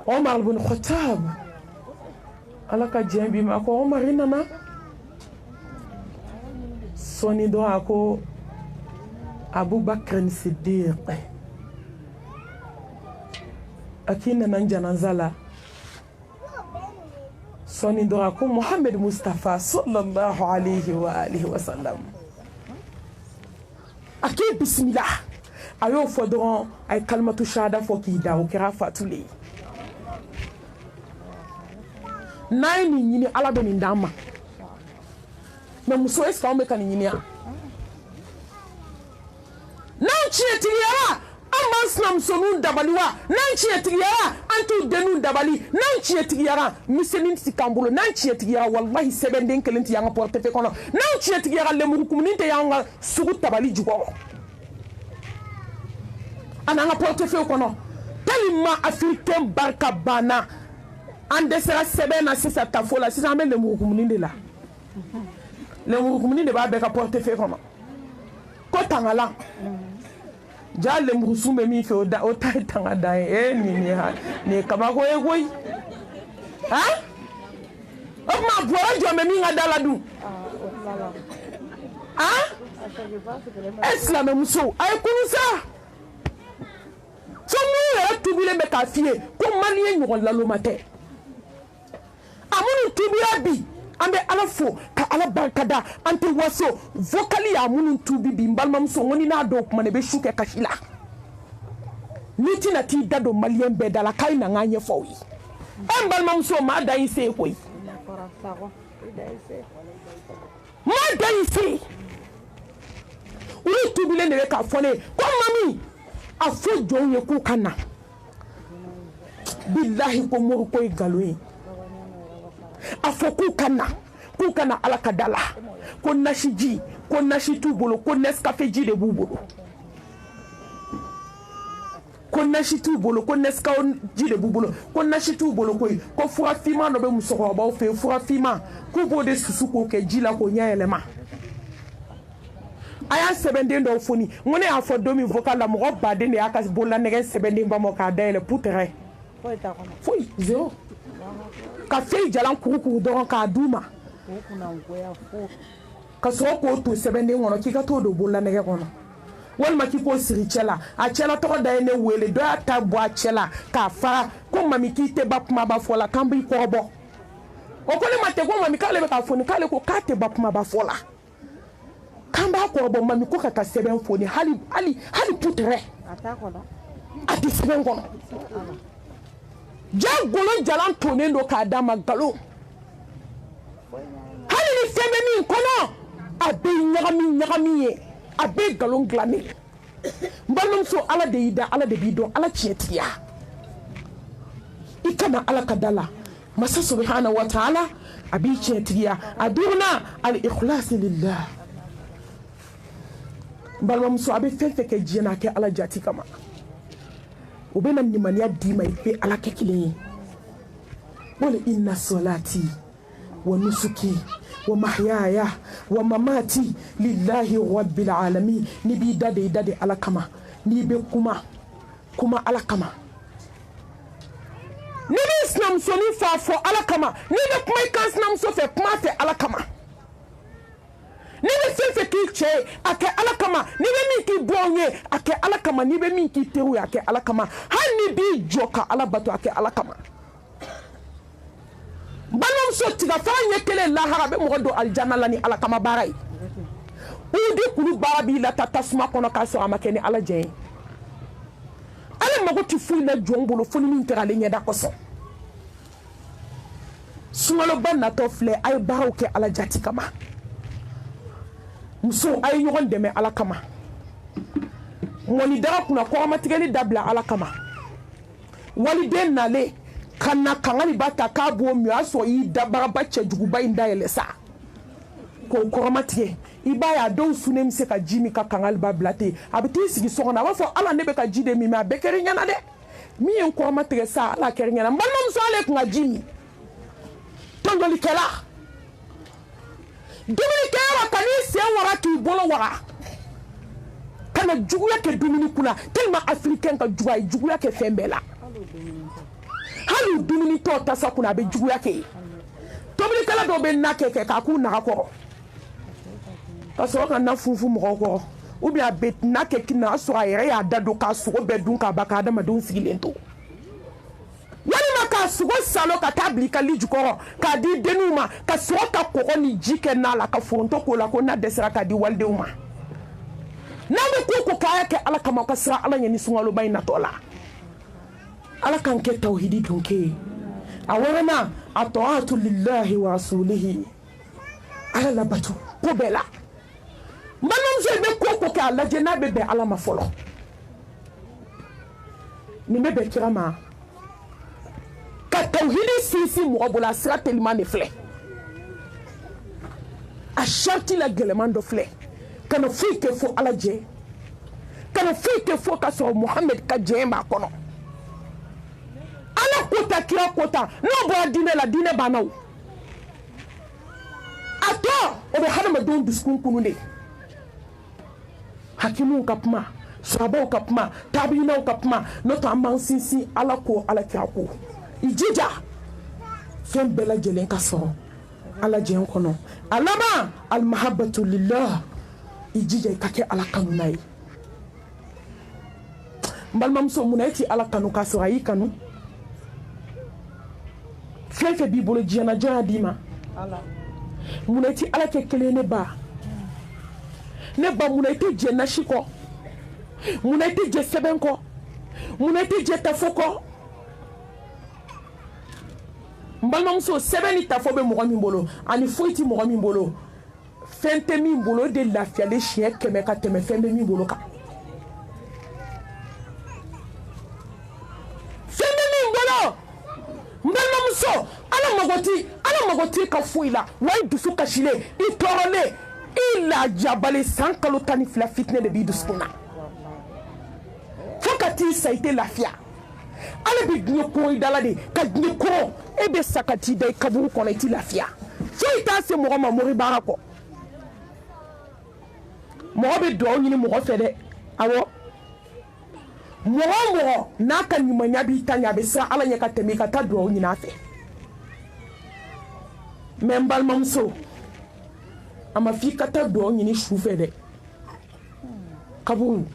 Omar ibn Khattab ala ka diɲɛ bi ma ko Omar i nana sɔni dɔ a ko Abubakar Siddiq a k'i nana janaza la sɔni dɔ a ko Muhammad Mustafa sallallahu alayhi wa alihi wa sallam a k'i bismillah a y'o fɔ dɔrɔn a ye kalimatu shahada fɔ k'i da o kɛra fatulen n'a ye nin ɲini ala bɛ nin d'an ma mɛ muso est-ce que anw bɛ ka nin ɲini yan n'an tiɲɛtigiyara an b'an sinamusoninw dabali wa n'an tiɲɛtigiyara an t'u denninw dabali n'an tiɲɛtigiyara misɛnnin tɛ k'an bolo n'an tiɲɛtigiyara walahi sɛbɛnden kelen tɛ y'an ka portefeuille kɔnɔ n'an tiɲɛtigiyara lemurukumuni tɛ y'an ka sugu tabali jukɔrɔ a n'an ka portefeuille kɔnɔ tellement africain barika banna an dɛsɛra sɛbɛn na sisan tafo la sisan an bɛ lemurukumuni de la lemurukumuni de b'a bɛɛ ka portefeuille kɔnɔ ko tangalan ja lemurusun bɛ min fɛ o ta ye tanga dan ye nin ye kabako ye koyi han o tuma bɔrɔ jɔn bɛ min ka da la dun han e silamɛmuso a ye kunu sa fo minnu yɛrɛ tubilen bɛ k'a f'i ye ko maliyɛn ɲɔgɔn laloma tɛ a minnu tubira bi an bɛ ala fo ka ala barikada an tɛ waso vocali y'a minnu tubi bi n balimamuso n ko ni n'a dɔw kuma na i bɛ su kɛ kasi la n'i tɛna t'i da don maliyɛn bɛɛ da la k'a ye na n k'a ɲɛfɔ aw ye n balimamuso maa da y'i se ye koyi maa da y'i se ye olu tubilen de bɛ k'a fɔ ne ye ko mami a fɔ jɔnw ye k'u ka na bilahi ko mori ko ye nkalon ye a fɔ k'u ka na ala ka da la ko nasiji ko nasi t'u bolo ko Nescafé ji de b'u bolo ko nasi t'u bolo ko Nescafé ji de b'u bolo ko nasi t'u bolo koyi ko fura finman dɔ bɛ musokɔrɔbaw fɛ yen fura finman k'u b'o de susu k'o kɛ ji la k'o ɲɛ yɛlɛma a y'a sɛbɛnden dɔw foni n ko ne y'a fɔ don min vocal la mɔgɔ baden de y'a ka bololanɛgɛ sɛbɛnden ba ma k'a dayɛlɛ poutere foyi zéro ka fɛn jalan kurukuru dɔrɔn k'a d'u ma ka sɔrɔ k'o to sɛbɛnden kɔnɔ k'i ka t'o don bololanɛgɛ kɔnɔ walima k'i k'o siri cɛ la a cɛla tɔgɔ da ye ne wele dɔ y'a ta bɔ a cɛ la k'a fara ko mami k'i tɛ ba kumaba fɔ la k'an b'i kɔrɔbɔ o ko ne ma tɛ ko mami k'ale bɛ k'a foni k'ale ko k'a tɛ ba kumaba fɔ la k'an b'a kɔrɔbɔ mami ko ka taa sɛbɛn foni hali poutere a tɛ sɛbɛn kɔnɔ ja golo jalan tonnen don k'a d'a ma nkalon hali ni fɛn bɛ min kɔnɔ a bɛ ɲagami ye a bɛ nkalon dilannen n balimamuso ala de y'i da ala de b'i dɔn ala tiɲɛtigiya i kana ala ka da la masa subhanahu wa ta'ala a b'i tiɲɛtigiya a duruna al-ikhlas lillah n balimamuso a bɛ fɛn fɛn kɛ diɲɛ na a kɛ ala jati kama o bɛ na nimaniya d'i ma i bɛ ala kɛ kelen ye wala inna salati wa nusuki wa mahyaya wa mamati lillahi rabbil alamin ni b'i da de ala kama n'i bɛ kuma ala kama ni b'i sinamuso ni fa fo ala kama ni be kuma kan sinamuso fe kuma fe ala kama ni be fe ki che ake ala kama ni be min ki bonye ake ala kama ni be min ki teru ake ala kama hani bi joka ala bato ake ala kama balom so tiga fa nyekele lahara be mo do aljanna lani ala kama baray udi kulu barabi la tatasuma kono ka so amakeni ala jen ala mago ti fu na jongbolo fu ni intera le nyeda ko so sungalo banna to fle ay baraw ke ala jati kama muso ay yogon deme ala kama moni dara kuna ko amatigeli dabla ala kama wali den nale kana kangali bata ka bo mi aso yi dabara bache juguba inda elesa ko koromatiye ibaya do sunem se ka jimi ka kangal bablate abiti sigi sogona wa fo ala nebe ka jide mi ma bekeri nyana de mi en koromatiye sa ala keri nyana mbalmam so ale ku jimi tongoli kala dumuni kera kani se wara ki bolo wara kana juguya ke dumuni kuna tellement africain ka juguya ke fembela halu dumuni to tasa kuna be juguya ke tobili kala do be nake ke ka ku na ko parce que na fufu mo ko ou bien bet nake kina so ayere ya dado ka so be dun ka baka da madun sigilento wani maka sugo salo ka tabli ka liju ko ka di denuma ka so ka ko ni jike na la ka fonto ko la ko na desra ka di walde uma na be ko kaya ke ala kama ka sra ala nyani sungalo bayna tola ala kan ke tauhidi dunke awana ataatu lillahi wa rasulihi ala labatu ko bela manam je be ko ka ala je na be ala mafolo ni me be kirama ka tauhidi sisi mo bola sra tellement ne fle a sharti la gelemando fle kana fike fo ala je kana fike fo ka so Muhammad ka je ma kono ala kota kira kota no bo dine la dine banaw ato o be hadama don biskun kununde hakimu kapma sahaba kapma tabiina kapma no to amman sinsi ala ko ala kira ko ijija fen bela jelen ka so ala jen kono alama al mahabbatu lillah ijija kake ala kanunai mbalmam so munati ala kanu ka so ayi kanu fefe bi bolo jana jana dima ala munati ala ke kele ne ba munati je nashiko munati je sebenko munati je tafoko mbalmam so sebeni tafobe mo min bolo ani foiti mo min bolo fente min bolo de la fiale chien keme ka teme fembe min bolo ka fembe min bolo mbalmam so ala magoti ka fuila way dusu ka shile I torone ila jabale sankalo tani fla fitne de biduskuna fokati saite lafia ala bi gnyo ko idala de ka gnyo ko ebe sakati de kaburu kono iti lafia so ita se mo ma mori barako mo be do nyini mo fede awo mo naka ni manya bi tanya be sa ala nya ka temi ka ta do nyina fe membal mamso ama fi ka ta do nyini shu fede kaburu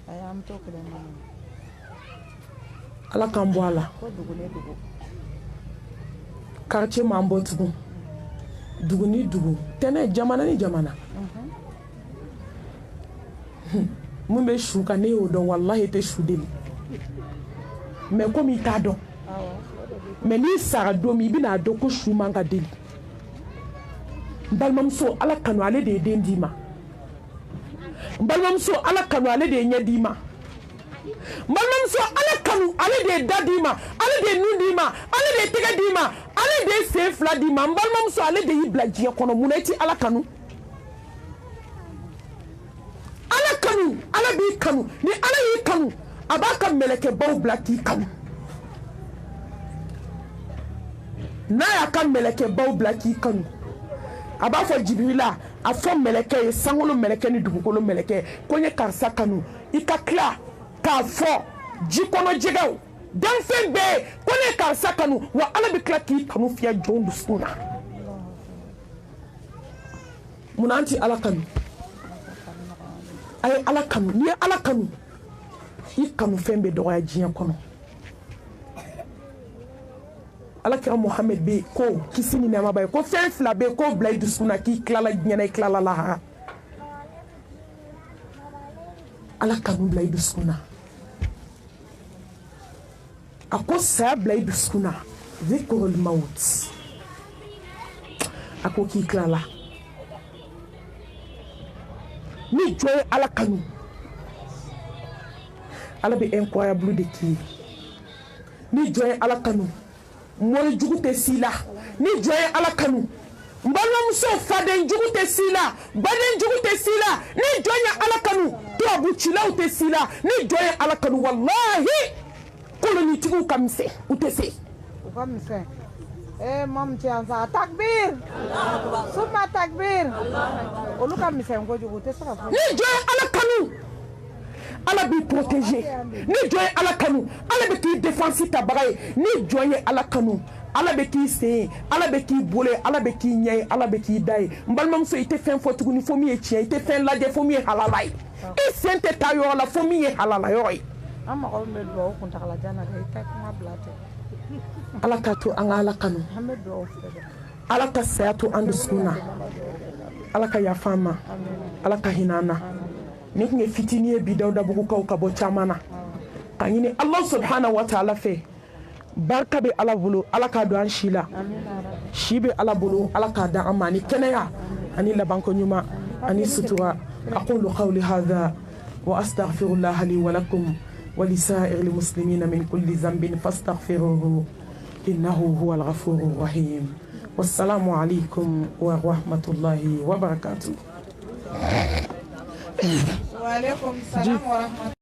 ayam to ko ala kan bo ala quartier mambo tugu duguni dugu tene jamana ni jamana mun be shuka ne o don wallahi te shudeli me ko mi ta don me ni sara do mi bi na do ko shuma nga deli balmam so ala kanu ale de dendima balmam so ala kanu ale de nyadima balmam so ala kanu ale de dadima ale de nudima ale de tegadima ale de sefla dima balmam so ale de iblaji kono munati ala kanu ala bi kanu ni ala yi kanu abaka meleke baw blaki kanu na ya kan meleke baw blaki kanu aba fo jibrila afo meleke sangolo meleke ni dugukolo meleke konye karsa kanu ikakla ka fo jikono jegaw danfɛn bɛɛ ko ne karisa kanu wa ala bɛ tila k'i kanu fiyɛ jɔn dusukun na munna an ti ala kanu a ye ala kanu n'i ye ala kanu i kanu fɛn bɛ dɔgɔya diɲɛ kɔnɔ alakira Muhammad bɛ ko kisi ni nɛɛma b'a ye ko fɛn fila bɛ yen k'o bila i dusukun na k'i tilala diɲɛ na i tilala lahara ala kanu bila i dusukun na a ko saya bila i dusukun na zikrul maut a ko k'i tilala ni jɔn ye ala kanu ala bɛ incroyable de k'i ye ni jɔn ye ala kanu mɔri jugu tɛ s'i la ni jɔn ye ala kanu n balimamuso faden jugu tɛ s'i la baden jugu tɛ s'i la ni jɔn ye ala kanu tubabu cilaw tɛ s'i la ni jɔn ye ala kanu walahi kolonitigiw ka misɛn u tɛ se u ka misɛn mam cɛ an sa takbir summa takbir olu ka misɛn kojugu u tɛ se ka fɔ ni jɔn ye ala kanu ala b'i protéger ni jɔn ye ala kanu ala bɛ k'i défense tabaga ye ni jɔn ye ala kanu ala bɛ k'i sen ye ala bɛ k'i bolo ye ala bɛ k'i ɲɛ ye ala bɛ k'i da ye n balimamuso i tɛ fɛn fɔ tuguni fo min ye tiɲɛ i tɛ fɛn lajɛ fo min ye halala ye i sen tɛ taa yɔrɔ la fo min ye halala yɔrɔ ye an mɔgɔw bɛ dugawu kuntagalajan na dɛ i tɛ kuma bila ten ala ka to an ka ala kanu an bɛ dugawu fɛ dɛ ala ka saya to an dusukun na ala ka yafa an ma ala ka hinɛ an na ni tun ye fitinin ye bi Dawudabugukaw ka bɔ caman na ka ɲini Allah subhanahu wa ta'ala fɛ barika bɛ ala bolo ala k'a don an si la si bɛ ala bolo ala k'a dan an ma ani kɛnɛya ani labanko ɲuman ani sutura aqulu qawli hadha wa astaghfirullaha li wa lakum wa lisa'iril muslimina min kulli dhanbin fastaghfiruhu innahu huwal ghafurur rahim wassalamu alaikum wa rahmatullahi wa barakatuh. Wa alaikum salam wa rahmatullahi